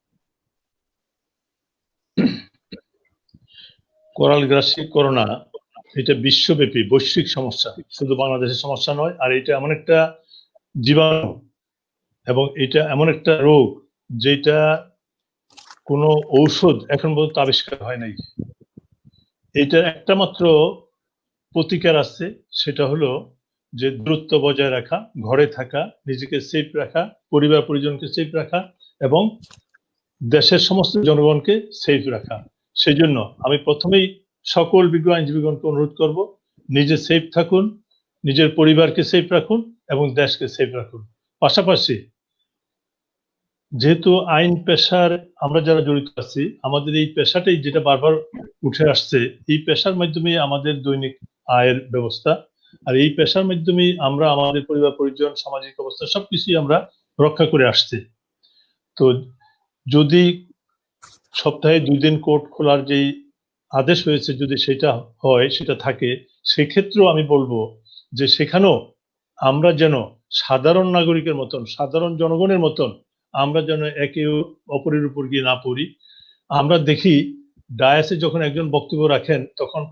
কোরালগ্রাসী করোনা এটা বিশ্বব্যাপী বৈশ্বিক সমস্যা, শুধু বাংলাদেশের সমস্যা নয়। আর এটা এমন একটা জীবাণু এবং এটা এমন একটা রোগ যেটা কোনো ঔষধ এখন পর্যন্ত আবিষ্কার হয় নাই। এটার একটা মাত্র প্রতিকার আছে, সেটা হলো যে দূরত্ব বজায় রাখা, ঘরে থাকা, নিজেকে সেফ রাখা, পরিবার পরিজনকে সেফ রাখা এবং দেশের সমস্ত জনগণকে সেফ রাখা। সেই জন্য আমি প্রথমেই সকল বিজ্ঞ আইনজীবীগণকে অনুরোধ করব, নিজে সেফ থাকুন, নিজের পরিবারকে সেফ রাখুন এবং দেশকে সেফ রাখুন। পাশাপাশি যেহেতু আইন পেশার আমরা যারা জড়িত আছি, আমাদের এই পেশাটাই যেটা বারবার উঠে আসছে, এই পেশার মাধ্যমে আমাদের দৈনিক আয়ের ব্যবস্থা, আর এই পেশার মাধ্যমে আমরা আমাদের পরিবার পরিজন, সামাজিক অবস্থা সবকিছুই আমরা রক্ষা করে আসছি। তো যদি সপ্তাহে 2 দিন কোর্ট খোলার যেই আদেশ হয়েছে যদি সেটা হয়, সেটা থাকে, সেক্ষেত্রেও আমি বলবো যে সেখানেও আমরা যেন সাধারণ নাগরিকের মতন, সাধারণ জনগণের মতন আমরা যেন একে অপরের উপর গিয়ে না পড়ি। আমরা দেখি ডায়াসে যখন একজন বক্তব্য রাখেন তখন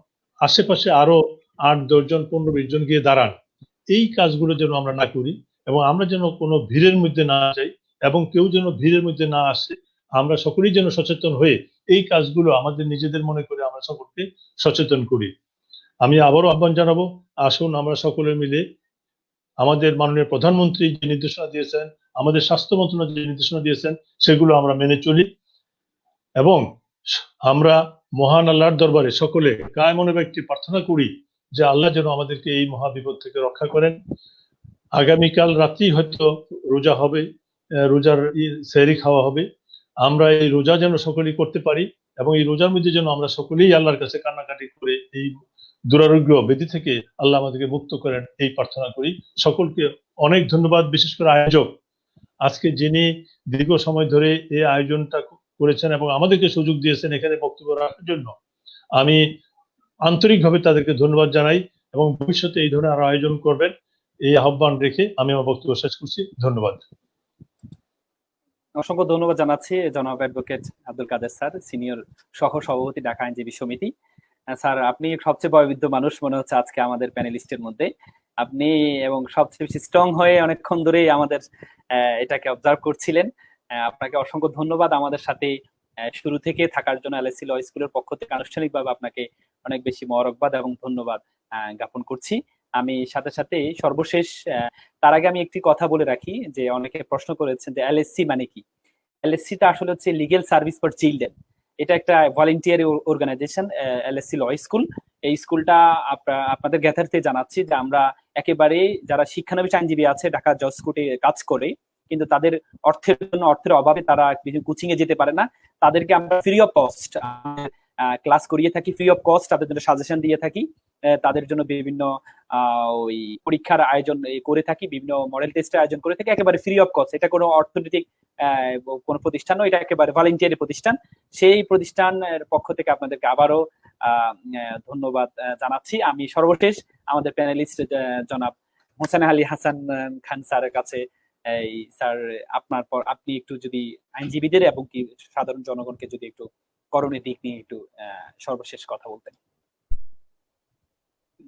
আশেপাশে আরো 8-10 জন 15-20 জন গিয়ে দাঁড়ান। এই কাজগুলো যেন আমরা না করি এবং আমরা যেন কোনো ভিড়ের মধ্যে না যাই এবং কেউ যেন ভিড়ের মধ্যে না আসে। আমরা সকলেই যেন সচেতন হয়ে এই কাজগুলো আমাদের নিজেদের মনে করে আমরা সকলকে সচেতন করি। আমি আবারও আহ্বান জানাবো, আসুন আমরা সকলে মিলে আমাদের মাননীয় প্রধানমন্ত্রী যে নির্দেশনা দিয়েছেন, আমাদের স্বাস্থ্য মন্ত্রণালয় যে নির্দেশনা দিয়েছেন, সেগুলো আমরা মেনে চলি এবং আমরা মহান আল্লাহর দরবারে সকলে কায় মনে ব্যক্তি প্রার্থনা করি যে আল্লাহ যেন আমাদেরকে এই মহাবিপদ থেকে রক্ষা করেন। আগামীকাল রাত্রি হয়তো রোজা হবে, রোজার সেহরি খাওয়া হবে। আমরা এই রোজা যেন সকলেই করতে পারি এবং এই রোজার মধ্যে যেন আমরা সকলেই আল্লাহর কাছে কান্নাকাটি করে এই দুরারোগ্য ব্যাধি থেকে আল্লাহ আমাদেরকে মুক্ত করেন, এই প্রার্থনা করি। সকলকে অনেক ধন্যবাদ, বিশেষ করে আয়োজক আজকে যিনি দীর্ঘ সময় ধরে এই আয়োজনটা করেছেন এবং আমাদেরকে সুযোগ দিয়েছেন এখানে বক্তব্য রাখার জন্য। আমি আন্তরিকভাবে তাদেরকে ধন্যবাদ জানাই এবং ভবিষ্যতে এই ধরনের আরো আয়োজন করবেন এই আহ্বান রেখে আমি আমার বক্তব্য শেষ করছি। ধন্যবাদ। অসংখ্য ধন্যবাদ জানাচ্ছি জনাব অ্যাডভোকেট আব্দুল কাদের স্যার, সিনিয়র সহ সভাপতি ঢাকা আইনজীবী সমিতি। স্যার, আপনি সবচেয়ে বয়োবৃদ্ধ মানুষ মনে হচ্ছে আজকে আমাদের প্যানেলিস্টের মধ্যে। আপনি এবং সবচেয়ে বেশি স্ট্রং হয়ে অনেকক্ষণ ধরেই আমাদের এটাকে অবজার্ভ করছিলেন। আপনাকে অসংখ্য ধন্যবাদ আমাদের সাথে শুরু থেকে থাকার জন্য। এলএসসি ল স্কুলের পক্ষ থেকে আনুষ্ঠানিকভাবে আপনাকে অনেক বেশি মোবারকবাদ এবং ধন্যবাদ জ্ঞাপন করছি। আমি সাথে সাথে সর্বশেষ তার আগে আমি একটি কথা বলে রাখি যে অনেকে প্রশ্ন করেছেন যে এলএসসি মানে কি। এলএসসিটা আসলে হচ্ছে লিগেল সার্ভিস ফর চিলড্রেন। এটা একটা voluntary organisation LSC law school. এই স্কুলটা আপনাদের জ্ঞাতার্থে জানাচ্ছি যে আমরা একেবারে যারা শিক্ষানবিশ আইনজীবী আছে ঢাকা জজ কোর্টে কাজ করে, কিন্তু তাদের অর্থের অভাবে তারা কোচিং এ যেতে পারে না, তাদেরকে আমরা ফ্রি অফ কস্ট ক্লাস করিয়ে থাকি, ফ্রি অফ কস্ট তাদের জন্য সাজেশন দিয়ে থাকি, তাদের জন্য বিভিন্ন ওই পরীক্ষার আয়োজন করে থাকি, বিভিন্ন মডেল টেস্টের আয়োজন করে থাকি, একেবারে ফ্রি অফ কস্ট। এটা কোনো অর্থনৈতিক কোনো প্রতিষ্ঠান নয়, এটা একেবারে ভলান্টিয়ারি প্রতিষ্ঠান। সেই প্রতিষ্ঠানের পক্ষ থেকে আপনাদেরকে আবারও ধন্যবাদ জানাচ্ছি। আমি সর্বশেষ আমাদের প্যানেলিস্ট জনাব হোসেন আলী হাসান খান স্যারের কাছে, এই স্যার আপনি একটু যদি আইনজীবীদের এবং কি সাধারণ জনগণকে যদি একটু করণীয় দিক নিয়ে একটু সর্বশেষ কথা বলতেন।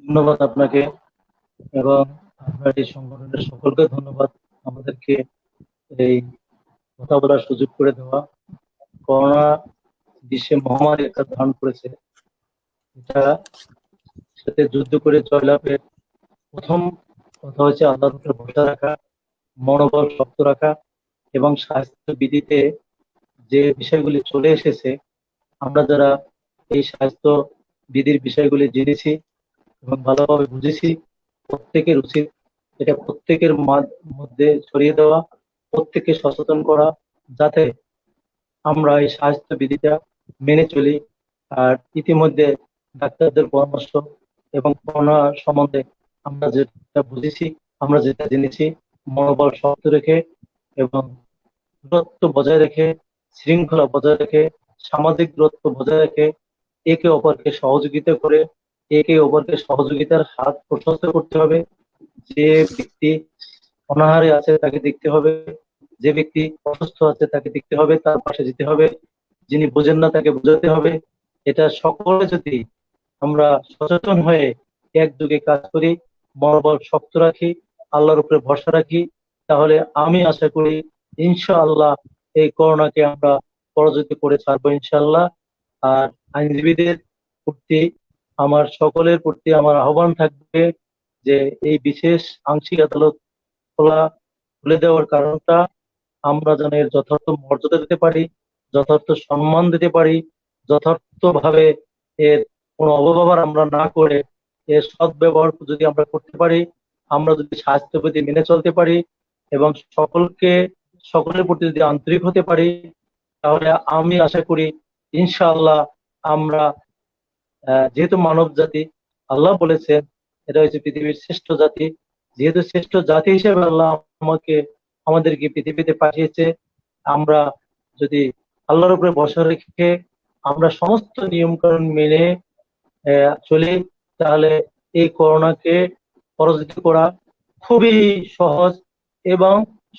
ধন্যবাদ আপনাকে এবং আপনার এই সংগঠনের সকলকে ধন্যবাদ আমাদেরকে এই কথা বলার সুযোগ করে দেওয়া। করোনা বিশ্বে মহামারী একটা ধারণ করেছে, এটা সাথে যুদ্ধ করে জয়লাভের প্রথম কথা হচ্ছে আল্লাহর উপরে ভরসা রাখা, মনোবল শক্ত রাখা এবং স্বাস্থ্যবিধিতে যে বিষয়গুলি চলে এসেছে, আমরা যারা এই স্বাস্থ্য বিধির বিষয়গুলি জেনেছি এবং ভালোভাবে বুঝেছি, প্রত্যেকের উচিত এটা প্রত্যেকের মধ্যে ছড়িয়ে দেওয়া, প্রত্যেককে সচেতন করা, যাতে আমরা এই স্বাস্থ্য বিধিটা মেনে চলি। আর ইতিমধ্যে ডাক্তারদের পরামর্শ এবং করোনা সম্বন্ধে আমরা যেটা বুঝেছি, আমরা যেটা জেনেছি, মনোবল শক্ত রেখে এবং দূরত্ব বজায় রেখে, শৃঙ্খলা বজায় রেখে, সামাজিক দূরত্ব বজায় রেখে, একে অপরকে সহযোগিতা করে, একে অপরকে সহযোগিতার হাত প্রশস্ত করতে হবে। যে ব্যক্তি অনাহারে আছে তাকে দেখতে হবে, যে ব্যক্তি অসুস্থ আছে তাকে দেখতে হবে, তার পাশে যেতে হবে, যিনি বোঝেন না তাকে বোঝাতে হবে। এটা সকলে যদি আমরা সচেতন হয়ে একযোগে কাজ করি, মনোবল শক্ত রাখি, আল্লাহর উপরে ভরসা রাখি, তাহলে আমি আশা করি ইনশাআল্লাহ এই করোনাকে আমরা পরাজিত করে ছাড়বো ইনশাআল্লাহ। আর আইনজীবীদের প্রতি সকলের প্রতি আমার আহ্বান থাকবে যে এই বিশেষ আংশিক আদালত খুলে দেওয়ার কারণটা আমরা যেন এর যথার্থ মর্যাদা দিতে পারি, যথার্থ সম্মান দিতে পারি, যথার্থভাবে এর কোনো অপব্যবহার আমরা না করে এর সদ্ব্যবহার যদি আমরা করতে পারি, আমরা যদি স্বাস্থ্যবিধি মেনে চলতে পারি এবং সকলের প্রতি যদি আন্তরিক হতে পারি, তাহলে আমি আশা করি ইনশাআল্লাহ আমরা যেহেতু মানব জাতি, আল্লাহ বলেছেন এটা হচ্ছে পৃথিবীর শ্রেষ্ঠ জাতি, যেহেতু শ্রেষ্ঠ জাতি হিসেবে আল্লাহ আমাদেরকে পৃথিবীতে পাঠিয়েছে, আমরা যদি আল্লাহর উপরে ভরসা রেখে আমরা সমস্ত নিয়ম কানুন মেনে চলি, তাহলে এই করোনাকে পরাজিত করা খুবই সহজ এবং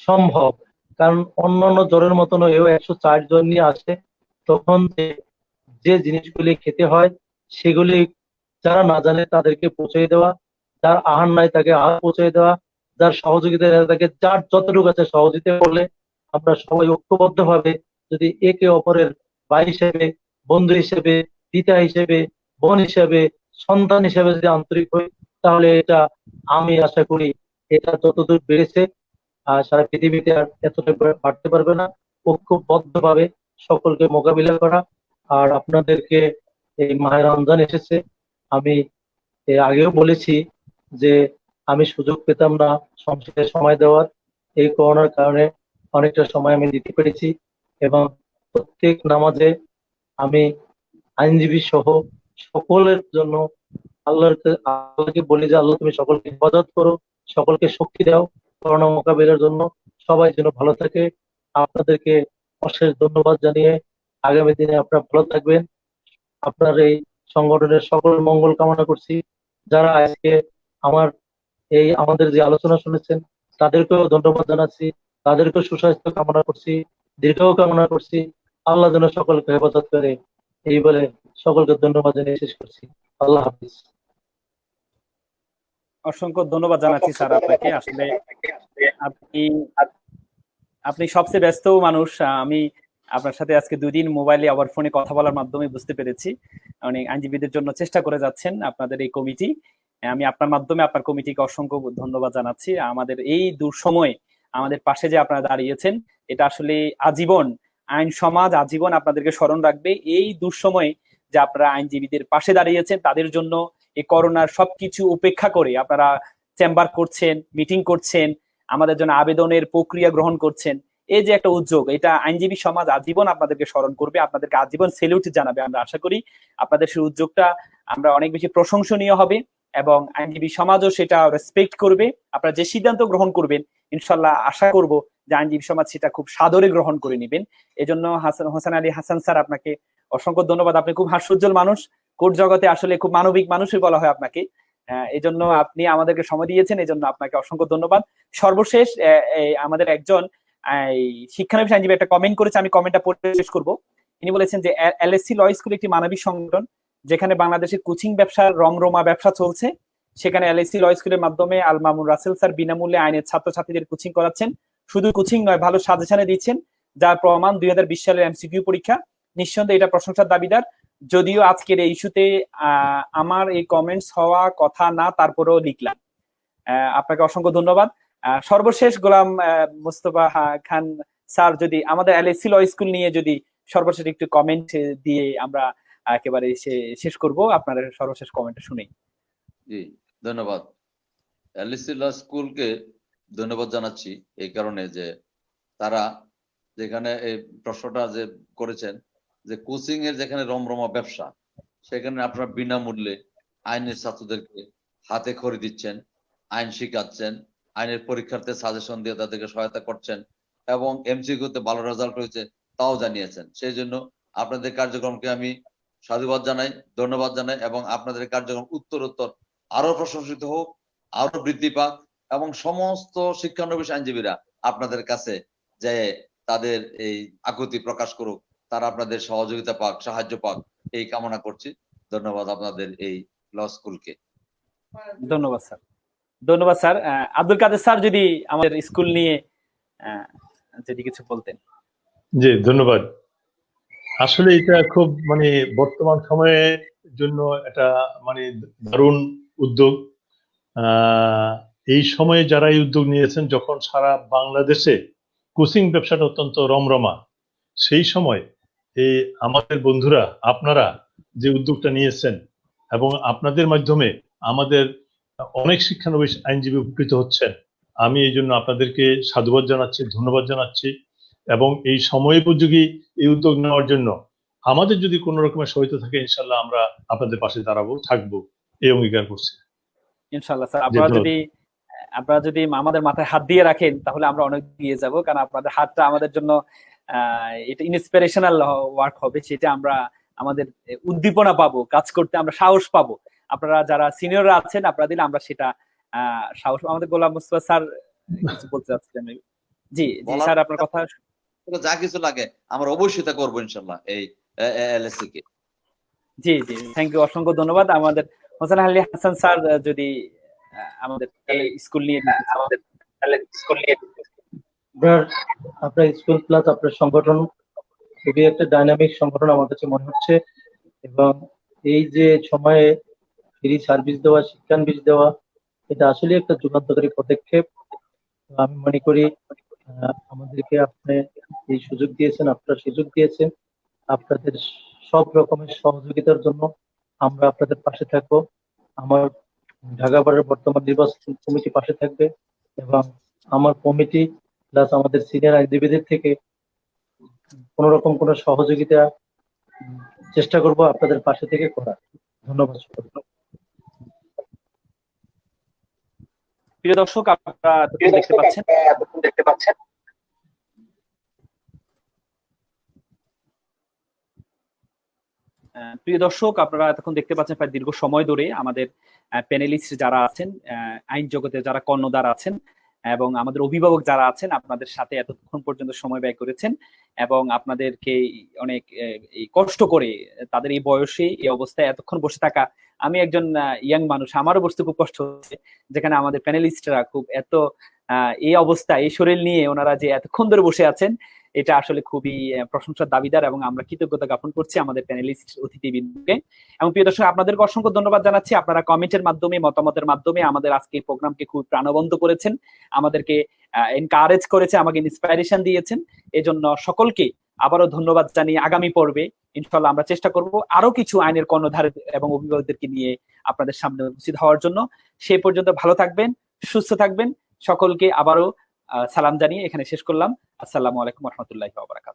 সম্ভব। কারণ অন্যান্য জ্বরের মতন এও 104 জন নিয়ে আসে, তখন যে জিনিসগুলি খেতে হয় সেগুলি যারা না জানে তাদেরকে পৌঁছে দেওয়া, যার আহার নাই তাকে আহার পৌঁছে দেওয়া, যার সহযোগিতা তাকে যার যতটুকু আছে সহযোগিতা করলে আমরা সবাই ঐক্যবদ্ধ ভাবে যদি একে অপরের ভাই হিসেবে, বন্ধু হিসেবে, পিতা হিসেবে, বোন হিসেবে, সন্তান হিসেবে যদি আন্তরিক হই, তাহলে এটা আমি আশা করি এটা যতদূর বেড়েছে আর সারা পৃথিবীতে আর এতটা বাড়তে পারবে না। ঐক্যবদ্ধ ভাবে সকলকে মোকাবিলা করা। আর আপনাদেরকে এই মাহে রমজান এসেছে, আমি আগেও বলেছি যে আমি সুযোগ পেতাম না সংসদে সময় দেওয়ার, এই করোনার কারণে অনেকটা সময় আমি দিতে পেরেছি এবং প্রত্যেক নামাজে আমি আইনজীবী সহ সকলের জন্য আল্লাহকে বলি যে আল্লাহ তুমি সকলকে হেফাজত করো, সকলকে শক্তি দাও করোনা মোকাবিলার জন্য, সবাই যেন ভালো থাকে। আপনাদেরকে অশেষ ধন্যবাদ জানিয়ে আগামী দিনে আপনারা ভালো থাকবেন। আপনার এই সংগঠনের সকল মঙ্গল কামনা করছি। যারা আজকে আমাদের যে আলোচনা শুনেছেন তাদেরকেও ধন্যবাদ জানাচ্ছি, তাদেরকেও সুস্বাস্থ্য কামনা করছি, দীর্ঘায়ু কামনা করছি। আল্লাহ যেন সকলকে হেফাজত করে, এই বলে সকলকে ধন্যবাদ জানিয়ে শেষ করছি। আল্লাহ হাফিজ। অসংখ্য ধন্যবাদ জানাচ্ছি স্যার আপনাকে। আসলে আপনি সবচেয়ে ব্যস্ত মানুষ। আমি আপনার সাথে আজকে 2 দিন মোবাইলে আবার ফোনে কথা বলার মাধ্যমে বুঝতে পেরেছি অনেক আইনজীবীদের জন্য চেষ্টা করে যাচ্ছেন আপনাদের এই কমিটি। আমি আপনার মাধ্যমে আপনার কমিটিকে অসংখ্য ধন্যবাদ জানাচ্ছি। আমাদের এই দুঃসময়ে আমাদের পাশে যে আপনারা দাঁড়িয়েছেন, এটা আসলে আজীবন আইন সমাজ আজীবন আপনাদেরকে স্মরণ রাখবে। এই দুঃসময়ে যে আপনারা আইনজীবীদের পাশে দাঁড়িয়েছেন, তাদের জন্য এই করোনার সবকিছু উপেক্ষা করে আপনারা চেম্বার করছেন, মিটিং করছেন, আমাদের জন্য আবেদনের প্রক্রিয়া গ্রহণ করছেন, এই যে একটা উদ্যোগ, এটা আইনজীবী সমাজ আজীবন আপনাদেরকে স্মরণ করবে, আপনাদেরকে আজীবন সেলিউট জানাবে। আমরা আশা করি আপনাদের সেই উদ্যোগটা আমরা অনেক বেশি প্রশংসনীয় হবে এবং আইনজীবী সমাজও সেটা রেসপেক্ট করবে। আপনারা যে সিদ্ধান্ত গ্রহণ করবেন ইনশাল্লাহ আশা করব যে আইনজীবী সমাজ সেটা খুব সাদরে গ্রহণ করে নেবেন। এজন্য হোসেন আলী হাসান স্যার আপনাকে অসংখ্য ধন্যবাদ। আপনি খুব হাস্যোজ্জ্বল মানুষ, কোর্ট জগতে আসলে খুব মানবিক মানুষই বলা হয় আপনাকে। এই জন্য আপনি আমাদেরকে সময় দিয়েছেন, এই জন্য আপনাকে অসংখ্য ধন্যবাদ। সর্বশেষ আমাদের একজন শিক্ষানবিশ আইনজীবী একটা কমেন্ট করেছে, আমি কমেন্টটা পড়ে শেষ করবো। তিনি বলেছেন যে এলএসসি ল স্কুল একটি মানবিক সংগঠন যেখানে বাংলাদেশের কোচিং ব্যবসার রমরমা ব্যবসা চলছে। সেখানে এলএসসি ল স্কুলের মাধ্যমে আল মামুন রাসেল স্যার বিনামূল্যে আইনের ছাত্রছাত্রীদের কোচিং করাচ্ছেন। শুধু কোচিং নয়, ভালো সাজেশনে দিচ্ছেন, যার প্রমাণ 2020 সালের এমসিকিউ পরীক্ষা। নিঃসন্দেহে এটা প্রশংসার দাবিদার। যদিও আজকের এই ইস্যুতে আমার এই কমেন্টস হওয়া কথা না, তারপরেও লিখলাম। আপনাকে অসংখ্য ধন্যবাদ। সর্বশেষ গোলাম মোস্তফা খান স্যার যদি আমাদের এলএসসি ল স্কুল নিয়ে যদি সর্বশেষ একটু কমেন্ট দিয়ে আমরা একেবারে শেষ করব, আপনার সর্বশেষ কমেন্ট শুনেই। জি, ধন্যবাদ। এলএসসি ল স্কুলকে ধন্যবাদ জানাচ্ছি এই কারণে যে তারা যেখানে এই প্রশ্নটা যে করেছেন যে কোচিং এর যেখানে রমরমা ব্যবসা, সেখানে আপনারা বিনামূল্যে আইনের ছাত্রদেরকে হাতে খড়ি দিচ্ছেন, আইন শিখাচ্ছেন, আইনের পরীক্ষার্থে সাজেশন দিয়ে তাদেরকে সহায়তা করছেন এবং এমসিকিউতে ভালো রেজাল্ট হয়েছে তাও জানিয়েছেন। সেই জন্য আপনাদের কার্যক্রমকে আমি সাধুবাদ জানাই, ধন্যবাদ জানাই এবং আপনাদের কার্যক্রম উত্তরোত্তর আরো প্রশংসিত হোক, আরো বৃদ্ধি পাক এবং সমস্ত শিক্ষানবিশ আইনজীবীরা আপনাদের কাছে যে তাদের এই আকুতি প্রকাশ করুক, তারা আপনাদের সহযোগিতা পাক, সাহায্য পাক, এই কামনা করছি। ধন্যবাদ আপনাদের এই ল স্কুলকে। ধন্যবাদ স্যার। ধন্যবাদ স্যার। আব্দুল কাদের স্যার যদি আমাদের স্কুল নিয়ে যদি কিছু বলতেন। জি, ধন্যবাদ। আসলে এটা খুব বর্তমান সময়ের জন্য একটা দারুণ উদ্যোগ। এই সময়ে যারা এই উদ্যোগ নিয়েছেন, যখন সারা বাংলাদেশে কোচিং ব্যবসাটা অত্যন্ত রমরমা, সেই সময় এই আমাদের বন্ধুরা আপনারা যে উদ্যোগটা নিয়েছেন এবং আপনাদের মাধ্যমে আমাদের অনেক শিক্ষানবিশ আইনজীবী উপকৃত হচ্ছেন, আমি এই জন্য আপনাদেরকে সাধুবাদ জানাচ্ছি, ধন্যবাদ জানাচ্ছি এবং এই সময়োপযোগী এই উদ্যোগ নেওয়ার জন্য আমাদের যদি কোনো রকমের সহায়তা থাকে ইনশাল্লাহ আমরা আপনাদের পাশে দাঁড়াবো, থাকবো, এই অঙ্গীকার করছি। ইনশাআল্লাহ স্যার, আপনারা যদি আমাদের মাথায় হাত দিয়ে রাখেন তাহলে আমরা অনেক দিয়ে যাব, কারণ আপনাদের হাতটা আমাদের জন্য এটা ইন্সপিরেশনাল ওয়ার্ক হবে, সেটা আমরা আমাদের উদ্দীপনা পাবো, কাজ করতে আমরা সাহস পাবো। আপনারা যারা সিনিয়ররা আছেন আপনারা দিলে আমরা সেটা সাহস। আমাদের গোলাম মুস্তফা স্যার কিছু বলতে চাচ্ছিলেন। জি জি স্যার, আপনার কথা। যা কিছু লাগে আমরা অবশ্যই তা করবো ইনশাআল্লাহ এই এলএসসি কে। জি জি, থ্যাংক ইউ, অসংখ্য ধন্যবাদ। আমাদের হোসেন আলী হাসান স্যার যদি আমাদের স্কুল নিয়ে আপনার স্কুল প্লাস আপনার সংগঠন খুবই একটা ডাইনামিক সংগঠন আমার কাছে মনে হচ্ছে, এবং এই যে সময়ে ফ্রি সার্ভিস দেওয়া, শিক্ষানবিশ দেওয়া, এটা আসলে একটা যুগান্তকারী পদক্ষেপ। আমি মনে করি আমাদেরকে আপনি এই সুযোগ দিয়েছেন, আপনারা সুযোগ দিয়েছেন, আপনাদের সব রকমের সহযোগিতার জন্য আমরা আপনাদের পাশে থাকবো। আমার ঢাকা বারের বর্তমান নির্বাচন কমিটি পাশে থাকবে এবং আমার কমিটি প্লাস আমাদের সিনিয়র আইনজীবীদের থেকে কোন রকম কোন সহযোগিতা চেষ্টা করব আপনাদের পাশে থেকে করার। ধন্যবাদ। প্রিয় দর্শক, আপনারা দেখতে পাচ্ছেন প্রিয় দর্শক, আপনারা এতক্ষণ দেখতে পাচ্ছেন প্রায় দীর্ঘ সময় ধরে আমাদের প্যানেলিস্ট যারা আছেন, আইন জগতে যারা কর্ণধার আছেন এবং আমাদের অভিভাবক যারা আছেন আপনাদের সাথে এতক্ষণ পর্যন্ত সময় ব্যয় করেছেন এবং আপনাদেরকে অনেক কষ্ট করে তাদের এই বয়সে এই অবস্থায় এতক্ষণ বসে থাকা, আমি একজন ইয়াং মানুষ, আমারও বসতে খুব কষ্ট হচ্ছে, যেখানে আমাদের প্যানেলিস্টরা খুব এই অবস্থায় এই শরীর নিয়ে ওনারা যে এতক্ষণ ধরে বসে আছেন, এটা আসলে খুবই প্রশংসার দাবিদার এবং আমরা কৃতজ্ঞতা জ্ঞাপন করছি আমাদের প্যানেলিস্ট অতিথিবৃন্দকে। এবং প্রিয় দর্শক, আপনাদেরকে অসংখ্য ধন্যবাদ জানাচ্ছি। আপনারা কমেন্টের মাধ্যমে, মতামতের মাধ্যমে আমাদের আজকে প্রোগ্রামকে খুব প্রাণবন্ত করেছেন, আমাদেরকে এনকারেজ করেছে, আমাকে ইন্সপাইরেশন দিয়েছেন। এজন্য সকলকে আবারও ধন্যবাদ জানিয়ে আগামী পর্বে ইনশাআল্লাহ আমরা চেষ্টা করব আরো কিছু আইনের কর্ণধার এবং অভিভাবকদেরকে নিয়ে আপনাদের সামনে উপস্থিত হওয়ার জন্য। সেই পর্যন্ত ভালো থাকবেন, সুস্থ থাকবেন। সকলকে আবারও সালাম জানিয়ে এখানে শেষ করলাম। আসসালামু আলাইকুম ওয়া রাহমাতুল্লাহি ওয়া বারাকাতুহু।